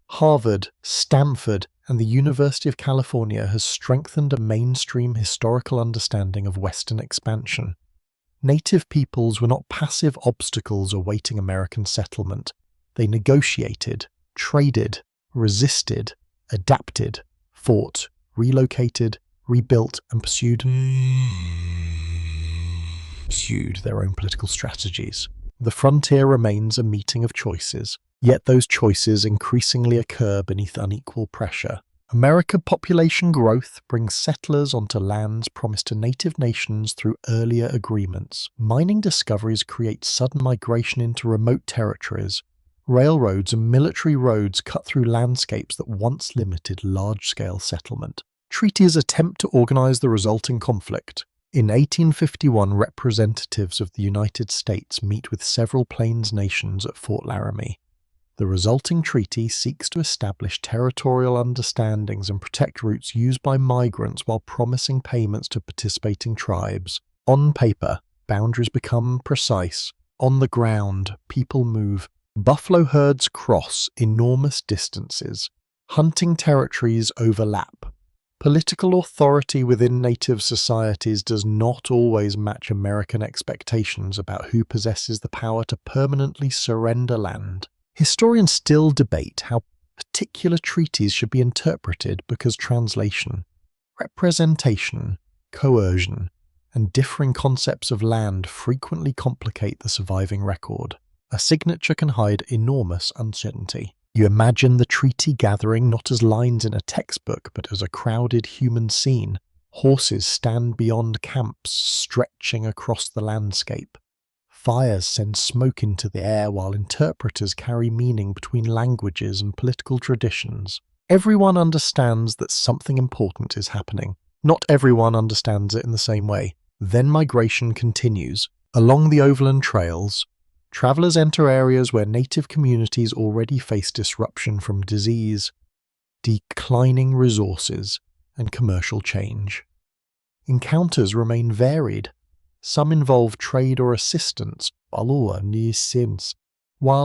Harvard, Stanford, and the University of California has strengthened a mainstream historical understanding of Western expansion. Native peoples were not passive obstacles awaiting American settlement. They negotiated, traded, resisted, adapted, fought, relocated, rebuilt, and pursued their own political strategies. The frontier remains a meeting of choices, yet those choices increasingly occur beneath unequal pressure. American population growth brings settlers onto lands promised to native nations through earlier agreements. Mining discoveries create sudden migration into remote territories. Railroads and military roads cut through landscapes that once limited large-scale settlement. Treaties attempt to organize the resulting conflict. In 1851, representatives of the United States meet with several Plains nations at Fort Laramie. The resulting treaty seeks to establish territorial understandings and protect routes used by migrants while promising payments to participating tribes. On paper, boundaries become precise. On the ground, people move. Buffalo herds cross enormous distances. Hunting territories overlap. Political authority within native societies does not always match American expectations about who possesses the power to permanently surrender land. Historians still debate how particular treaties should be interpreted because translation, representation, coercion, and differing concepts of land frequently complicate the surviving record. A signature can hide enormous uncertainty. You imagine the treaty gathering not as lines in a textbook, but as a crowded human scene. Horses stand beyond camps, stretching across the landscape. Fires send smoke into the air while interpreters carry meaning between languages and political traditions. Everyone understands that something important is happening. Not everyone understands it in the same way. Then migration continues. Along the overland trails, travelers enter areas where native communities already face disruption from disease, declining resources, and commercial change. Encounters remain varied. Some involve trade or assistance, while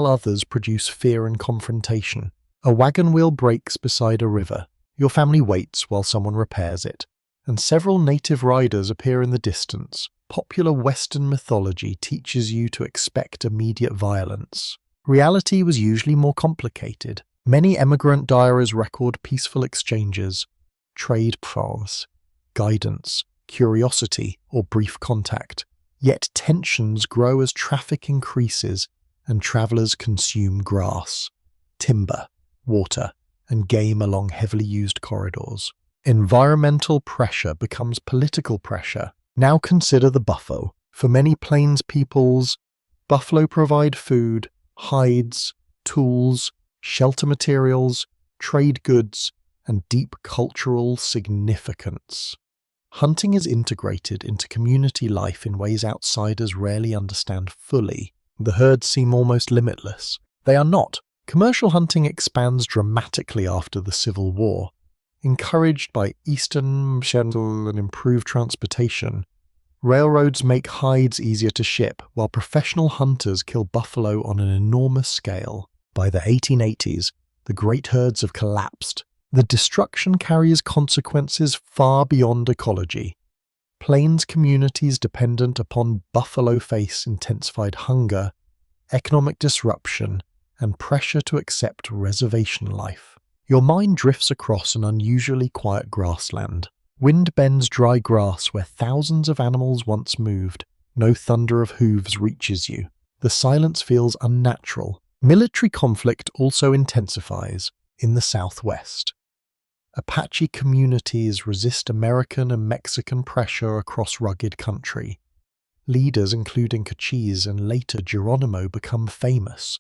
others produce fear and confrontation. A wagon wheel breaks beside a river. Your family waits while someone repairs it, and several native riders appear in the distance. Popular Western mythology teaches you to expect immediate violence. Reality was usually more complicated. Many emigrant diaries record peaceful exchanges, trade paths, guidance, curiosity, or brief contact. Yet tensions grow as traffic increases and travelers consume grass, timber, water, and game along heavily used corridors. Environmental pressure becomes political pressure. Now consider the buffalo. For many Plains peoples, buffalo provide food, hides, tools, shelter materials, trade goods, and deep cultural significance. Hunting is integrated into community life in ways outsiders rarely understand fully. The herds seem almost limitless. They are not. Commercial hunting expands dramatically after the Civil War. Encouraged by Eastern and improved transportation, railroads make hides easier to ship, while professional hunters kill buffalo on an enormous scale. By the 1880s, the great herds have collapsed. The destruction carries consequences far beyond ecology. Plains communities dependent upon buffalo face intensified hunger, economic disruption, and pressure to accept reservation life. Your mind drifts across an unusually quiet grassland. Wind bends dry grass where thousands of animals once moved. No thunder of hooves reaches you. The silence feels unnatural. Military conflict also intensifies in the Southwest. Apache communities resist American and Mexican pressure across rugged country. Leaders including Cochise and later Geronimo become famous,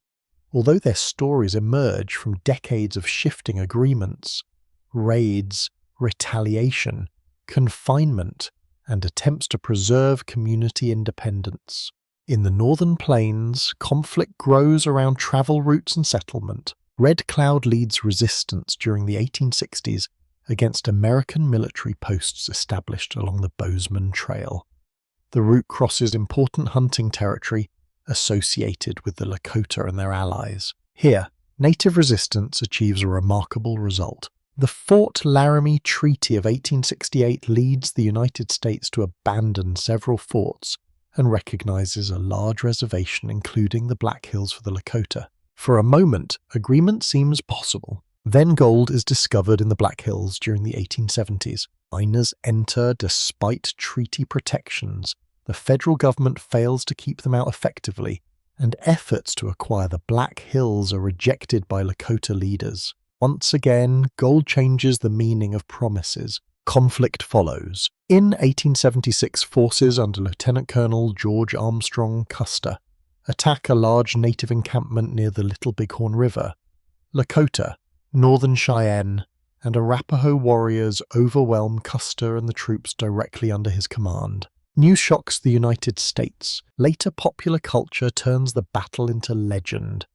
although their stories emerge from decades of shifting agreements, raids, retaliation, confinement, and attempts to preserve community independence. In the northern plains, conflict grows around travel routes and settlement. Red Cloud leads resistance during the 1860s against American military posts established along the Bozeman Trail. The route crosses important hunting territory associated with the Lakota and their allies. Here, native resistance achieves a remarkable result. The Fort Laramie Treaty of 1868 leads the United States to abandon several forts and recognizes a large reservation, including the Black Hills for the Lakota. For a moment, agreement seems possible. Then gold is discovered in the Black Hills during the 1870s. Miners enter despite treaty protections. The federal government fails to keep them out effectively, and efforts to acquire the Black Hills are rejected by Lakota leaders. Once again, gold changes the meaning of promises. Conflict follows. In 1876, forces under Lieutenant Colonel George Armstrong Custer attack a large native encampment near the Little Bighorn River. Lakota, Northern Cheyenne, and Arapaho warriors overwhelm Custer and the troops directly under his command. News shocks the United States. Later popular culture turns the battle into legend,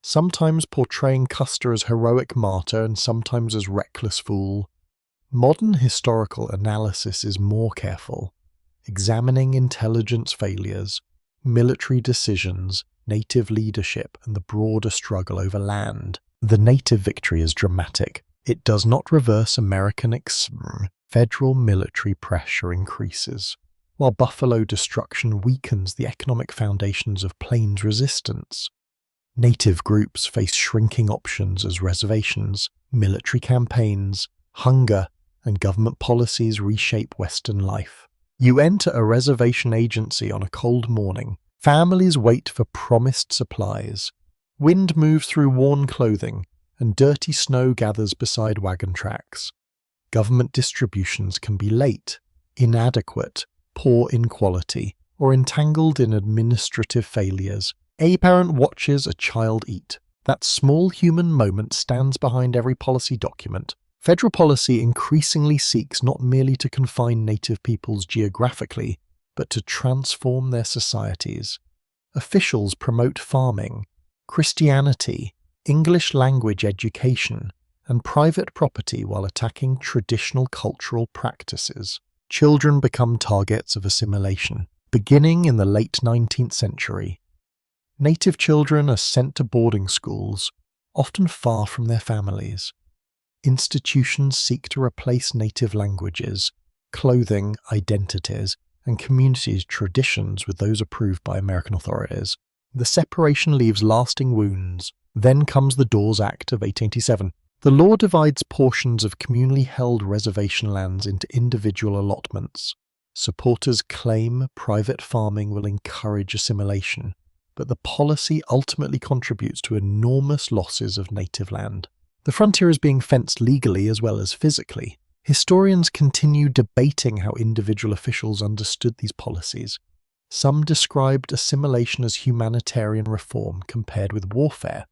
sometimes portraying Custer as heroic martyr and sometimes as reckless fool. Modern historical analysis is more careful, examining intelligence failures, military decisions, native leadership, and the broader struggle over land. The native victory is dramatic. It does not reverse American federal military pressure increases, while buffalo destruction weakens the economic foundations of plains resistance. Native groups face shrinking options as reservations, military campaigns, hunger, and government policies reshape Western life. You enter a reservation agency on a cold morning. Families wait for promised supplies. Wind moves through worn clothing, and dirty snow gathers beside wagon tracks. Government distributions can be late, inadequate, poor in quality, or entangled in administrative failures. A parent watches a child eat. That small human moment stands behind every policy document. Federal policy increasingly seeks not merely to confine native peoples geographically, but to transform their societies. Officials promote farming, Christianity, English language education, and private property while attacking traditional cultural practices. Children become targets of assimilation. Beginning in the late 19th century, native children are sent to boarding schools, often far from their families. Institutions seek to replace native languages, clothing, identities, and communities' traditions with those approved by American authorities. The separation leaves lasting wounds. Then comes the Dawes Act of 1887. The law divides portions of communally held reservation lands into individual allotments. Supporters claim private farming will encourage assimilation, but the policy ultimately contributes to enormous losses of native land. The frontier is being fenced legally as well as physically. Historians continue debating how individual officials understood these policies. Some described assimilation as humanitarian reform compared with warfare,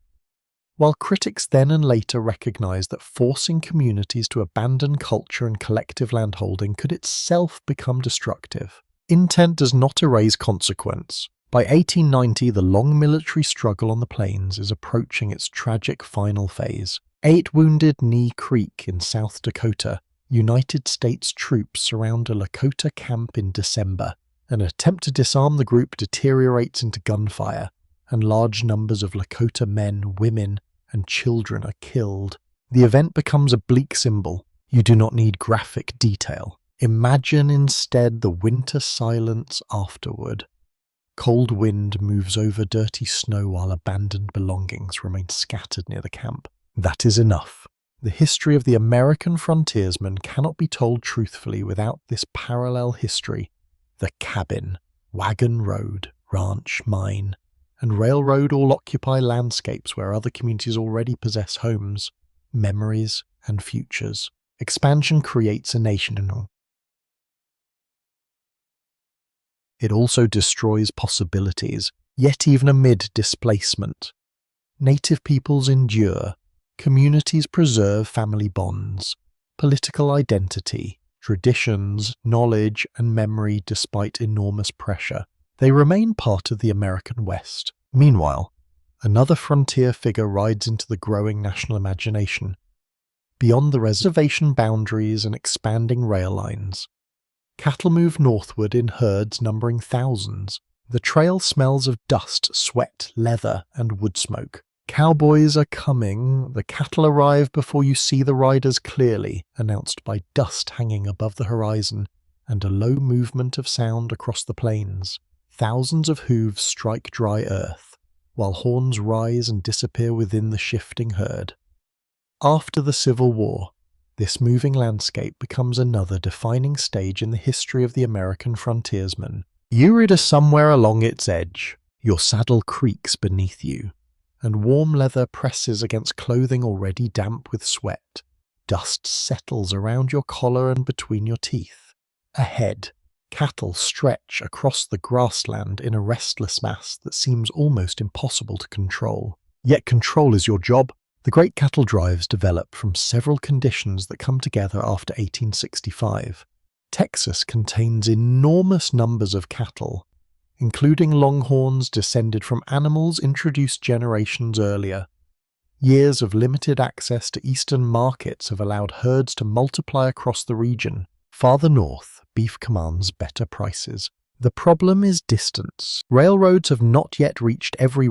while critics then and later recognized that forcing communities to abandon culture and collective landholding could itself become destructive. Intent does not erase consequence. By 1890, the long military struggle on the plains is approaching its tragic final phase. 8 wounded Knee Creek in South Dakota, United States troops surround a Lakota camp in December. An attempt to disarm the group deteriorates into gunfire, and large numbers of Lakota men, women, and children are killed. The event becomes a bleak symbol. You do not need graphic detail. Imagine instead the winter silence afterward. Cold wind moves over dirty snow while abandoned belongings remain scattered near the camp. That is enough. The history of the American frontiersman cannot be told truthfully without this parallel history. The cabin, wagon road, ranch, mine, and railroad all occupy landscapes where other communities already possess homes, memories, and futures. Expansion creates a nation. It also destroys possibilities, yet even amid displacement. Native peoples endure, communities preserve family bonds, political identity, traditions, knowledge, and memory despite enormous pressure. They remain part of the American West. Meanwhile, another frontier figure rides into the growing national imagination. Beyond the reservation boundaries and expanding rail lines, cattle move northward in herds numbering thousands. The trail smells of dust, sweat, leather, and wood smoke. Cowboys are coming. The cattle arrive before you see the riders clearly, announced by dust hanging above the horizon and a low movement of sound across the plains. Thousands of hooves strike dry earth, while horns rise and disappear within the shifting herd. After the Civil War, this moving landscape becomes another defining stage in the history of the American frontiersman. You ride somewhere along its edge. Your saddle creaks beneath you, and warm leather presses against clothing already damp with sweat. Dust settles around your collar and between your teeth. Ahead, cattle stretch across the grassland in a restless mass that seems almost impossible to control. Yet control is your job. The great cattle drives develop from several conditions that come together after 1865. Texas contains enormous numbers of cattle, including longhorns descended from animals introduced generations earlier. Years of limited access to eastern markets have allowed herds to multiply across the region. Farther north, beef commands better prices. The problem is distance. Railroads have not yet reached every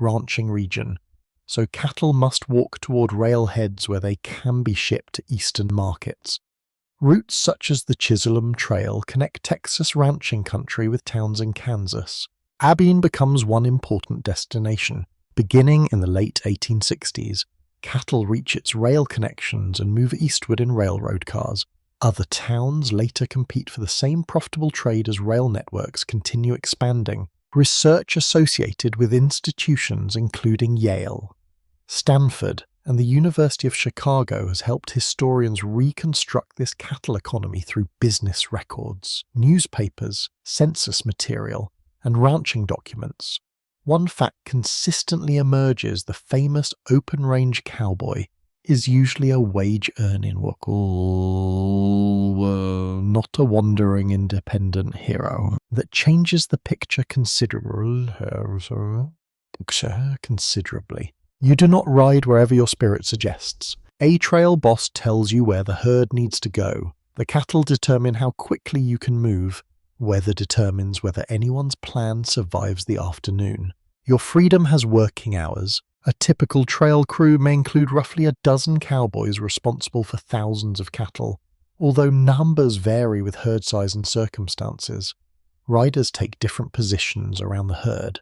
ranching region, so cattle must walk toward railheads where they can be shipped to eastern markets. Routes such as the Chisholm Trail connect Texas ranching country with towns in Kansas. Abilene becomes one important destination. Beginning in the late 1860s, cattle reach its rail connections and move eastward in railroad cars. Other towns later compete for the same profitable trade as rail networks continue expanding. Research associated with institutions including Yale, Stanford, and the University of Chicago has helped historians reconstruct this cattle economy through business records, newspapers, census material, and ranching documents. One fact consistently emerges: the famous open-range cowboy is usually a wage-earning worker, not a wandering independent hero. That changes the picture considerably. You do not ride wherever your spirit suggests. A trail boss tells you where the herd needs to go. The cattle determine how quickly you can move. Weather determines whether anyone's plan survives the afternoon. Your freedom has working hours. A typical trail crew may include roughly a dozen cowboys responsible for thousands of cattle. Although numbers vary with herd size and circumstances, riders take different positions around the herd,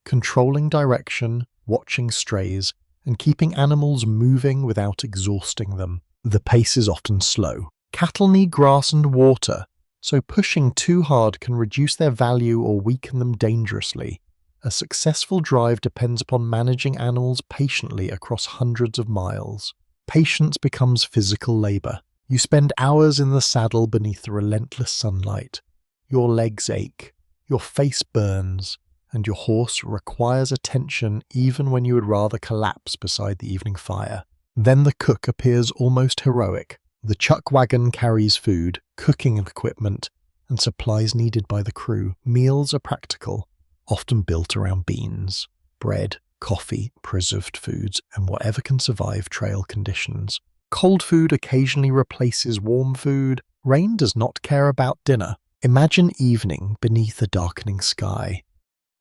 controlling direction, watching strays, and keeping animals moving without exhausting them. The pace is often slow. Cattle need grass and water, so pushing too hard can reduce their value or weaken them dangerously. A successful drive depends upon managing animals patiently across hundreds of miles. Patience becomes physical labor. You spend hours in the saddle beneath the relentless sunlight. Your legs ache, your face burns, and your horse requires attention even when you would rather collapse beside the evening fire. Then the cook appears almost heroic. The chuck wagon carries food, cooking equipment, and supplies needed by the crew. Meals are practical, often built around beans, bread, coffee, preserved foods, and whatever can survive trail conditions. Cold food occasionally replaces warm food. Rain does not care about dinner. Imagine evening beneath a darkening sky.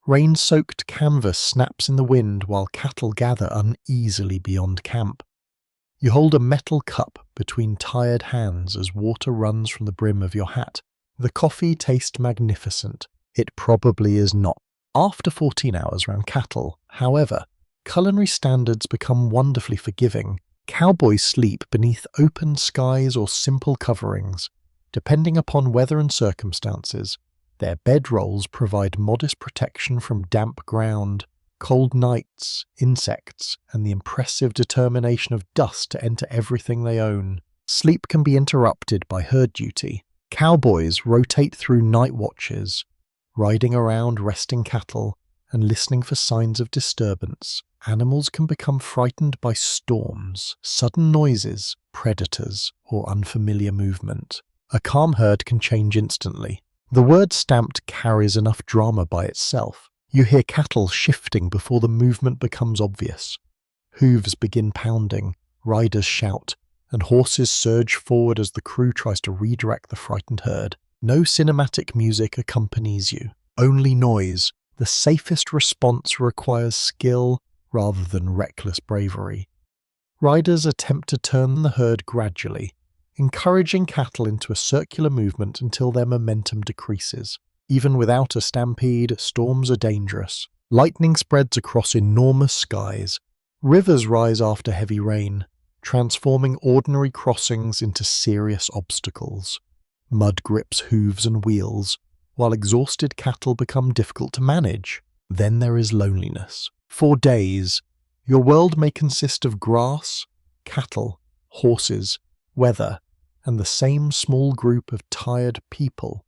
Rain-soaked canvas snaps in the wind while cattle gather uneasily beyond camp. You hold a metal cup between tired hands as water runs from the brim of your hat. The coffee tastes magnificent. It probably is not. After 14 hours round cattle, however, culinary standards become wonderfully forgiving. Cowboys sleep beneath open skies or simple coverings. Depending upon weather and circumstances, their bedrolls provide modest protection from damp ground, cold nights, insects, and the impressive determination of dust to enter everything they own. Sleep can be interrupted by herd duty. Cowboys rotate through night watches, riding around resting cattle and listening for signs of disturbance. Animals can become frightened by storms, sudden noises, predators, or unfamiliar movement. A calm herd can change instantly. The word stamped carries enough drama by itself. You hear cattle shifting before the movement becomes obvious. Hooves begin pounding, riders shout, and horses surge forward as the crew tries to redirect the frightened herd. No cinematic music accompanies you, only noise. The safest response requires skill, rather than reckless bravery. Riders attempt to turn the herd gradually, encouraging cattle into a circular movement until their momentum decreases. Even without a stampede, storms are dangerous. Lightning spreads across enormous skies. Rivers rise after heavy rain, transforming ordinary crossings into serious obstacles. Mud grips hooves and wheels, while exhausted cattle become difficult to manage. Then there is loneliness. For days, your world may consist of grass, cattle, horses, weather, and the same small group of tired people.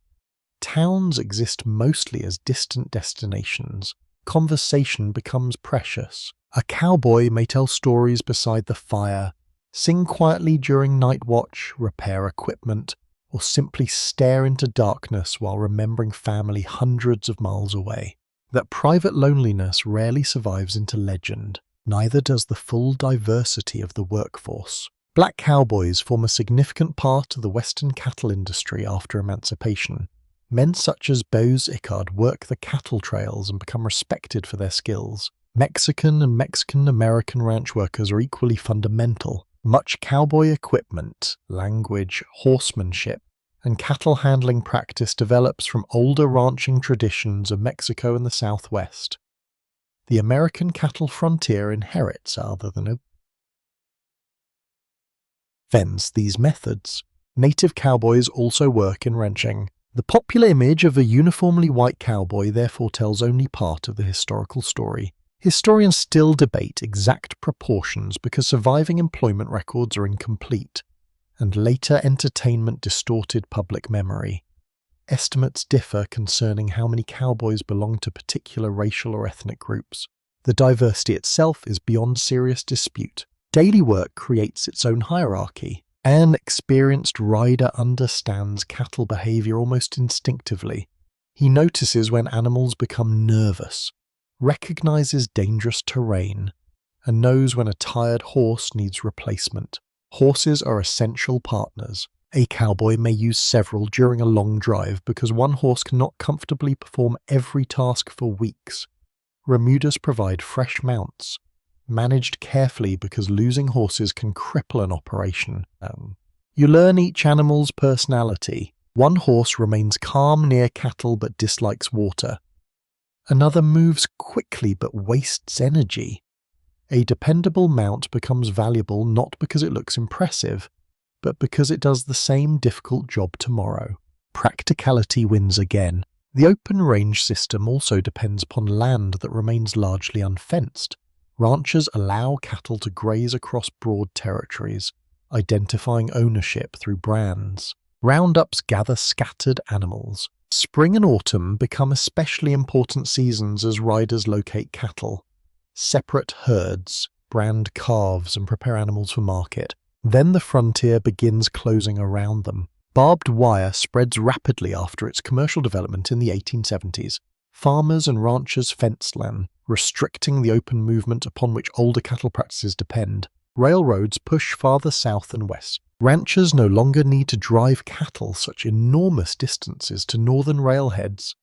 Towns exist mostly as distant destinations. Conversation becomes precious. A cowboy may tell stories beside the fire, sing quietly during night watch, repair equipment, or simply stare into darkness while remembering family hundreds of miles away. That private loneliness rarely survives into legend. Neither does the full diversity of the workforce. Black cowboys form a significant part of the Western cattle industry after emancipation. Men such as Boaz Ickard work the cattle trails and become respected for their skills. Mexican and Mexican-American ranch workers are equally fundamental. Much cowboy equipment, language, horsemanship, and cattle handling practice develops from older ranching traditions of Mexico and the Southwest. The American cattle frontier inherits rather than invents these methods. Native cowboys also work in ranching. The popular image of a uniformly white cowboy therefore tells only part of the historical story. Historians still debate exact proportions because surviving employment records are incomplete, and later entertainment distorted public memory. Estimates differ concerning how many cowboys belong to particular racial or ethnic groups. The diversity itself is beyond serious dispute. Daily work creates its own hierarchy. An experienced rider understands cattle behavior almost instinctively. He notices when animals become nervous, recognizes dangerous terrain, and knows when a tired horse needs replacement. Horses are essential partners. A cowboy may use several during a long drive because one horse cannot comfortably perform every task for weeks. Remudas provide fresh mounts, managed carefully because losing horses can cripple an operation. You learn each animal's personality. One horse remains calm near cattle but dislikes water. Another moves quickly but wastes energy. A dependable mount becomes valuable not because it looks impressive, but because it does the same difficult job tomorrow. Practicality wins again. The open range system also depends upon land that remains largely unfenced. Ranchers allow cattle to graze across broad territories, identifying ownership through brands. Roundups gather scattered animals. Spring and autumn become especially important seasons as riders locate cattle. Separate herds, brand calves and prepare animals for market. Then the frontier begins closing around them. Barbed wire spreads rapidly after its commercial development in the 1870s. Farmers and ranchers fence land, restricting the open movement upon which older cattle practices depend. Railroads push farther south and west. Ranchers no longer need to drive cattle such enormous distances to northern railheads.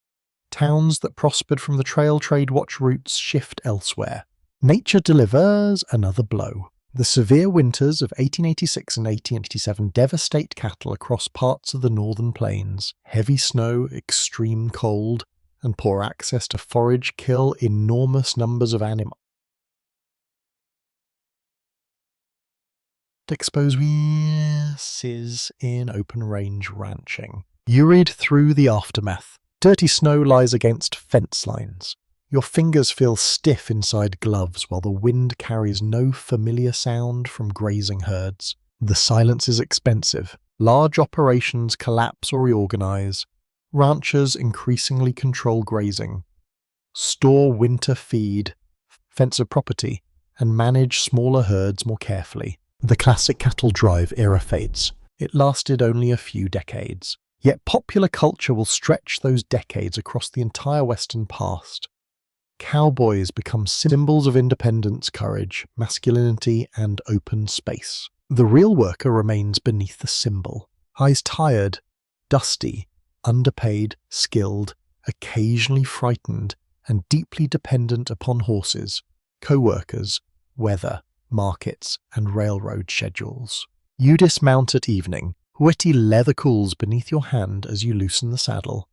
Towns that prospered from the trail trade watch routes shift elsewhere. Nature delivers another blow. The severe winters of 1886 and 1887 devastate cattle across parts of the northern plains. Heavy snow, extreme cold, and poor access to forage kill enormous numbers of animals. Expose weaknesses in open-range ranching. You read through the aftermath. Dirty snow lies against fence lines. Your fingers feel stiff inside gloves while the wind carries no familiar sound from grazing herds. The silence is expensive. Large operations collapse or reorganize. Ranchers increasingly control grazing, store winter feed, fence a property, and manage smaller herds more carefully. The classic cattle drive era fades. It lasted only a few decades. Yet popular culture will stretch those decades across the entire Western past. Cowboys become symbols of independence, courage, masculinity, and open space. The real worker remains beneath the symbol. Eyes tired, dusty, underpaid, skilled, occasionally frightened, and deeply dependent upon horses. co-workers, weather, markets, and railroad schedules. You dismount at evening. Wetty leather cools beneath your hand as you loosen the saddle.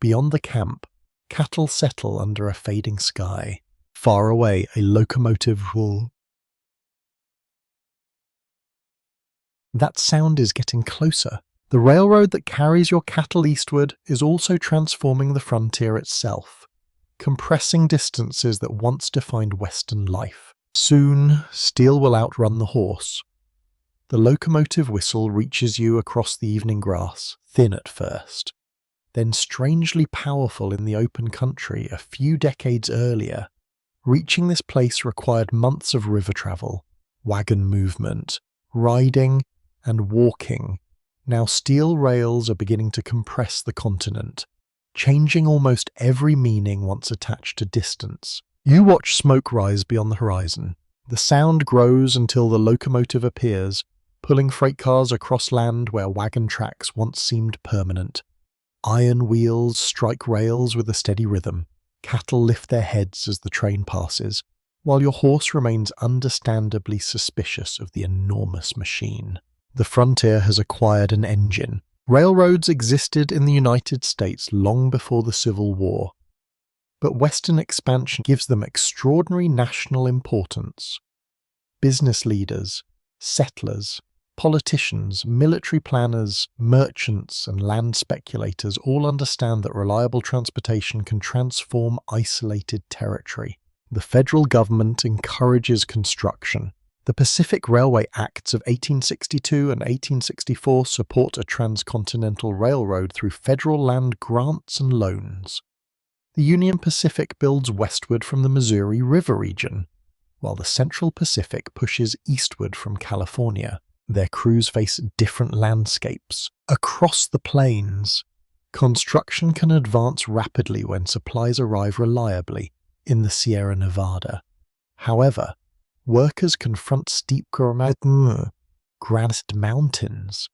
Beyond the camp, cattle settle under a fading sky. Far away, a locomotive roars. That sound is getting closer. The railroad that carries your cattle eastward is also transforming the frontier itself, compressing distances that once defined Western life. Soon, steel will outrun the horse. The locomotive whistle reaches you across the evening grass, thin at first, then strangely powerful in the open country a few decades earlier. Reaching this place required months of river travel, wagon movement, riding, and walking. Now steel rails are beginning to compress the continent, changing almost every meaning once attached to distance. You watch smoke rise beyond the horizon. The sound grows until the locomotive appears, pulling freight cars across land where wagon tracks once seemed permanent. Iron wheels strike rails with a steady rhythm. Cattle lift their heads as the train passes, while your horse remains understandably suspicious of the enormous machine. The frontier has acquired an engine. Railroads existed in the United States long before the Civil War, but Western expansion gives them extraordinary national importance. Business leaders, settlers, politicians, military planners, merchants, and land speculators all understand that reliable transportation can transform isolated territory. The federal government encourages construction. The Pacific Railway Acts of 1862 and 1864 support a transcontinental railroad through federal land grants and loans. The Union Pacific builds westward from the Missouri River region, while the Central Pacific pushes eastward from California. Their crews face different landscapes. Across the plains, construction can advance rapidly when supplies arrive reliably in the Sierra Nevada. However, workers confront steep granite mountains,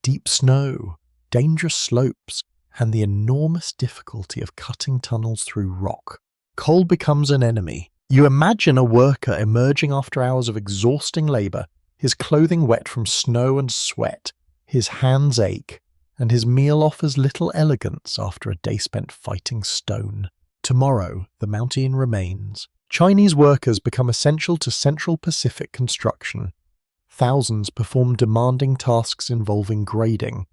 deep snow, dangerous slopes, and the enormous difficulty of cutting tunnels through rock. Cold becomes an enemy. You imagine a worker emerging after hours of exhausting labor, his clothing wet from snow and sweat, his hands ache, and his meal offers little elegance after a day spent fighting stone. Tomorrow, the mountain remains. Chinese workers become essential to Central Pacific construction. Thousands perform demanding tasks involving grading,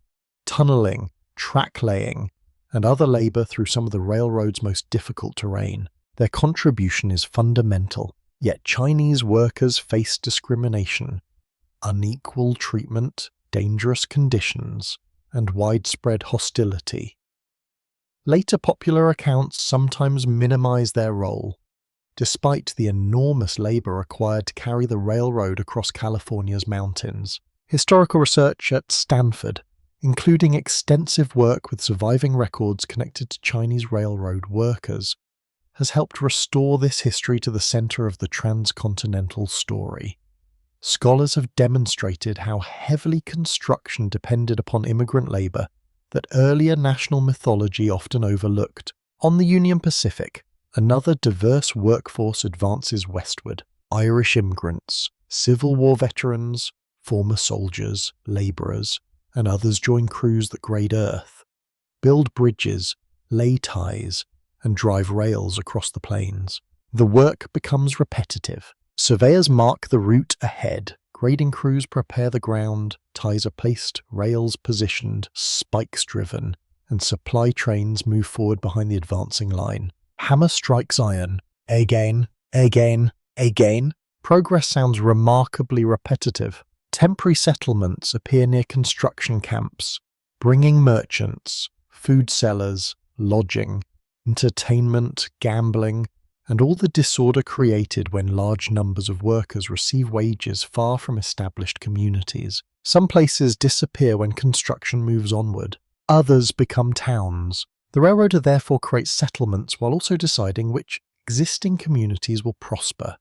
tunneling, track laying, and other labor through some of the railroad's most difficult terrain. Their contribution is fundamental, yet Chinese workers face discrimination, unequal treatment, dangerous conditions, and widespread hostility. Later popular accounts sometimes minimize their role, despite the enormous labor required to carry the railroad across California's mountains. Historical research at Stanford, including extensive work with surviving records connected to Chinese railroad workers, has helped restore this history to the center of the transcontinental story. Scholars have demonstrated how heavily construction depended upon immigrant labor that earlier national mythology often overlooked. On the Union Pacific, another diverse workforce advances westward. Irish immigrants, Civil War veterans, former soldiers, laborers, and others join crews that grade earth, build bridges, lay ties, and drive rails across the plains. The work becomes repetitive. Surveyors mark the route ahead, grading crews prepare the ground, ties are placed, rails positioned, spikes driven, and supply trains move forward behind the advancing line. Hammer strikes iron. Again, again, again. Progress sounds remarkably repetitive. Temporary settlements appear near construction camps, bringing merchants, food sellers, lodging, entertainment, gambling, and all the disorder created when large numbers of workers receive wages far from established communities. Some places disappear when construction moves onward. Others become towns. The railroader therefore creates settlements while also deciding which existing communities will prosper.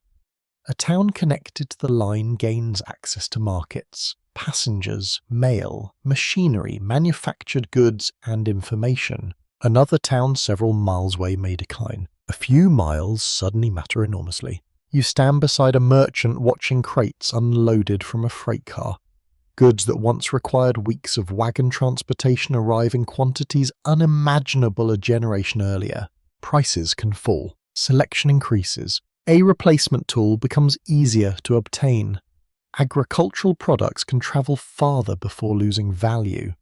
A town connected to the line gains access to markets, passengers, mail, machinery, manufactured goods, and information. Another town several miles away may decline. A few miles suddenly matter enormously. You stand beside a merchant watching crates unloaded from a freight car. Goods that once required weeks of wagon transportation arrive in quantities unimaginable a generation earlier. Prices can fall. Selection increases. A replacement tool becomes easier to obtain. Agricultural products can travel farther before losing value.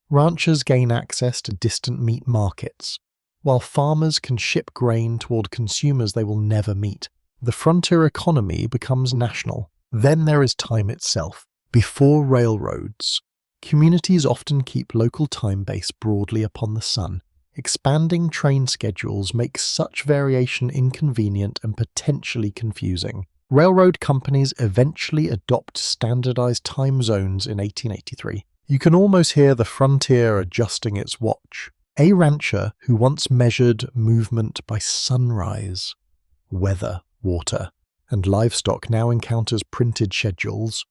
Ranchers gain access to distant meat markets, while farmers can ship grain toward consumers they will never meet. The frontier economy becomes national. Then there is time itself. Before railroads, communities often keep local time based broadly upon the sun. Expanding train schedules make such variation inconvenient and potentially confusing. Railroad companies eventually adopt standardized time zones in 1883. You can almost hear the frontier adjusting its watch. A rancher who once measured movement by sunrise, weather, water, and livestock now encounters printed schedules.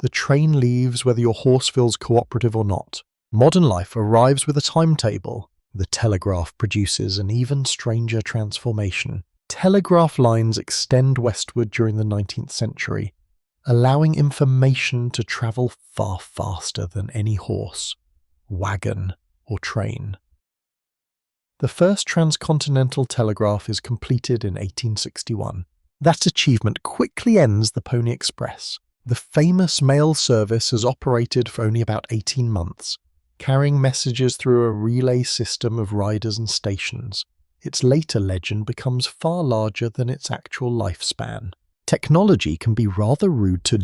The train leaves whether your horse feels cooperative or not. Modern life arrives with a timetable. The telegraph produces an even stranger transformation. Telegraph lines extend westward during the 19th century, allowing information to travel far faster than any horse, wagon, or train. The first transcontinental telegraph is completed in 1861. That achievement quickly ends the Pony Express. The famous mail service has operated for only about 18 months, carrying messages through a relay system of riders and stations. Its later legend becomes far larger than its actual lifespan. Technology can be rather rude to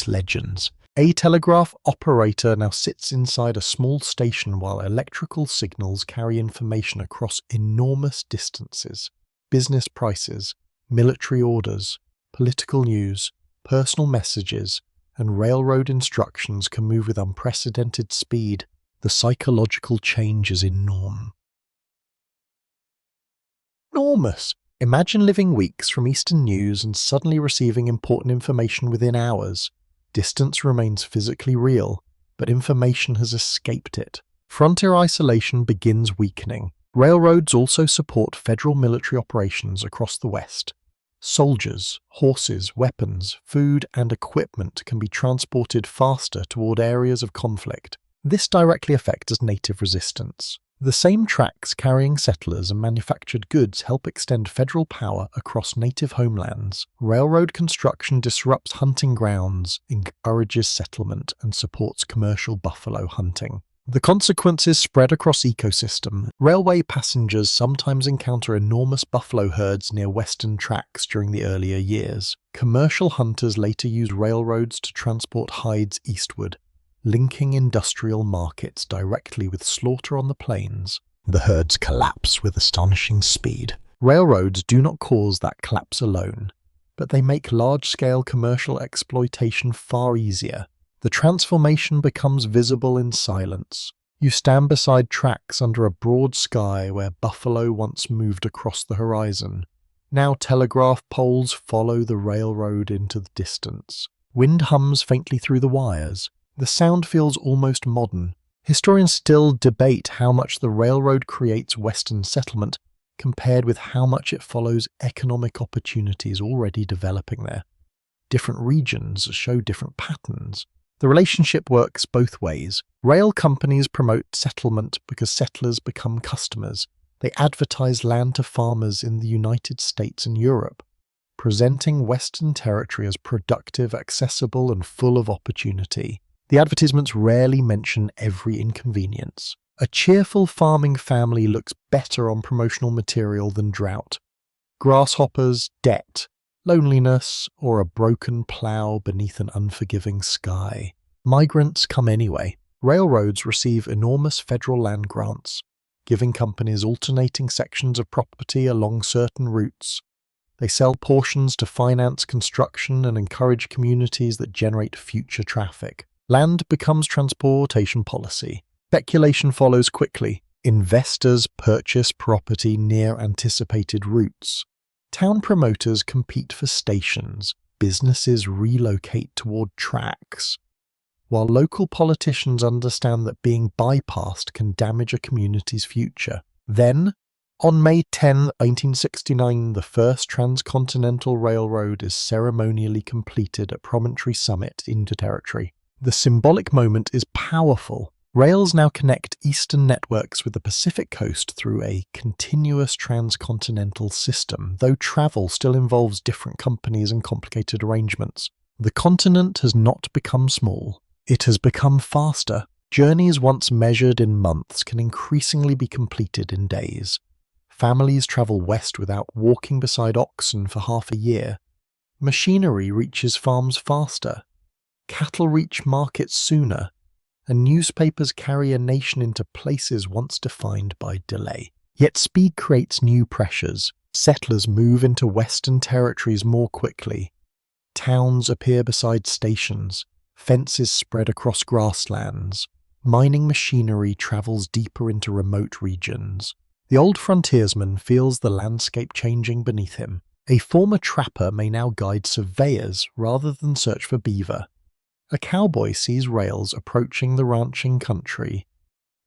legends. A telegraph operator now sits inside a small station while electrical signals carry information across enormous distances. Business prices, military orders, political news, personal messages, and railroad instructions can move with unprecedented speed. The psychological change is enormous. Imagine living weeks from Eastern news and suddenly receiving important information within hours. Distance remains physically real, but information has escaped it. Frontier isolation begins weakening. Railroads also support federal military operations across the West. Soldiers, horses, weapons, food, and equipment can be transported faster toward areas of conflict. This directly affects native resistance. The same tracks carrying settlers and manufactured goods help extend federal power across native homelands. Railroad construction disrupts hunting grounds, encourages settlement, and supports commercial buffalo hunting. The consequences spread across ecosystem. Railway passengers sometimes encounter enormous buffalo herds near western tracks during the earlier years. Commercial hunters later use railroads to transport hides eastward, linking industrial markets directly with slaughter on the plains. The herds collapse with astonishing speed. Railroads do not cause that collapse alone, but they make large-scale commercial exploitation far easier. The transformation becomes visible in silence. You stand beside tracks under a broad sky where buffalo once moved across the horizon. Now telegraph poles follow the railroad into the distance. Wind hums faintly through the wires. The sound feels almost modern. Historians still debate how much the railroad creates Western settlement compared with how much it follows economic opportunities already developing there. Different regions show different patterns. The relationship works both ways. Rail companies promote settlement because settlers become customers. They advertise land to farmers in the United States and Europe, presenting Western territory as productive, accessible, and full of opportunity. The advertisements rarely mention every inconvenience. A cheerful farming family looks better on promotional material than drought. Grasshoppers, debt, loneliness, or a broken plow beneath an unforgiving sky. Migrants come anyway. Railroads receive enormous federal land grants, giving companies alternating sections of property along certain routes. They sell portions to finance construction and encourage communities that generate future traffic. Land becomes transportation policy. Speculation follows quickly. Investors purchase property near anticipated routes. Town promoters compete for stations. Businesses relocate toward tracks. While local politicians understand that being bypassed can damage a community's future. Then, On May 10, 1869, the first transcontinental railroad is ceremonially completed at Promontory Summit into territory. The symbolic moment is powerful. Rails now connect eastern networks with the Pacific coast through a continuous transcontinental system, though travel still involves different companies and complicated arrangements. The continent has not become small. It has become faster. Journeys once measured in months can increasingly be completed in days. Families travel west without walking beside oxen for half a year. Machinery reaches farms faster. Cattle reach markets sooner. And newspapers carry a nation into places once defined by delay. Yet speed creates new pressures. Settlers move into western territories more quickly. Towns appear beside stations. Fences spread across grasslands. Mining machinery travels deeper into remote regions. The old frontiersman feels the landscape changing beneath him. A former trapper may now guide surveyors rather than search for beaver. A cowboy sees rails approaching the ranching country.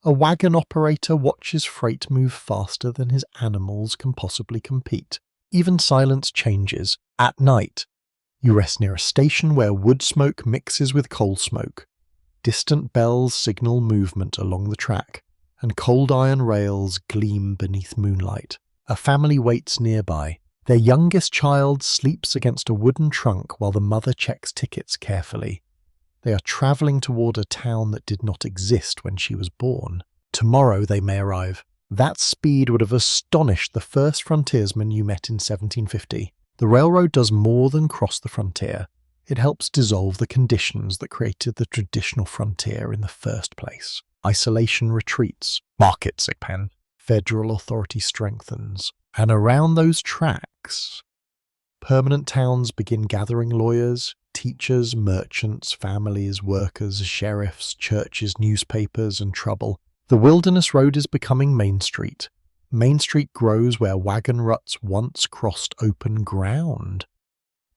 A wagon operator watches freight move faster than his animals can possibly compete. Even silence changes. At night, you rest near a station where wood smoke mixes with coal smoke. Distant bells signal movement along the track, and cold iron rails gleam beneath moonlight. A family waits nearby. Their youngest child sleeps against a wooden trunk while the mother checks tickets carefully. They are travelling toward a town that did not exist when she was born. Tomorrow they may arrive. That speed would have astonished the first frontiersman you met in 1750. The railroad does more than cross the frontier. It helps dissolve the conditions that created the traditional frontier in the first place. Isolation retreats. Market sick pen. Federal authority strengthens. And around those tracks, permanent towns begin gathering lawyers, teachers, merchants, families, workers, sheriffs, churches, newspapers, and trouble. The Wilderness Road is becoming Main Street. Main Street grows where wagon ruts once crossed open ground.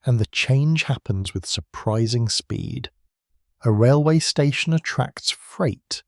And the change happens with surprising speed. A railway station attracts freight.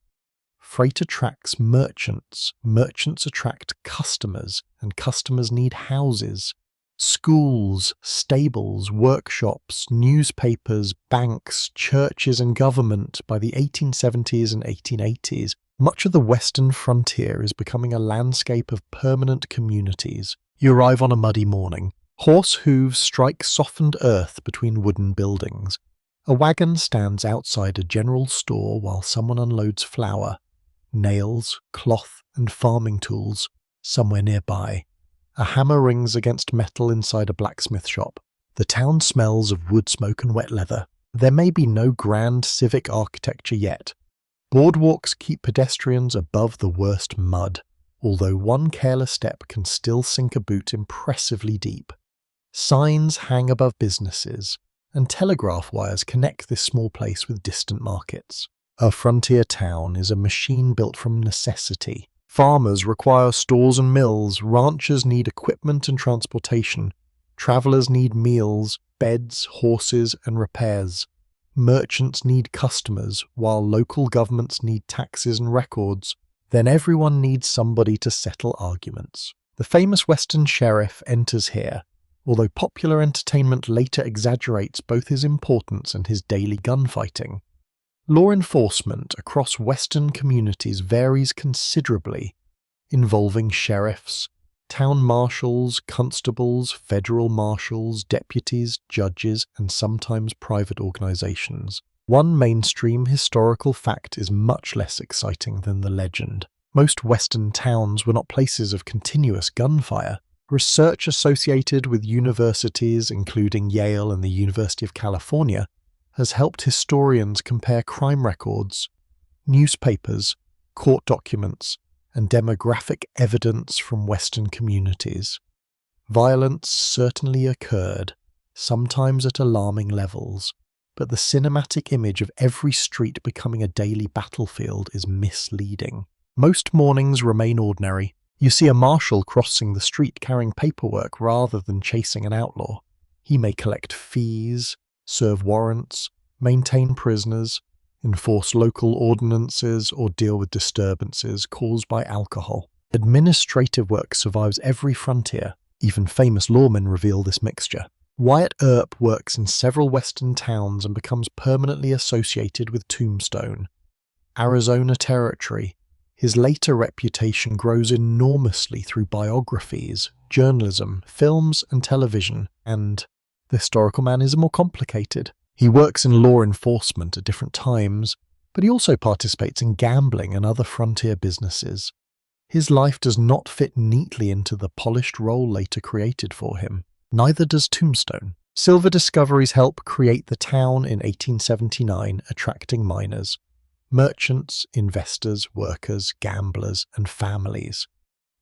Freight attracts merchants. Merchants attract customers, and customers need houses. Schools, stables, workshops, newspapers, banks, churches and government. By the 1870s and 1880s, much of the western frontier is becoming a landscape of permanent communities. You arrive on a muddy morning. Horse hooves strike softened earth between wooden buildings. A wagon stands outside a general store while someone unloads flour, nails, cloth and farming tools somewhere nearby. A hammer rings against metal inside a blacksmith shop. The town smells of wood smoke and wet leather. There may be no grand civic architecture yet. Boardwalks keep pedestrians above the worst mud, although one careless step can still sink a boot impressively deep. Signs hang above businesses, and telegraph wires connect this small place with distant markets. A frontier town is a machine built from necessity. Farmers require stores and mills, ranchers need equipment and transportation, travelers need meals, beds, horses, and repairs. Merchants need customers, while local governments need taxes and records. Then everyone needs somebody to settle arguments. The famous Western sheriff enters here, although popular entertainment later exaggerates both his importance and his daily gunfighting. Law enforcement across Western communities varies considerably, involving sheriffs, town marshals, constables, federal marshals, deputies, judges, and sometimes private organizations. One mainstream historical fact is much less exciting than the legend. Most Western towns were not places of continuous gunfire. Research associated with universities, including Yale and the University of California, has helped historians compare crime records, newspapers, court documents, and demographic evidence from Western communities. Violence certainly occurred, sometimes at alarming levels, but the cinematic image of every street becoming a daily battlefield is misleading. Most mornings remain ordinary. You see a marshal crossing the street carrying paperwork rather than chasing an outlaw. He may collect fees, serve warrants, maintain prisoners, enforce local ordinances, or deal with disturbances caused by alcohol. Administrative work survives every frontier. Even famous lawmen reveal this mixture. Wyatt Earp works in several western towns and becomes permanently associated with Tombstone, Arizona Territory. His later reputation grows enormously through biographies, journalism, films and television, and the historical man is more complicated. He works in law enforcement at different times, but he also participates in gambling and other frontier businesses. His life does not fit neatly into the polished role later created for him. Neither does Tombstone. Silver discoveries help create the town in 1879, attracting miners, merchants, investors, workers, gamblers, and families.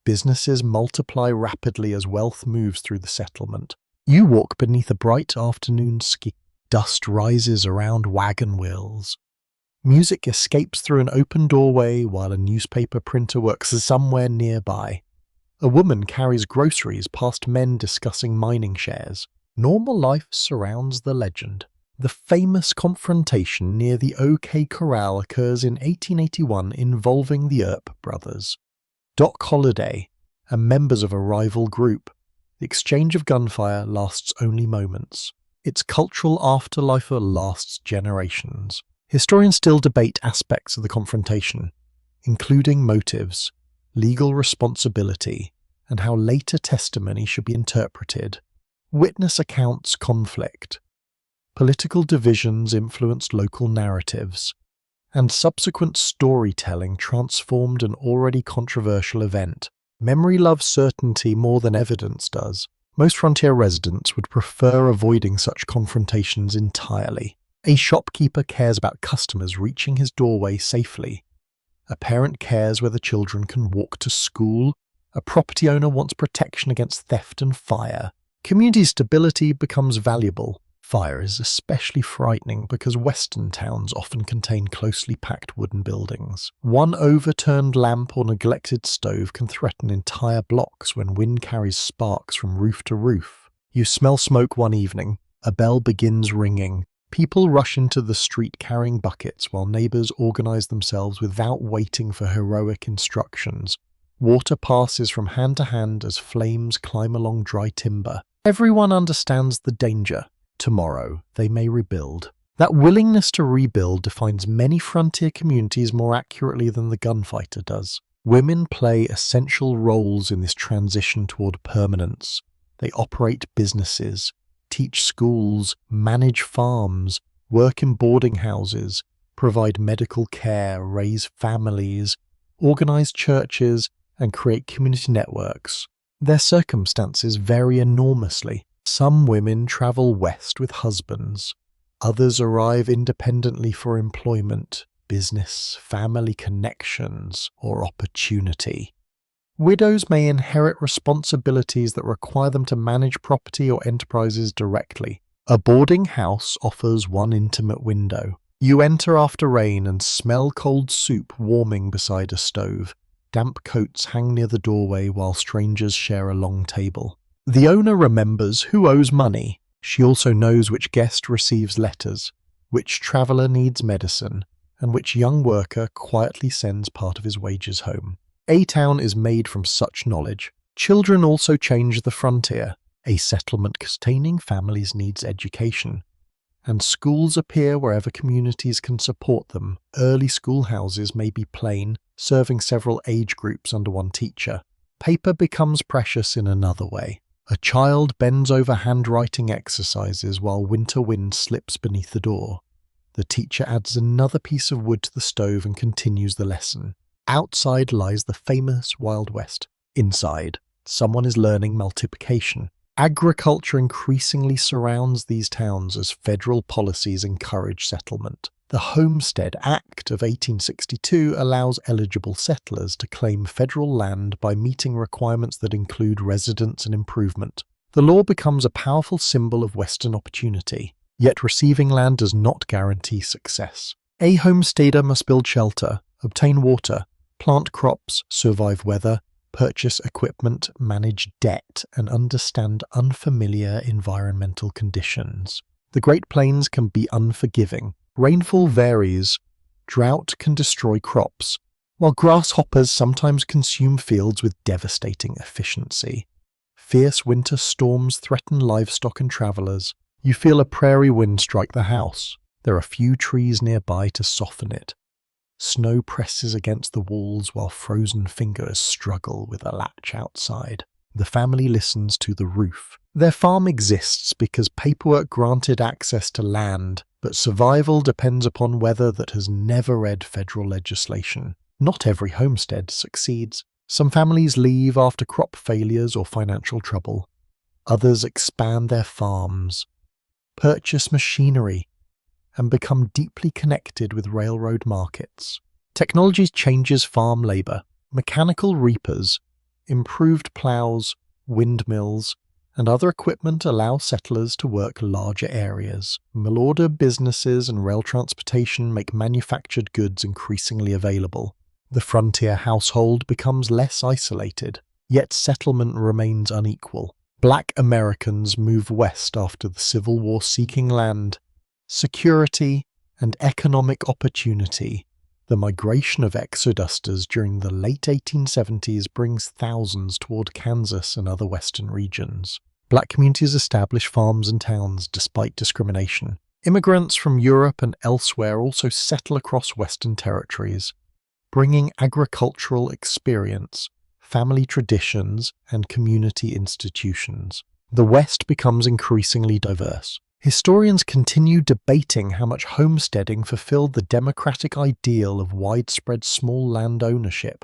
Businesses multiply rapidly as wealth moves through the settlement. You walk beneath a bright afternoon sky. Dust rises around wagon wheels. Music escapes through an open doorway while a newspaper printer works somewhere nearby. A woman carries groceries past men discussing mining shares. Normal life surrounds the legend. The famous confrontation near the OK Corral occurs in 1881 involving the Earp brothers, Doc Holliday, and members of a rival group. The exchange of gunfire lasts only moments. Its cultural afterlife lasts generations. Historians still debate aspects of the confrontation, including motives, legal responsibility, and how later testimony should be interpreted. Witness accounts conflict. Political divisions influenced local narratives, and subsequent storytelling transformed an already controversial event. Memory loves certainty more than evidence does. Most frontier residents would prefer avoiding such confrontations entirely. A shopkeeper cares about customers reaching his doorway safely. A parent cares whether children can walk to school. A property owner wants protection against theft and fire. Community stability becomes valuable. Fire is especially frightening because western towns often contain closely packed wooden buildings. One overturned lamp or neglected stove can threaten entire blocks when wind carries sparks from roof to roof. You smell smoke one evening. A bell begins ringing. People rush into the street carrying buckets while neighbors organize themselves without waiting for heroic instructions. Water passes from hand to hand as flames climb along dry timber. Everyone understands the danger. Tomorrow, they may rebuild. That willingness to rebuild defines many frontier communities more accurately than the gunfighter does. Women play essential roles in this transition toward permanence. They operate businesses, teach schools, manage farms, work in boarding houses, provide medical care, raise families, organize churches, and create community networks. Their circumstances vary enormously. Some women travel west with husbands. Others arrive independently for employment, business, family connections, or opportunity. Widows may inherit responsibilities that require them to manage property or enterprises directly. A boarding house offers one intimate window. You enter after rain and smell cold soup warming beside a stove. Damp coats hang near the doorway while strangers share a long table. The owner remembers who owes money. She also knows which guest receives letters, which traveller needs medicine, and which young worker quietly sends part of his wages home. A town is made from such knowledge. Children also change the frontier. A settlement containing families needs education, and schools appear wherever communities can support them. Early schoolhouses may be plain, serving several age groups under one teacher. Paper becomes precious in another way. A child bends over handwriting exercises while winter wind slips beneath the door. The teacher adds another piece of wood to the stove and continues the lesson. Outside lies the famous Wild West. Inside, someone is learning multiplication. Agriculture increasingly surrounds these towns as federal policies encourage settlement. The Homestead Act of 1862 allows eligible settlers to claim federal land by meeting requirements that include residence and improvement. The law becomes a powerful symbol of Western opportunity, yet receiving land does not guarantee success. A homesteader must build shelter, obtain water, plant crops, survive weather, purchase equipment, manage debt, and understand unfamiliar environmental conditions. The Great Plains can be unforgiving. Rainfall varies. Drought can destroy crops. While grasshoppers sometimes consume fields with devastating efficiency, fierce winter storms threaten livestock and travelers. You feel a prairie wind strike the house. There are few trees nearby to soften it. Snow presses against the walls while frozen fingers struggle with a latch outside. The family listens to the roof. Their farm exists because paperwork granted access to land, but survival depends upon weather that has never read federal legislation. Not every homestead succeeds. Some families leave after crop failures or financial trouble. Others expand their farms, purchase machinery, and become deeply connected with railroad markets. Technology changes farm labor. Mechanical reapers, improved plows, windmills, and other equipment allow settlers to work larger areas. Mail-order businesses and rail transportation make manufactured goods increasingly available. The frontier household becomes less isolated, yet settlement remains unequal. Black Americans move west after the Civil War seeking land, security, and economic opportunity. The migration of exodusters during the late 1870s brings thousands toward Kansas and other western regions. Black communities establish farms and towns despite discrimination. Immigrants from Europe and elsewhere also settle across western territories, bringing agricultural experience, family traditions, and community institutions. The West becomes increasingly diverse. Historians continue debating how much homesteading fulfilled the democratic ideal of widespread small land ownership.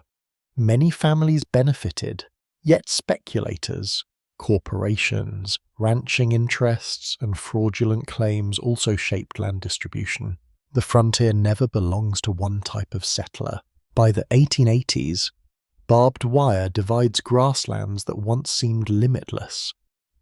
Many families benefited, yet speculators, corporations, ranching interests, and fraudulent claims also shaped land distribution. The frontier never belongs to one type of settler. By the 1880s, barbed wire divides grasslands that once seemed limitless.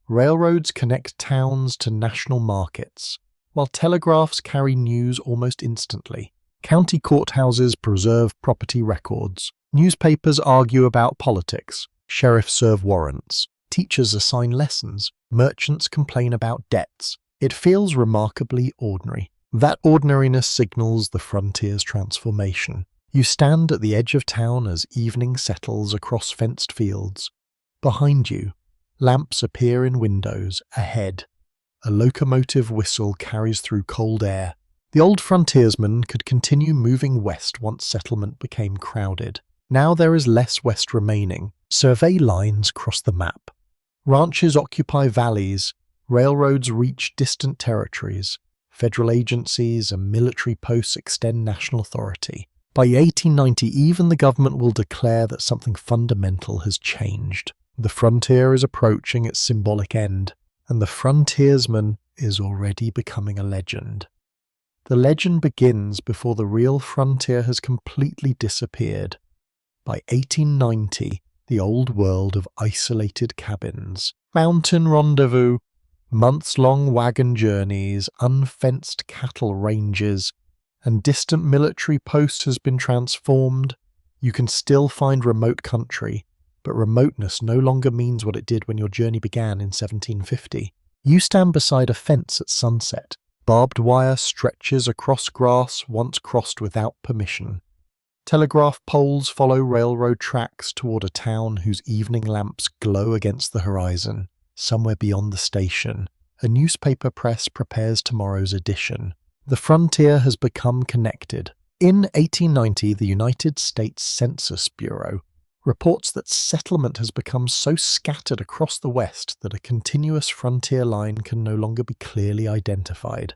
Railroads connect towns to national markets, while telegraphs carry news almost instantly. County courthouses preserve property records. Newspapers argue about politics. Sheriffs serve warrants. Teachers assign lessons. Merchants complain about debts. It feels remarkably ordinary. That ordinariness signals the frontier's transformation. You stand at the edge of town as evening settles across fenced fields. Behind you, lamps appear in windows. Ahead, a locomotive whistle carries through cold air. The old frontiersman could continue moving west once settlement became crowded. Now there is less west remaining. Survey lines cross the map. Ranches occupy valleys. Railroads reach distant territories. Federal agencies and military posts extend national authority. By 1890, even the government will declare that something fundamental has changed. The frontier is approaching its symbolic end, and the frontiersman is already becoming a legend. The legend begins before the real frontier has completely disappeared. By 1890, the old world of isolated cabins, mountain rendezvous, months-long wagon journeys, unfenced cattle ranges, and distant military posts has been transformed. You can still find remote country, but remoteness no longer means what it did when your journey began in 1750. You stand beside a fence at sunset. Barbed wire stretches across grass once crossed without permission. Telegraph poles follow railroad tracks toward a town whose evening lamps glow against the horizon. Somewhere beyond the station, a newspaper press prepares tomorrow's edition. The frontier has become connected. In 1890, the United States Census Bureau reports that settlement has become so scattered across the West that a continuous frontier line can no longer be clearly identified.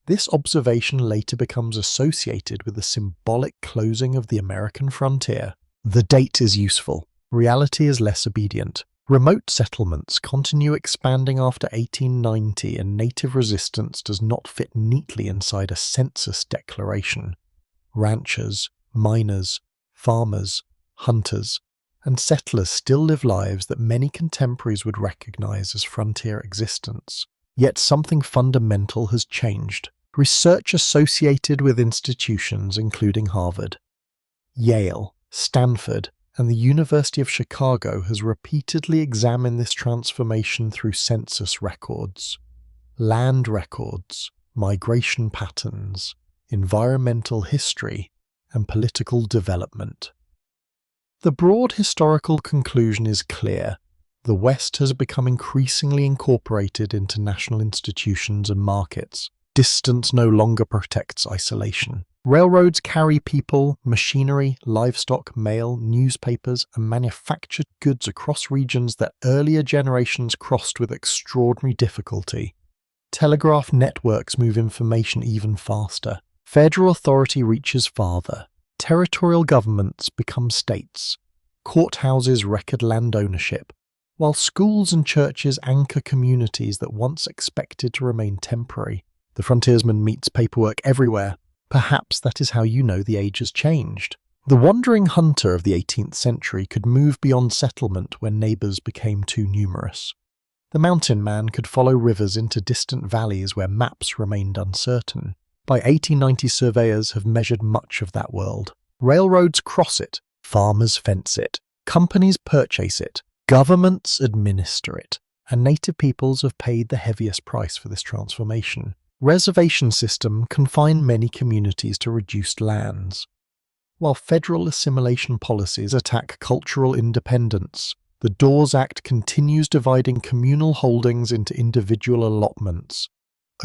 This observation later becomes associated with the symbolic closing of the American frontier. The date is useful. Reality is less obedient. Remote settlements continue expanding after 1890, and native resistance does not fit neatly inside a census declaration. Ranchers, miners, farmers, hunters, and settlers still live lives that many contemporaries would recognize as frontier existence. Yet something fundamental has changed. Research associated with institutions including Harvard, Yale, Stanford, and the University of Chicago has repeatedly examined this transformation through census records, land records, migration patterns, environmental history, and political development. The broad historical conclusion is clear. The West has become increasingly incorporated into national institutions and markets. Distance no longer protects isolation. Railroads carry people, machinery, livestock, mail, newspapers, and manufactured goods across regions that earlier generations crossed with extraordinary difficulty. Telegraph networks move information even faster. Federal authority reaches farther. Territorial governments become states. Courthouses record land ownership, while schools and churches anchor communities that once expected to remain temporary. The frontiersman meets paperwork everywhere. Perhaps that is how you know the age has changed. The wandering hunter of the 18th century could move beyond settlement when neighbours became too numerous. The mountain man could follow rivers into distant valleys where maps remained uncertain. By 1890, surveyors have measured much of that world. Railroads cross it, farmers fence it, companies purchase it, governments administer it, and native peoples have paid the heaviest price for this transformation. Reservation system confine many communities to reduced lands. While federal assimilation policies attack cultural independence, the Dawes Act continues dividing communal holdings into individual allotments,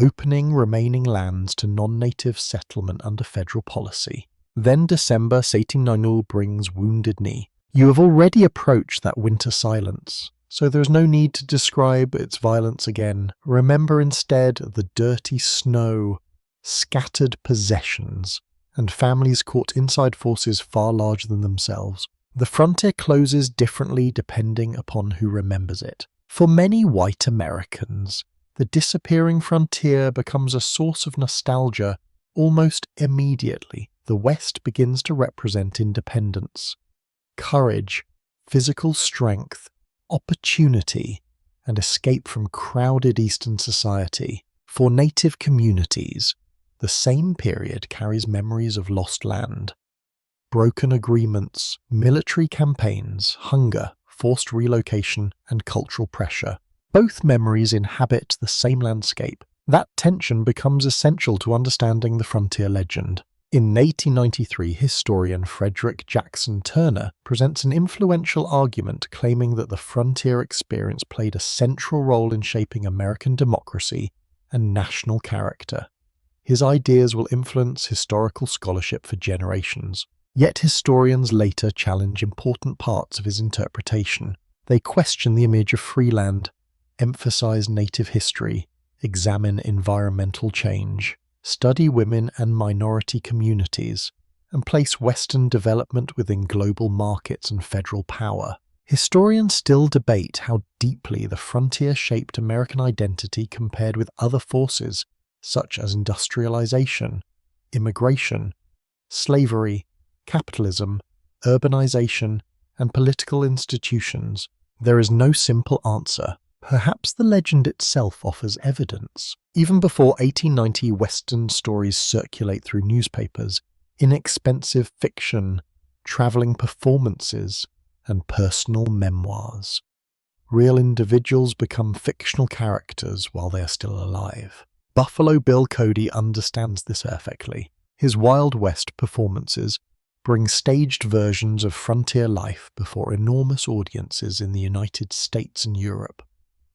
opening remaining lands to non-native settlement under federal policy. Then December 1890 brings Wounded Knee. You have already approached that winter silence, so there is no need to describe its violence again. Remember instead the dirty snow, scattered possessions, and families caught inside forces far larger than themselves. The frontier closes differently depending upon who remembers it. For many white Americans, the disappearing frontier becomes a source of nostalgia almost immediately. The West begins to represent independence, courage, physical strength, opportunity, and escape from crowded Eastern society. For native communities, the same period carries memories of lost land, broken agreements, military campaigns, hunger, forced relocation, and cultural pressure. Both memories inhabit the same landscape. That tension becomes essential to understanding the frontier legend. In 1893, historian Frederick Jackson Turner presents an influential argument claiming that the frontier experience played a central role in shaping American democracy and national character. His ideas will influence historical scholarship for generations. Yet historians later challenge important parts of his interpretation. They question the image of free land, emphasize native history, examine environmental change, study women and minority communities, and place Western development within global markets and federal power. Historians still debate how deeply the frontier shaped American identity compared with other forces such as industrialization, immigration, slavery, capitalism, urbanization, and political institutions. There is no simple answer. Perhaps the legend itself offers evidence. Even before 1890, Western stories circulate through newspapers, inexpensive fiction, traveling performances, and personal memoirs. Real individuals become fictional characters while they are still alive. Buffalo Bill Cody understands this perfectly. His Wild West performances bring staged versions of frontier life before enormous audiences in the United States and Europe.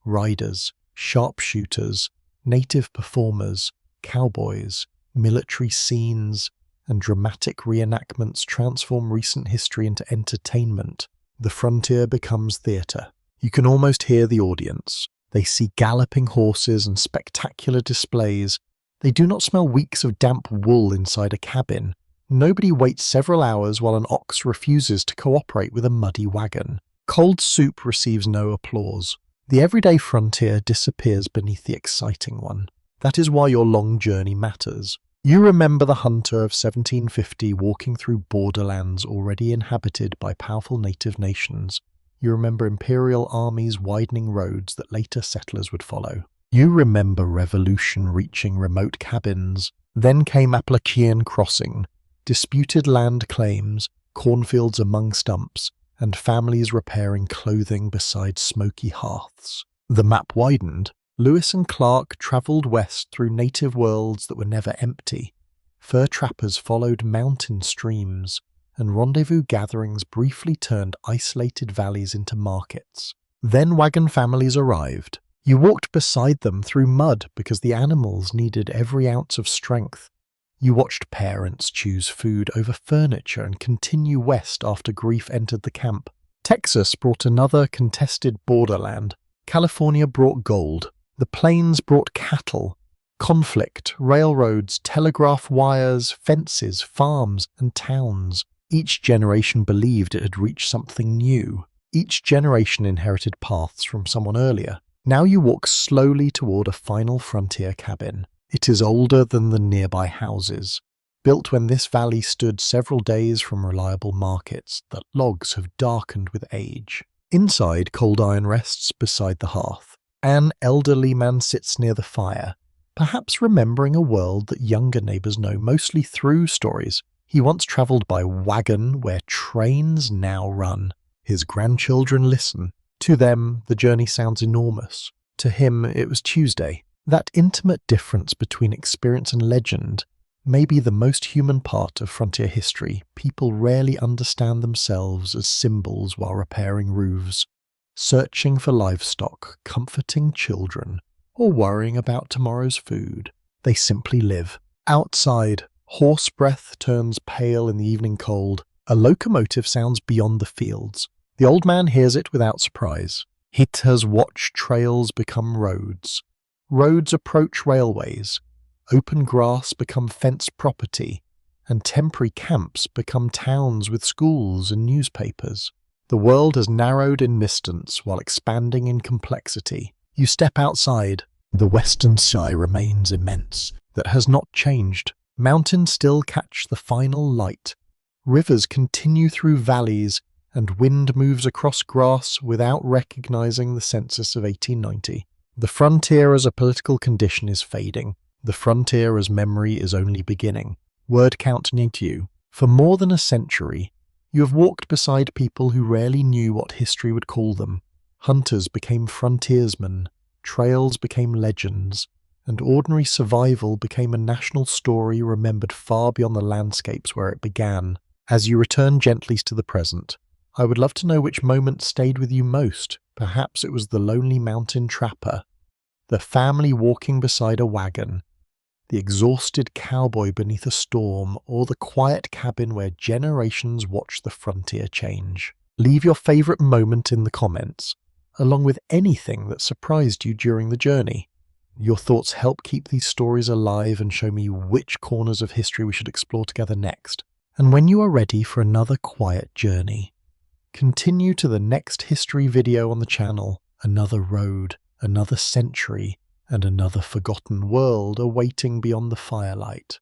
Riders, sharpshooters, native performers, cowboys, military scenes, and dramatic reenactments transform recent history into entertainment. The frontier becomes theatre. You can almost hear the audience. They see galloping horses and spectacular displays. They do not smell weeks of damp wool inside a cabin. Nobody waits several hours while an ox refuses to cooperate with a muddy wagon. Cold soup receives no applause. The everyday frontier disappears beneath the exciting one. That is why your long journey matters. You remember the hunter of 1750 walking through borderlands already inhabited by powerful native nations. You remember imperial armies widening roads that later settlers would follow. You remember revolution reaching remote cabins. Then came Appalachian crossing, disputed land claims, cornfields among stumps, and families repairing clothing beside smoky hearths. The map widened. Lewis and Clark travelled west through native worlds that were never empty. Fur trappers followed mountain streams, and rendezvous gatherings briefly turned isolated valleys into markets. Then wagon families arrived. You walked beside them through mud because the animals needed every ounce of strength. You watched parents choose food over furniture and continue west after grief entered the camp. Texas brought another contested borderland. California brought gold. The plains brought cattle. Conflict, railroads, telegraph wires, fences, farms, and towns. Each generation believed it had reached something new. Each generation inherited paths from someone earlier. Now you walk slowly toward a final frontier cabin. It is older than the nearby houses. Built when this valley stood several days from reliable markets, the logs have darkened with age. Inside, cold iron rests beside the hearth. An elderly man sits near the fire, perhaps remembering a world that younger neighbors know mostly through stories. He once travelled by wagon where trains now run. His grandchildren listen. To them, the journey sounds enormous. To him, it was Tuesday. That intimate difference between experience and legend may be the most human part of frontier history. People rarely understand themselves as symbols while repairing roofs, searching for livestock, comforting children, or worrying about tomorrow's food. They simply live. Outside, horse breath turns pale in the evening cold. A locomotive sounds beyond the fields. The old man hears it without surprise. He has watched trails become roads. Roads approach railways. Open grass become fenced property, and temporary camps become towns with schools and newspapers. The world has narrowed in distance while expanding in complexity. You step outside. The western sky remains immense. That has not changed. Mountains still catch the final light. Rivers continue through valleys, and wind moves across grass without recognizing the census of 1890. The frontier as a political condition is fading. The frontier as memory is only beginning. Word count needs you. For more than a century, you have walked beside people who rarely knew what history would call them. Hunters became frontiersmen, trails became legends, and ordinary survival became a national story remembered far beyond the landscapes where it began. As you return gently to the present, I would love to know which moment stayed with you most. Perhaps it was the lonely mountain trapper, the family walking beside a wagon, the exhausted cowboy beneath a storm, or the quiet cabin where generations watch the frontier change. Leave your favorite moment in the comments, along with anything that surprised you during the journey. Your thoughts help keep these stories alive and show me which corners of history we should explore together next. And when you are ready for another quiet journey, continue to the next history video on the channel. Another road, another century, and another forgotten world awaiting beyond the firelight.